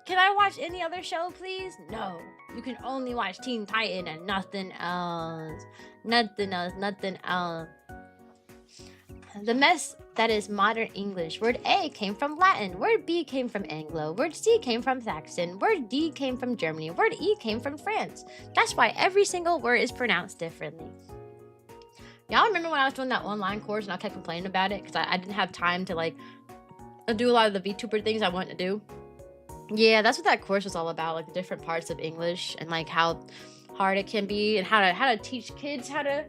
S1: can I watch any other show, please? No. You can only watch Teen Titan and nothing else. Nothing else. The mess that is modern English. Word A came from Latin. Word B came from Anglo. Word C came from Saxon. Word D came from Germany. Word E came from France. That's why every single word is pronounced differently. Y'all remember when I was doing that online course and I kept complaining about it because I didn't have time to like do a lot of the VTuber things I wanted to do? Yeah, that's what that course was all about, like the different parts of English and like how hard it can be and how to teach kids how to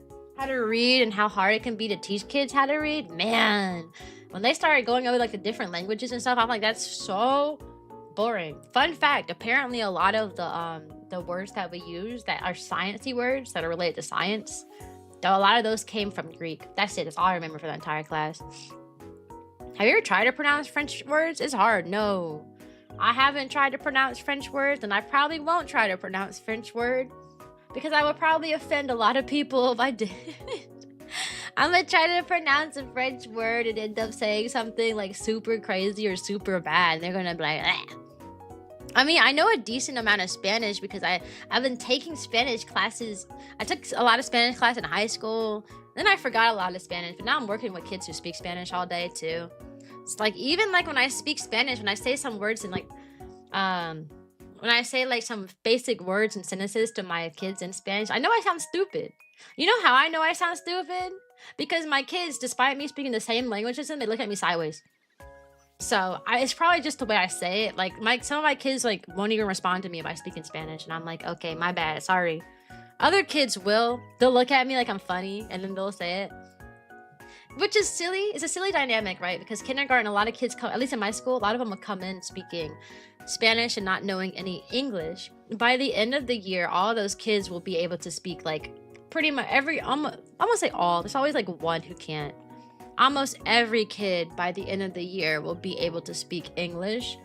S1: read and how hard it can be to teach kids how to read. Man, when they started going over like the different languages and stuff, I'm like, that's so boring. Fun fact, apparently a lot of the words that we use that are sciencey words that are related to science, though a lot of those came from Greek. That's it. That's all I remember for the entire class. Have you ever tried to pronounce French words? It's hard. No. I haven't tried to pronounce French words, and I probably won't try to pronounce French word because I would probably offend a lot of people if I did. I'm gonna try to pronounce a French word and end up saying something like super crazy or super bad, and they're gonna be like, "Ah." I mean, I know a decent amount of Spanish because I've been taking Spanish classes. I took a lot of Spanish class in high school. Then I forgot a lot of Spanish, but now I'm working with kids who speak Spanish all day too. It's like, even like when I speak Spanish, when I say some words and like, when I say like some basic words and sentences to my kids in Spanish, I know I sound stupid. You know how I know I sound stupid? Because my kids, despite me speaking the same language as them, they look at me sideways. So it's probably just the way I say it. Like some of my kids like won't even respond to me if I speak in Spanish, and I'm like, okay, my bad, sorry. Other kids will. They'll look at me like I'm funny, and then they'll say it, which is silly. It's a silly dynamic, right? Because kindergarten, a lot of kids come, at least in my school, a lot of them will come in speaking Spanish and not knowing any English. By the end of the year, all those kids will be able to speak like pretty much I won't say all. There's always like one who can't. Almost every kid by the end of the year will be able to speak English.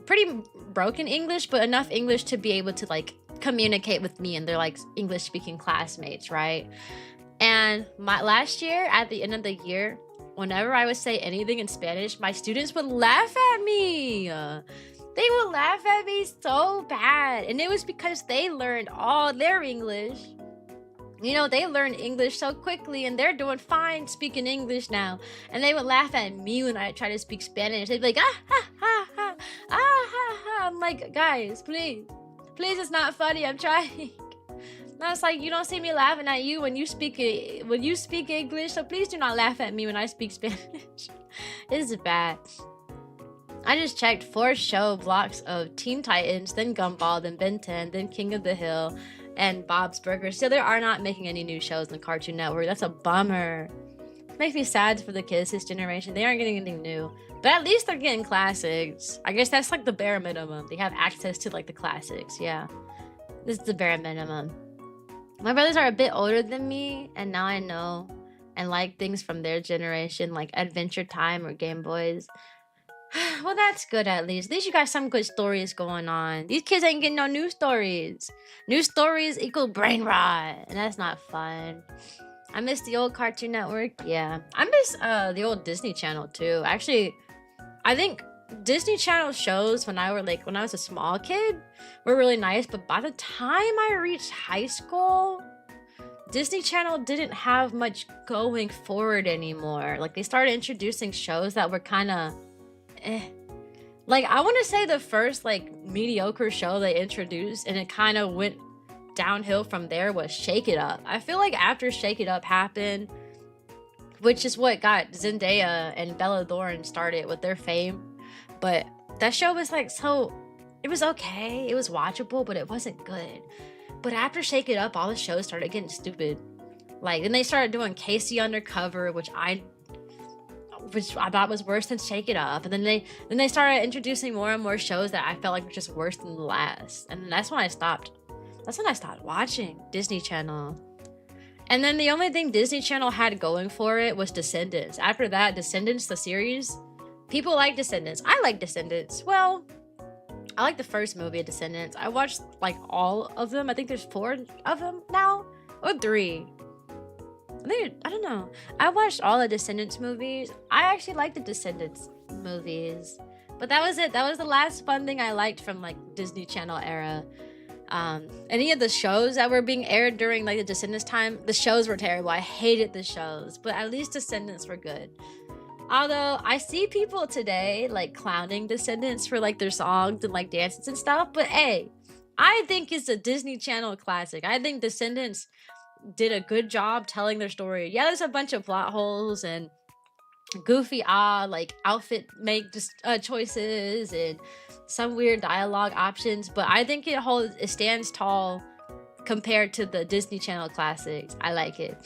S1: Pretty broken English, but enough English to be able to like communicate with me and their like English speaking classmates, right? And last year, at the end of the year, whenever I would say anything in Spanish, my students would laugh at me. They would laugh at me so bad. And it was because they learned all their English. You know, they learned English so quickly and they're doing fine speaking English now. And they would laugh at me when I try to speak Spanish. They'd be like, ah, ha, ha, ha, ah, ha, ha. I'm like, guys, please, it's not funny. I'm trying. And it's like, you don't see me laughing at you when you speak English, so please do not laugh at me when I speak Spanish. This is bad. I just checked 4 show blocks of Teen Titans, then Gumball, then Ben 10, then King of the Hill, and Bob's Burgers. So they are not making any new shows on the Cartoon Network. That's a bummer. It makes me sad for the kids this generation. They aren't getting anything new. But at least they're getting classics. I guess that's like the bare minimum. They have access to like the classics. Yeah. This is the bare minimum. My brothers are a bit older than me, and now I know and like things from their generation, like Adventure Time or Game Boys. Well, that's good at least. At least you got some good stories going on. These kids ain't getting no new stories. New stories equal brain rot, and that's not fun. I miss the old Cartoon Network. Yeah, I miss the old Disney Channel too. Actually, I think Disney Channel shows when I was a small kid were really nice, but by the time I reached high school, Disney Channel didn't have much going forward anymore. Like, they started introducing shows that were kind of like, I want to say the first like mediocre show they introduced and it kind of went downhill from there was Shake It Up. I feel like after Shake It Up happened, which is what got Zendaya and Bella Thorne started with their fame, but that show was like, so it was okay, it was watchable, but it wasn't good. But after Shake It Up, all the shows started getting stupid. Like, then they started doing Casey Undercover, which I thought was worse than Shake It Up. And then they started introducing more and more shows that I felt like were just worse than the last. And that's when I stopped. That's when I stopped watching Disney Channel. And then the only thing Disney Channel had going for it was Descendants. After that, Descendants, the series, people like Descendants. I like Descendants. Well, I like the first movie of Descendants. I watched like all of them. I think there's 4 of them now, or 3. I don't know. I watched all the Descendants movies. I actually liked the Descendants movies. But that was it. That was the last fun thing I liked from like Disney Channel era. Any of the shows that were being aired during like the Descendants time, the shows were terrible. I hated the shows. But at least Descendants were good. Although I see people today like clowning Descendants for like their songs and like dances and stuff. But hey, I think it's a Disney Channel classic. I think Descendants did a good job telling their story. Yeah, there's a bunch of plot holes and goofy like outfit choices and some weird dialogue options, but I think it stands tall compared to the Disney Channel classics. I like it.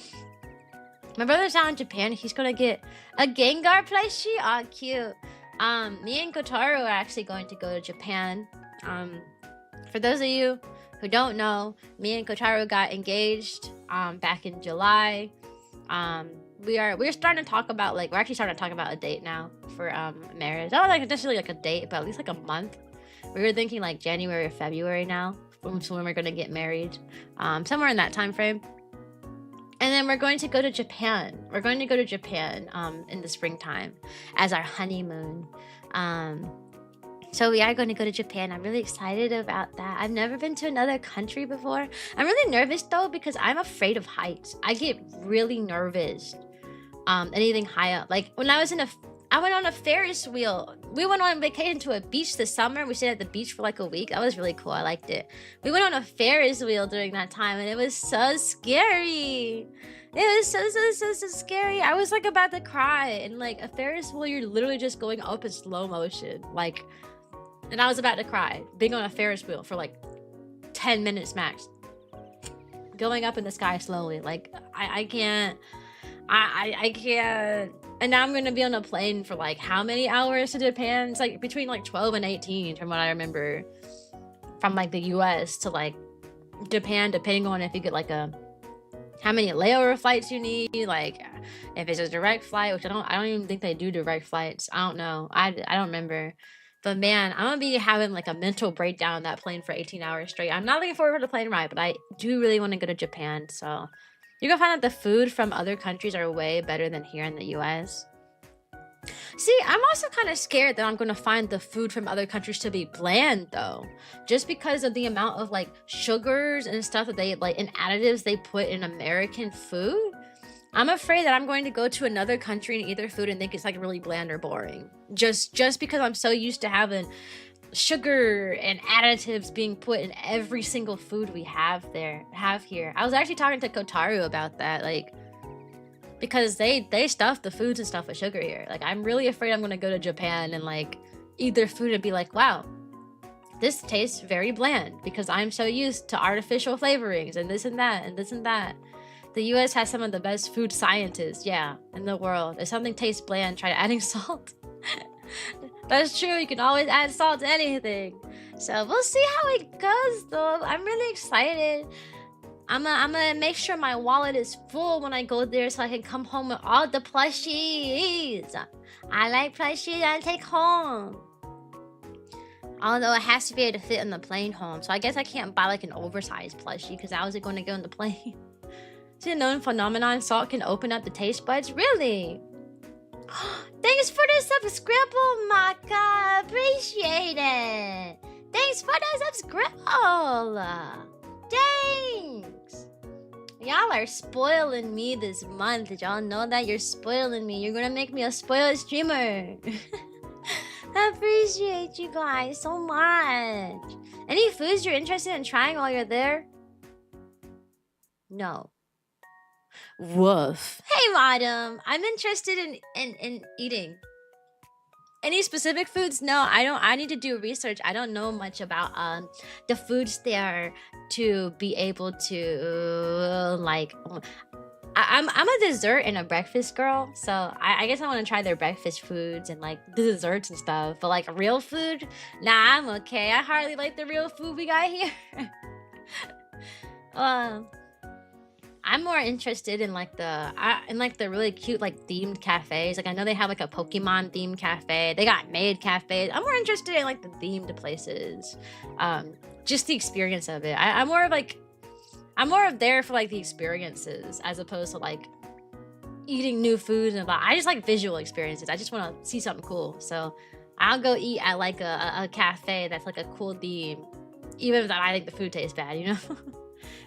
S1: My brother's out in Japan. He's gonna get a Gengar plushie. Aw, cute. Me and Kotaro are actually going to go to Japan. For those of you who don't know, me and Kotaro got engaged back in July. We're starting to talk about we're actually starting to talk about a date now for marriage. Not like necessarily like a date, but at least like a month. We were thinking like January or February now, when we're gonna get married, somewhere in that time frame. And then we're going to go to Japan. We're going to go to Japan in the springtime as our honeymoon. So we are going to go to Japan. I'm really excited about that. I've never been to another country before. I'm really nervous though because I'm afraid of heights. I get really nervous. Anything high up. Like when I went on a Ferris wheel. We went on vacation to a beach this summer. We stayed at the beach for like a week. That was really cool. I liked it. We went on a Ferris wheel during that time and it was so scary. It was so scary. I was like about to cry. And like a Ferris wheel, you're literally just going up in slow motion. Like, and I was about to cry being on a Ferris wheel for like 10 minutes max. Going up in the sky slowly. Like I can't. I can't. And now I'm going to be on a plane for like how many hours to Japan? It's like between like 12 and 18 from what I remember, from like the US to like Japan, depending on if you get like how many layover flights you need, like if it's a direct flight, which I don't even think they do direct flights. I don't know. I don't remember. But man, I'm gonna be having like a mental breakdown on that plane for 18 hours straight. I'm not looking forward to the plane ride, but I do really want to go to Japan. So you're gonna find that the food from other countries are way better than here in the US. See, I'm also kind of scared that I'm gonna find the food from other countries to be bland though. Just because of the amount of like sugars and stuff that they like and additives they put in American food. I'm afraid that I'm going to go to another country and eat their food and think it's like really bland or boring. Just because I'm so used to having sugar and additives being put in every single food we have here. I was actually talking to Kotaro about that, like, because they stuff the foods and stuff with sugar here. Like, I'm really afraid I'm gonna go to Japan and like eat their food and be like, wow, this tastes very bland because I'm so used to artificial flavorings and this and that and this and that. The US has some of the best food scientists, in the world. If something tastes bland, try adding salt. That's true, you can always add salt to anything. So we'll see how it goes though. I'm really excited. I'm gonna make sure my wallet is full when I go there so I can come home with all the plushies. I like plushies I take home. Although it has to be able to fit in the plane home. So I guess I can't buy like an oversized plushie because how is it going to go in the plane? Is it a known phenomenon? Salt can open up the taste buds? Really? Thanks for the subscribble, Maka. Appreciate it. Thanks for the subscribble. Thanks. Y'all are spoiling me this month. Did y'all know that? You're spoiling me. You're gonna make me a spoiled streamer. I appreciate you guys so much. Any foods you're interested in trying while you're there? No. Woof. Hey, madam. I'm interested in eating. Any specific foods? No, I don't. I need to do research. I don't know much about the foods there to be able to like. I'm a dessert and a breakfast girl, so I guess I want to try their breakfast foods and like the desserts and stuff. But like real food, nah, I'm okay. I hardly like the real food we got here. I'm more interested in like the really cute like themed cafes. Like I know they have like a Pokemon themed cafe. They got maid cafes. I'm more interested in like the themed places. Just the experience of it. I'm more of there for like the experiences as opposed to like eating new food and I just like visual experiences. I just want to see something cool. So I'll go eat at like a cafe that's like a cool theme, even if I think the food tastes bad, you know.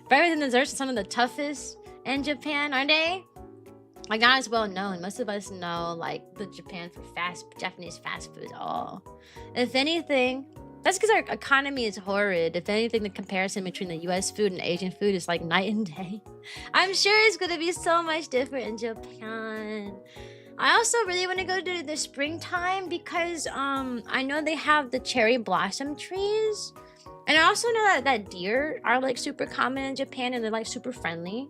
S1: Breakfast and desserts are some of the toughest in Japan, are they? Like not as well known. Most of us know like the Japanese fast food. Oh, if anything, that's because our economy is horrid. If anything, the comparison between the U.S. food and Asian food is like night and day. I'm sure it's gonna be so much different in Japan. I also really want to go to the springtime because I know they have the cherry blossom trees. And I also know that deer are like super common in Japan and they're like super friendly.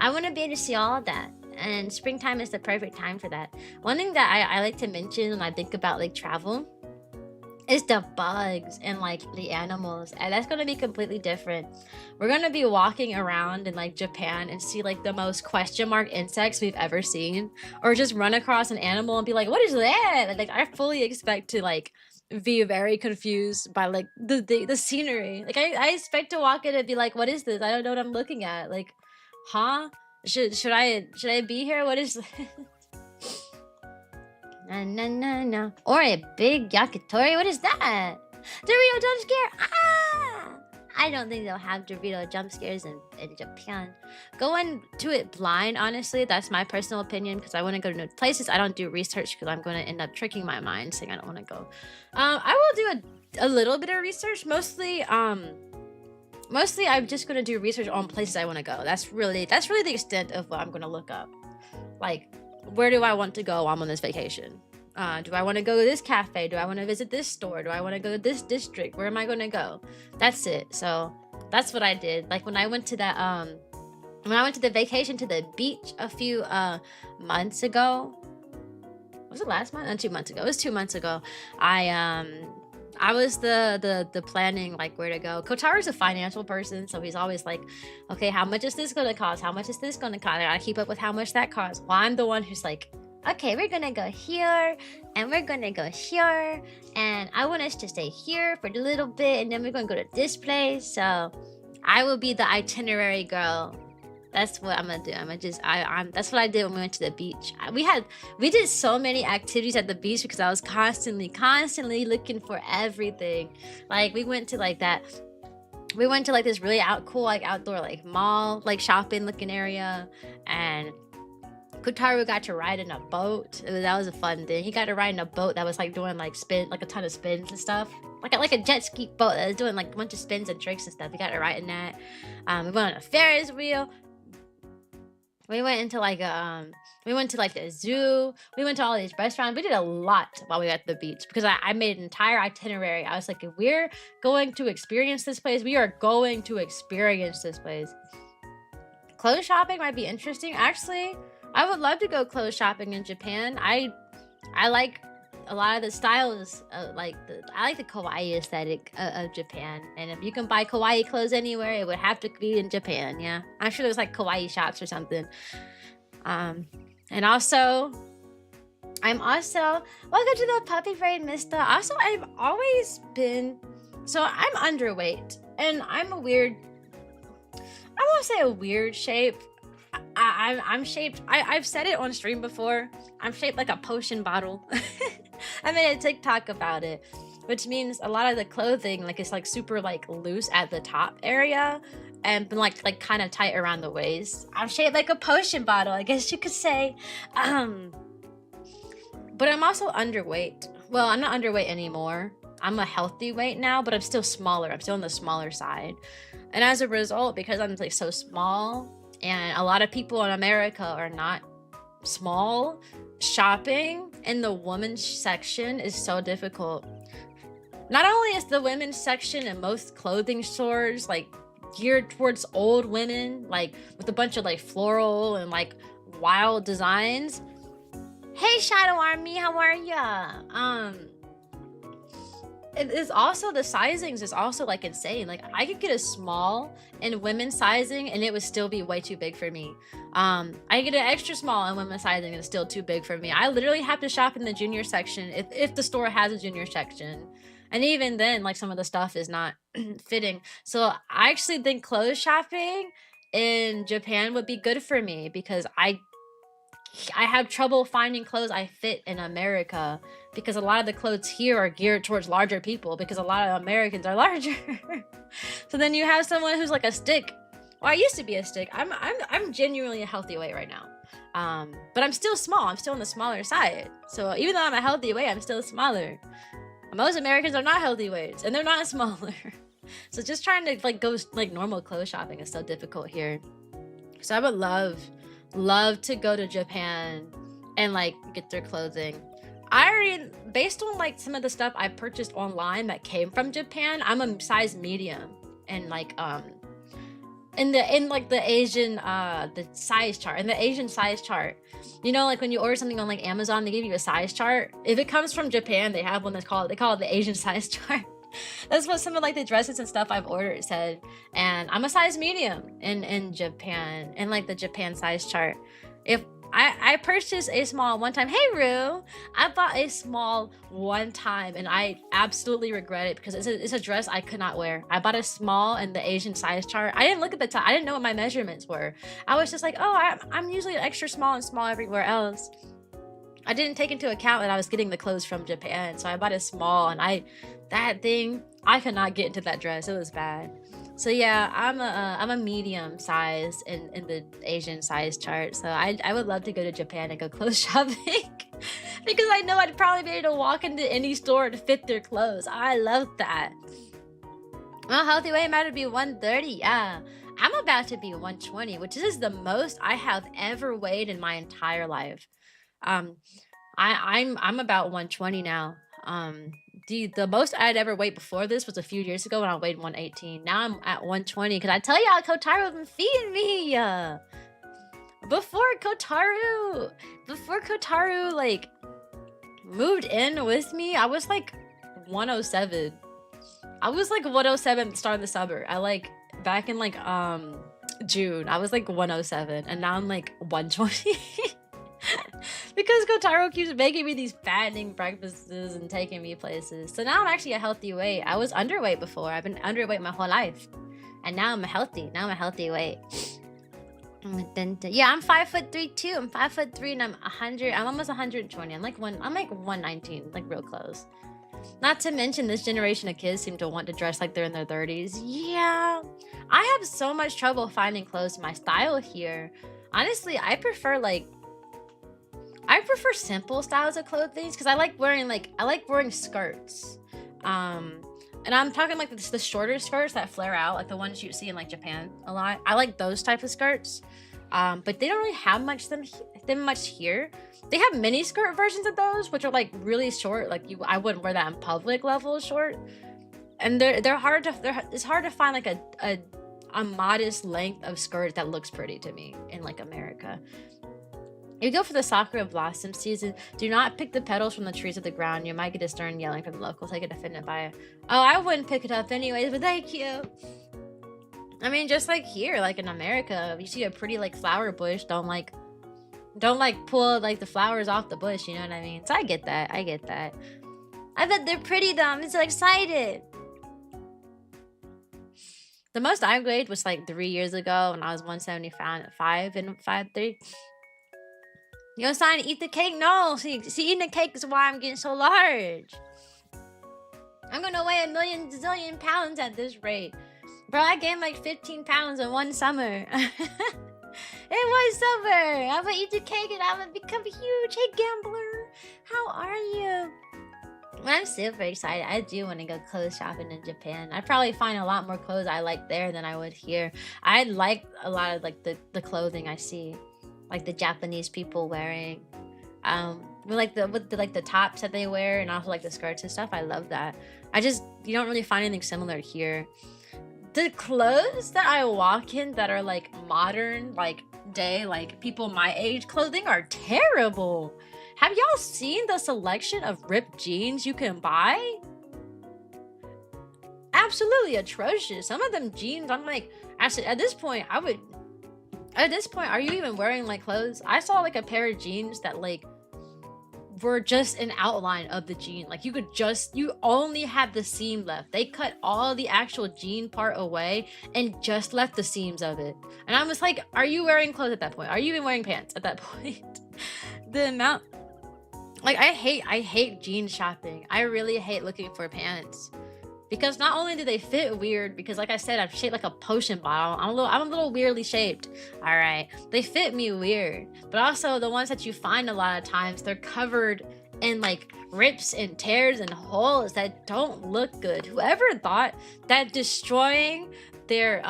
S1: I want to be able to see all of that. and springtime is the perfect time for that. One thing that I like to mention when I think about like travel is the bugs and like the animals, and that's gonna be completely different. We're gonna be walking around in like Japan and see like the most question mark insects we've ever seen, or just run across an animal and be like, what is that? Like I fully expect to like be very confused by like the scenery. Like I expect to walk in and be like, what is this? I don't know what I'm looking at. Like, huh? Should I be here? What is no. Or a big yakitori. What is that? Dorito jump scare. Ah! I don't think they'll have Dorito jump scares in Japan. Going to it blind, honestly, that's my personal opinion, because I want to go to new places. I don't do research because I'm going to end up tricking my mind saying I don't want to go. I will do a little bit of research. Mostly I'm just going to do research on places I want to go. That's really the extent of what I'm going to look up. Like, where do I want to go while I'm on this vacation? Do I want to go to this cafe? Do I want to visit this store? Do I want to go to this district? Where am I going to go? That's it. So that's what I did. Like when I went to that, when I went to the vacation to the beach a few months ago. Was it last month? 2 months ago. It was 2 months ago. I was the planning, like where to go. Kotaro's a financial person, so he's always like, okay, how much is this going to cost? How much is this going to cost? I gotta keep up with how much that costs. Well, I'm the one who's like, okay, we're gonna go here, and we're gonna go here, and I want us to stay here for a little bit, and then we're gonna go to this place. So I will be the itinerary girl. That's what I'm gonna do. That's what I did when we went to the beach. We did so many activities at the beach because I was constantly looking for everything. Like we went to like this really cool like outdoor like mall, like shopping looking area, and Kotaro got to ride in a boat. That was a fun thing. He got to ride in a boat that was like doing like a ton of spins and stuff. Like a jet ski boat that was doing like a bunch of spins and tricks and stuff. We got to ride in that. We went on a Ferris wheel. We went to like the zoo. We went to all these restaurants. We did a lot while we were at the beach because I made an entire itinerary. I was like, if we're going to experience this place, we are going to experience this place. Clothes shopping might be interesting. Actually, I would love to go clothes shopping in Japan. I like a lot of the styles. I like the kawaii aesthetic of Japan. And if you can buy kawaii clothes anywhere, it would have to be in Japan. Yeah, I'm sure there's like kawaii shops or something. And also, welcome to the puppy brain, Mister. Also, I've always been, so I'm underweight, and I'm a weird, I won't say a weird shape. I'm shaped, I've said it on stream before, I'm shaped like a potion bottle. I made a TikTok about it, which means a lot of the clothing like it's like super like loose at the top area and like kind of tight around the waist. I'm shaped like a potion bottle, I guess you could say. But I'm also underweight. Well, I'm not underweight anymore. I'm a healthy weight now, but I'm still smaller. I'm still on the smaller side. And as a result, because I'm like so small, and a lot of people in America are not small, shopping in the women's section is so difficult. Not only is the women's section in most clothing stores like geared towards old women, like with a bunch of like floral and like wild designs. Hey Shadow Army, how are ya? It is also, the sizings is also like insane. Like I could get a small in women's sizing and it would still be way too big for me. I could get an extra small in women's sizing and it's still too big for me. I literally have to shop in the junior section if the store has a junior section. And even then, like some of the stuff is not fitting. So I actually think clothes shopping in Japan would be good for me because I have trouble finding clothes I fit in America because a lot of the clothes here are geared towards larger people because a lot of Americans are larger. So then you have someone who's like a stick. Well, I used to be a stick. I'm genuinely a healthy weight right now. But I'm still small. I'm still on the smaller side. So even though I'm a healthy weight, I'm still smaller. Most Americans are not healthy weights and they're not smaller. So just trying to like go like normal clothes shopping is so difficult here. So I would love to go to Japan and like get their clothing. I already, based on like some of the stuff I purchased online that came from Japan, I'm a size medium and like in like the Asian the size chart, in the Asian size chart, you know, like when you order something on like Amazon, they give you a size chart. If it comes from Japan, they have one that's called, they call it the Asian size chart. That's what some of like the dresses and stuff I've ordered said. And I'm a size medium in Japan, in like the Japan size chart. If I purchased a small one time. Hey Rue, I bought a small one time and I absolutely regret it because it's a dress I could not wear. I bought a small in the Asian size chart. I didn't look at the time. I didn't know what my measurements were. I was just like, oh, I'm usually extra small and small everywhere else. I didn't take into account that I was getting the clothes from Japan, so I bought a small, and that thing, I could not get into that dress. It was bad. So yeah, I'm a medium size in the Asian size chart. So I would love to go to Japan and go clothes shopping because I know I'd probably be able to walk into any store to fit their clothes. I love that. Well, healthy weight matter to be 130. Yeah, I'm about to be 120, which is the most I have ever weighed in my entire life. I'm about 120 now. The most I'd ever weighed before this was a few years ago when I weighed 118. Now I'm at 120 because I tell y'all Kotaro been feeding me. Before Kotaro like moved in with me, I was like 107. I was like 107 at the start of the summer. I like back in like June, I was like 107, and now I'm like 120. Because Kotaro keeps making me these fattening breakfasts and taking me places. So now I'm actually a healthy weight. I was underweight before. I've been underweight my whole life. And now I'm healthy. Now I'm a healthy weight. Yeah, I'm 5'3" too. I'm 5'3" and I'm 100. I'm almost 120. I'm like 119, like real close. Not to mention this generation of kids seem to want to dress like they're in their 30s. Yeah. I have so much trouble finding clothes to my style here. Honestly, I prefer simple styles of clothing because I like wearing skirts. And I'm talking like the shorter skirts that flare out, like the ones you see in like Japan a lot. I like those type of skirts. But they don't really have them much here. They have mini skirt versions of those, which are like really short. Like I wouldn't wear that in public level short. And it's hard to find like a modest length of skirt that looks pretty to me in like America. If you go for the sakura blossom season, do not pick the petals from the trees of the ground. You might get a stern yelling from the locals. I get offended by it. Oh, I wouldn't pick it up anyways, but thank you. I mean, just like here, like in America, if you see a pretty like flower bush, don't pull like the flowers off the bush, you know what I mean? So I get that. I bet they're pretty though. I'm so excited. The most I weighed was like 3 years ago when I was 175 and 5'3". You want sign to eat the cake? No. See, eating the cake is why I'm getting so large. I'm gonna weigh a million zillion pounds at this rate. Bro, I gained like 15 pounds in one summer. In one summer. I'm gonna eat the cake and I'm gonna become huge. Hey, gambler. How are you? I'm super excited. I do want to go clothes shopping in Japan. I'd probably find a lot more clothes I like there than I would here. I like a lot of like the clothing I see. Like the Japanese people wearing, with the tops that they wear, and also like the skirts and stuff. I love that. You don't really find anything similar here. The clothes that I walk in that are like modern, like day, like people my age clothing are terrible. Have y'all seen the selection of ripped jeans you can buy? Absolutely atrocious. Some of them jeans, I'm like, actually, at this point, are you even wearing like clothes? I saw like a pair of jeans that like were just an outline of the jean. Like you only had the seam left. They cut all the actual jean part away and just left the seams of it. And I was like, are you wearing clothes at that point? Are you even wearing pants at that point? The amount, like I hate jean shopping. I really hate looking for pants. Because not only do they fit weird, because like I said, I'm shaped like a potion bottle. I'm a little weirdly shaped. All right, they fit me weird. But also the ones that you find a lot of times, they're covered in like rips and tears and holes that don't look good. Whoever thought that destroying their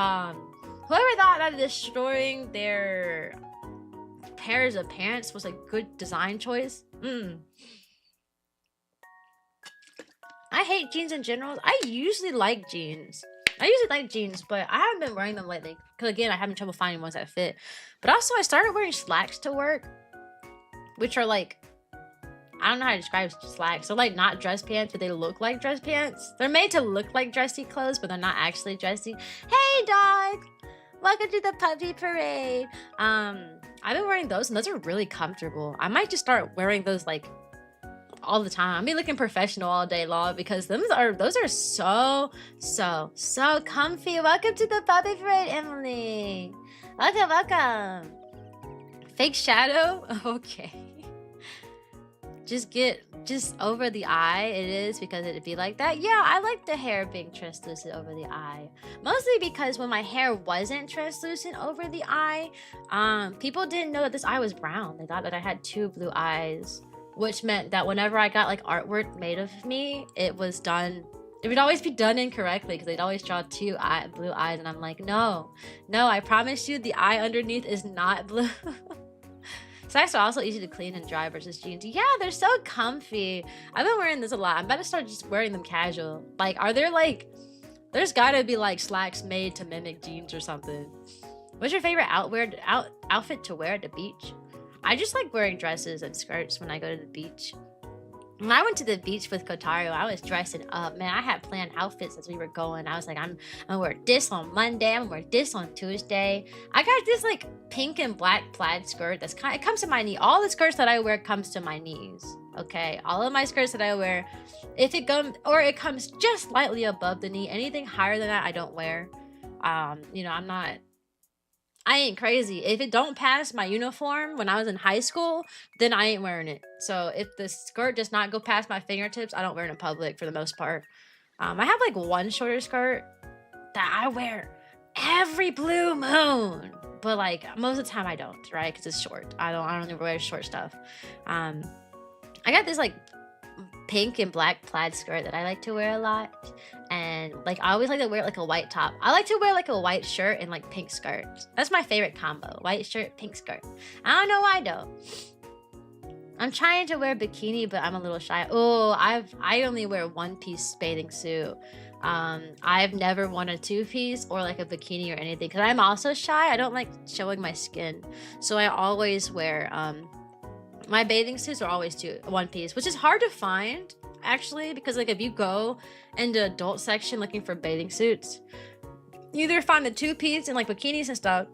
S1: pairs of pants was a good design choice? I hate jeans in general. I usually like jeans. I usually like jeans, but I haven't been wearing them lately. Because again, I'm having trouble finding ones that fit. But also, I started wearing slacks to work, which are like, I don't know how to describe slacks. They're like not dress pants, but they look like dress pants. They're made to look like dressy clothes, but they're not actually dressy. Hey, dog! Welcome to the puppy parade. I've been wearing those, and those are really comfortable. I might just start wearing those like all the time. I'll be looking professional all day long because those are so comfy. Welcome to the puppy parade, Emily. Welcome. Fake shadow? Okay. Just over the eye. It is because it'd be like that. Yeah, I like the hair being translucent over the eye. Mostly because when my hair wasn't translucent over the eye, people didn't know that this eye was brown. They thought that I had 2 blue eyes, which meant that whenever I got like artwork made of me, it would always be done incorrectly because they'd always draw 2 blue eyes, and I'm like, no, I promise you the eye underneath is not blue. Slacks are also easy to clean and dry versus jeans. Yeah, they're so comfy. I've been wearing this a lot. I'm about to start just wearing them casual. Like, are there like, there's gotta be like slacks made to mimic jeans or something. What's your favorite outfit to wear at the beach? I just like wearing dresses and skirts when I go to the beach. When I went to the beach with Kotaro, I was dressing up. Man, I had planned outfits as we were going. I was like, I'm gonna wear this on Monday. I'm gonna wear this on Tuesday. I got this like pink and black plaid skirt that's it comes to my knee. All the skirts that I wear comes to my knees. Okay, all of my skirts that I wear, if it comes just slightly above the knee. Anything higher than that, I don't wear. I ain't crazy. If it don't pass my uniform when I was in high school, then I ain't wearing it. So if the skirt does not go past my fingertips, I don't wear it in public for the most part. I have like one shorter skirt that I wear every blue moon, but like most of the time I don't, right? Because it's short. I don't ever wear short stuff. I got this like pink and black plaid skirt that I like to wear a lot, and like I always like to wear like a white top. I like to wear like a white shirt and like pink skirt. That's my favorite combo: white shirt, pink skirt. I don't know why though. I'm trying to wear bikini, but I'm a little shy. Oh, I only wear 1-piece bathing suit. I've never worn a 2-piece or like a bikini or anything because I'm also shy. I don't like showing my skin, so I always wear my bathing suits are always 1-piece, which is hard to find actually, because like if you go in the adult section looking for bathing suits, you either find the 2-piece and like bikinis and stuff,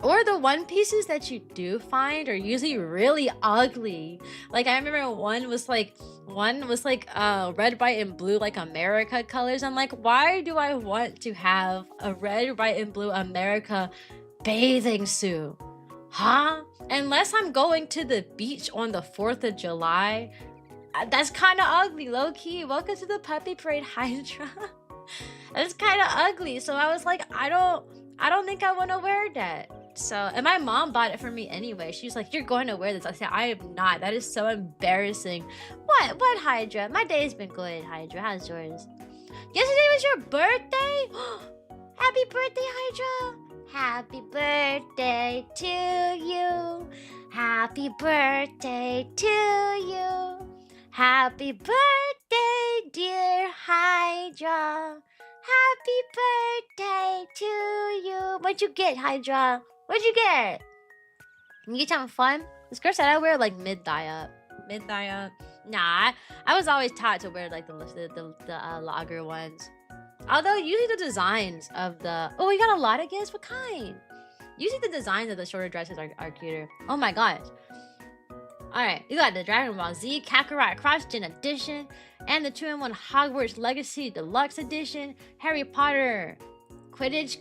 S1: or the 1-pieces that you do find are usually really ugly. Like I remember one was like red, white, and blue like America colors. I'm like, why do I want to have a red, white, and blue America bathing suit? Huh? Unless I'm going to the beach on the 4th of July. That's kind of ugly, low-key. Welcome to the puppy parade, Hydra. That's kind of ugly. So I was like, I don't think I want to wear that. So, and my mom bought it for me anyway. She was like, you're going to wear this. I said, I am not. That is so embarrassing. What, Hydra? My day's been good, Hydra. How's yours? Yesterday was your birthday? Happy birthday, Hydra. Happy birthday to you. Happy birthday to you. Happy birthday, dear Hydra. Happy birthday to you. What'd you get, Hydra? What'd you get? You get something fun? The skirts that I wear like mid-thigh up. Mid-thigh up. Nah, I was always taught to wear like the lager ones. Although usually the designs of the... Oh, you got a lot of gifts? What kind? Usually the designs of the shorter dresses are cuter. Oh my gosh. Alright, you got the Dragon Ball Z Kakarot Cross-Gen Edition and the 2-in-1 Hogwarts Legacy Deluxe Edition, Harry Potter Quidditch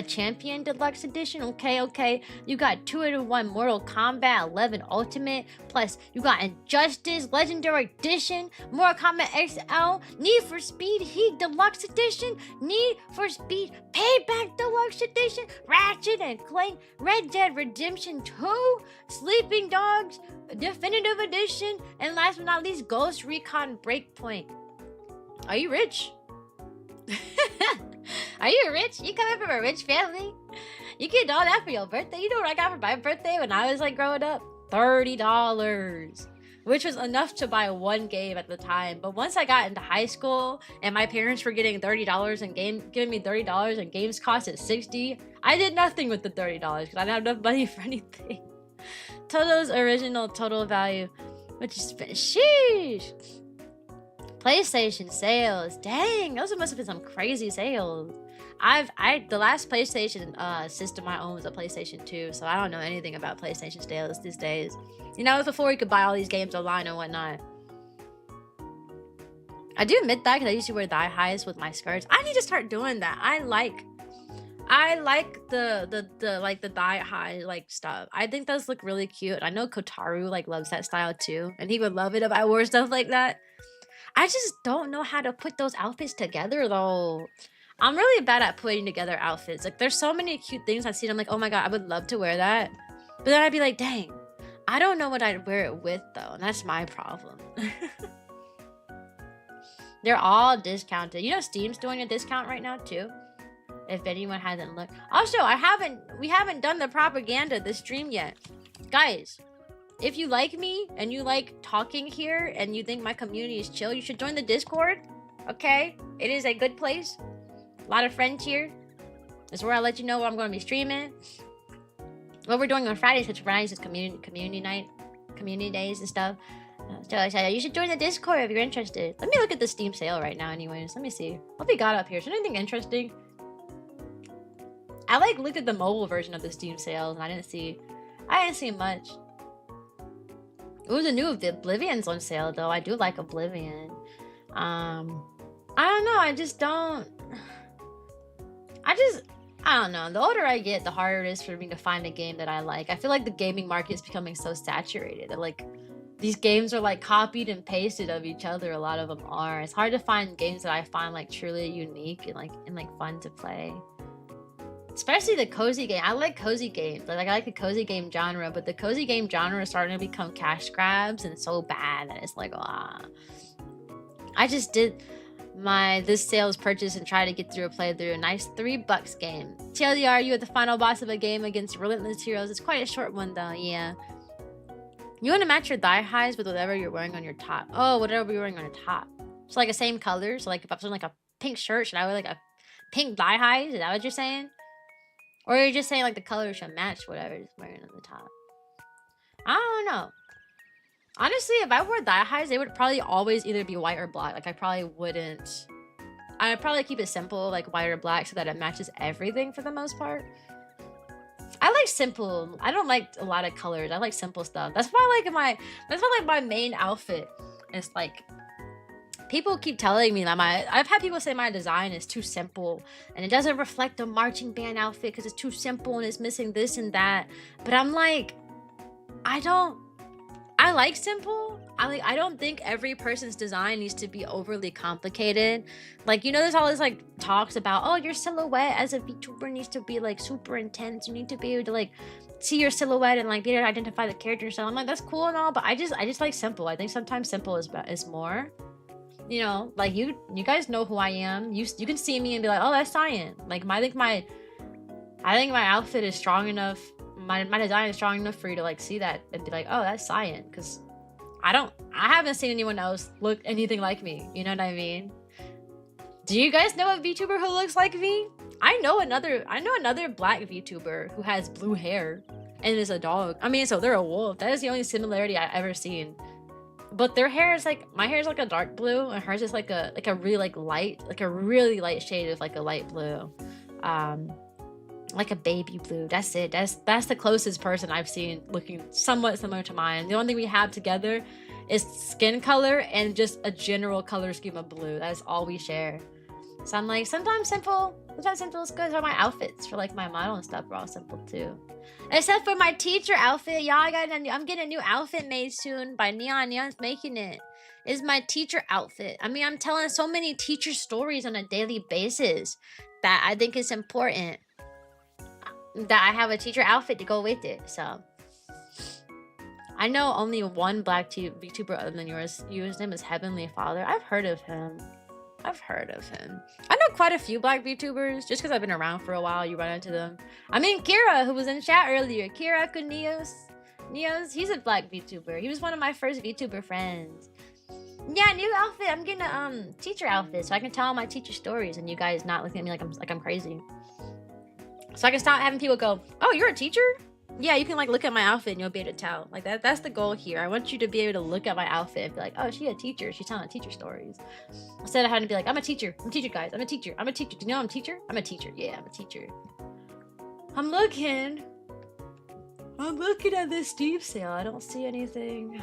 S1: Champion Deluxe Edition. Okay. You got 2-in-1 Mortal Kombat 11 Ultimate. Plus, you got Injustice Legendary Edition, Mortal Kombat XL, Need for Speed Heat Deluxe Edition, Need for Speed Payback Deluxe Edition, Ratchet and Clank Red Dead Redemption 2, Sleeping Dogs Definitive Edition, and last but not least, Ghost Recon Breakpoint. Are you rich? Are you rich? You coming from a rich family? You get all that for your birthday? You know what I got for my birthday when I was like growing up? $30. which was enough to buy one game at the time. But once I got into high school and my parents were getting $30 in giving me $30 and games cost at $60, I did nothing with the $30 because I didn't have enough money for anything. Toto's original total value, which is sheesh. PlayStation sales, dang, those must have been some crazy sales. The last PlayStation system I owned was a PlayStation 2, so I don't know anything about PlayStation sales these days. You know, it was before you could buy all these games online and whatnot. I do admit that because I used to wear thigh highs with my skirts. I need to start doing that. I like the thigh high like stuff. I think those look really cute. I know Kotaru like loves that style too, and he would love it if I wore stuff like that. I just don't know how to put those outfits together though. I'm really bad at putting together outfits. Like there's so many cute things I've seen. I'm like, oh my god, I would love to wear that. But then I'd be like, dang, I don't know what I'd wear it with though, and that's my problem. They're all discounted. You know Steam's doing a discount right now too. If anyone hasn't looked. Also, we haven't done the propaganda of the stream yet. Guys, if you like me and you like talking here and you think my community is chill, you should join the Discord. Okay? It is a good place. A lot of friends here. It's where I let you know what I'm going to be streaming. What we're doing on Fridays, because Fridays is community night, community days and stuff. So I said, you should join the Discord if you're interested. Let me look at the Steam sale right now anyways. Let me see. What we got up here? Is there anything interesting? I like looked at the mobile version of the Steam sales and I didn't see much. Ooh, the new Oblivion's on sale though. I do like Oblivion. I don't know. I don't know. The older I get, the harder it is for me to find a game that I like. I feel like the gaming market is becoming so saturated that like these games are like copied and pasted of each other. A lot of them are. It's hard to find games that I find like truly unique and like fun to play. Especially the cozy game. I like cozy games. Like I like the cozy game genre, but the cozy game genre is starting to become cash grabs and so bad that it's like, ah. I just did this sales purchase and try to get through a playthrough. A nice $3 game. TLDR, you at the final boss of a game against Relentless Heroes. It's quite a short one though, yeah. You want to match your thigh highs with whatever you're wearing on your top. Oh, whatever you're wearing on your top. So like the same color. So like if I was wearing like a pink shirt, should I wear like a pink thigh highs? Is that what you're saying? Or you're just saying like the color should match whatever is wearing on the top. I don't know. Honestly, if I wore thigh highs, they would probably always either be white or black. Like I probably wouldn't. I'd probably keep it simple, like white or black, so that it matches everything for the most part. I like simple. I don't like a lot of colors. I like simple stuff. That's why my main outfit is like. People keep telling me that I've had people say my design is too simple and it doesn't reflect a marching band outfit because it's too simple and it's missing this and that. But I'm like, I like simple. I don't think every person's design needs to be overly complicated. Like, you know, there's all this like talks about, oh, your silhouette as a VTuber needs to be like super intense. You need to be able to like see your silhouette and like be able to identify the character. So I'm like, that's cool and all, but I just like simple. I think sometimes simple is more. You know, like you guys know who I am. You can see me and be like, oh, that's Cyan. Like I think my outfit is strong enough. My design is strong enough for you to like see that and be like, oh, that's Cyan. Because I haven't seen anyone else look anything like me. You know what I mean? Do you guys know a VTuber who looks like me? I know another black VTuber who has blue hair and is a dog. I mean, so they're a wolf. That is the only similarity I've ever seen. But their hair is like, my hair is like a dark blue and hers is like a really really light shade of like a light blue. Like a baby blue. That's it. That's the closest person I've seen looking somewhat similar to mine. The only thing we have together is skin color and just a general color scheme of blue. That's all we share. So I'm like, sometimes simple is good. So my outfits for like my model and stuff are all simple too. Except for my teacher outfit. Y'all, I'm getting a new outfit made soon by Neon. Neon's making it. It's my teacher outfit. I mean, I'm telling so many teacher stories on a daily basis that I think it's important that I have a teacher outfit to go with it. So I know only one black VTuber other than yours. His name is Heavenly Father. I've heard of him. I know quite a few black VTubers just because I've been around for a while. You run into them. I mean, Kira, who was in chat earlier. Kira Kunios. He's a black VTuber. He was one of my first VTuber friends. Yeah, new outfit. I'm getting a teacher outfit so I can tell all my teacher stories and you guys not looking at me like I'm crazy. So I can stop having people go, "Oh, you're a teacher?" Yeah, you can like look at my outfit and you'll be able to tell. Like that's the goal here. I want you to be able to look at my outfit and be like, "Oh, she's a teacher. She's telling teacher stories." Instead of having to be like, "I'm a teacher. I'm a teacher, guys. I'm a teacher. I'm a teacher. Do you know I'm a teacher? I'm a teacher. Yeah, I'm a teacher." I'm looking at this Steam sale. I don't see anything.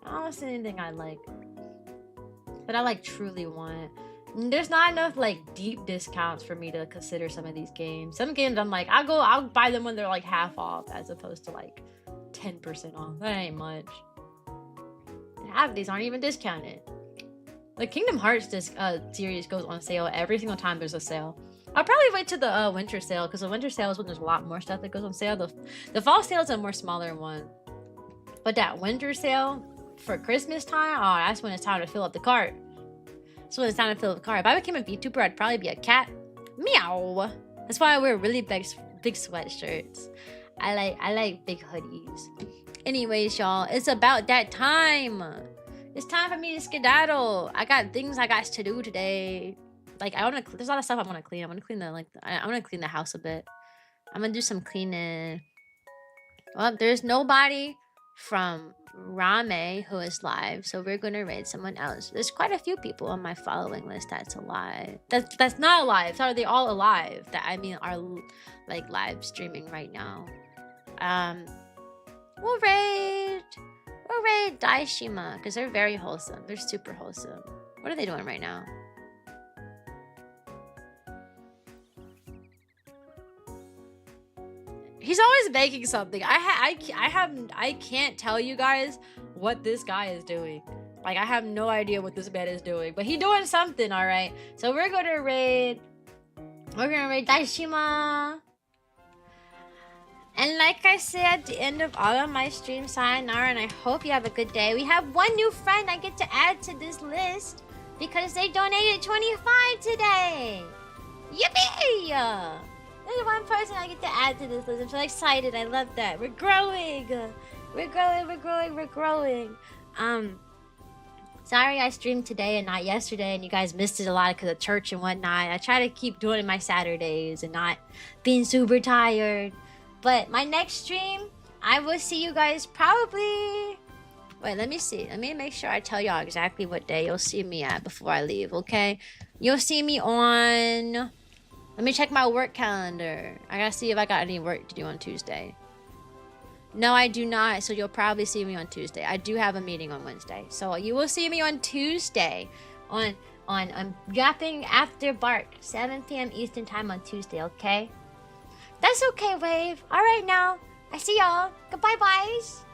S1: I don't see anything I like. But I like truly want. There's not enough like deep discounts for me to consider some of these games. Some games I'm like, I'll buy them when they're like half off as opposed to like 10% off. That ain't much. And half of these aren't even discounted. The Kingdom Hearts series goes on sale every single time there's a sale. I'll probably wait to the winter sale because the winter sale is when there's a lot more stuff that goes on sale. The fall sale is a more smaller one. But that winter sale for Christmas time, oh, that's when it's time to fill up the cart. That's when it's time to fill up the cart. If I became a VTuber, I'd probably be a cat. Meow. That's why I wear really big sweatshirts. I like big hoodies. Anyways, y'all, it's about that time. It's time for me to skedaddle. I got things I got to do today. Like there's a lot of stuff I want to clean. I want to clean I want to clean the house a bit. I'm gonna do some cleaning. Well, there's nobody from Rame who is live, so we're gonna raid someone else. There's quite a few people on my following list that's alive. That's not alive. Sorry, they all alive. That I mean are like live streaming right now. We'll raid Daishima because they're very wholesome. They're super wholesome. What are they doing right now? He's always making something. I can't tell you guys what this guy is doing. Like I have no idea what this man is doing, but he's doing something, all right. So we're gonna raid Daishima. And like I said at the end of all of my streams, sayonara, and I hope you have a good day. We have one new friend I get to add to this list because they donated 25 today. Yippee! There's one person I get to add to this list. I'm so excited. I love that. We're growing. We're growing. Sorry I streamed today and not yesterday, and you guys missed it a lot because of church and whatnot. I try to keep doing my Saturdays and not being super tired. But my next stream, I will see you guys probably... Wait, let me see. Let me make sure I tell y'all exactly what day you'll see me at before I leave, okay? You'll see me on... Let me check my work calendar. I gotta see if I got any work to do on Tuesday. No, I do not. So you'll probably see me on Tuesday. I do have a meeting on Wednesday. So you will see me on Tuesday. On yapping after bark. 7 p.m. Eastern time on Tuesday, okay? That's okay, Wave. Alright now. I see y'all. Goodbye, boys.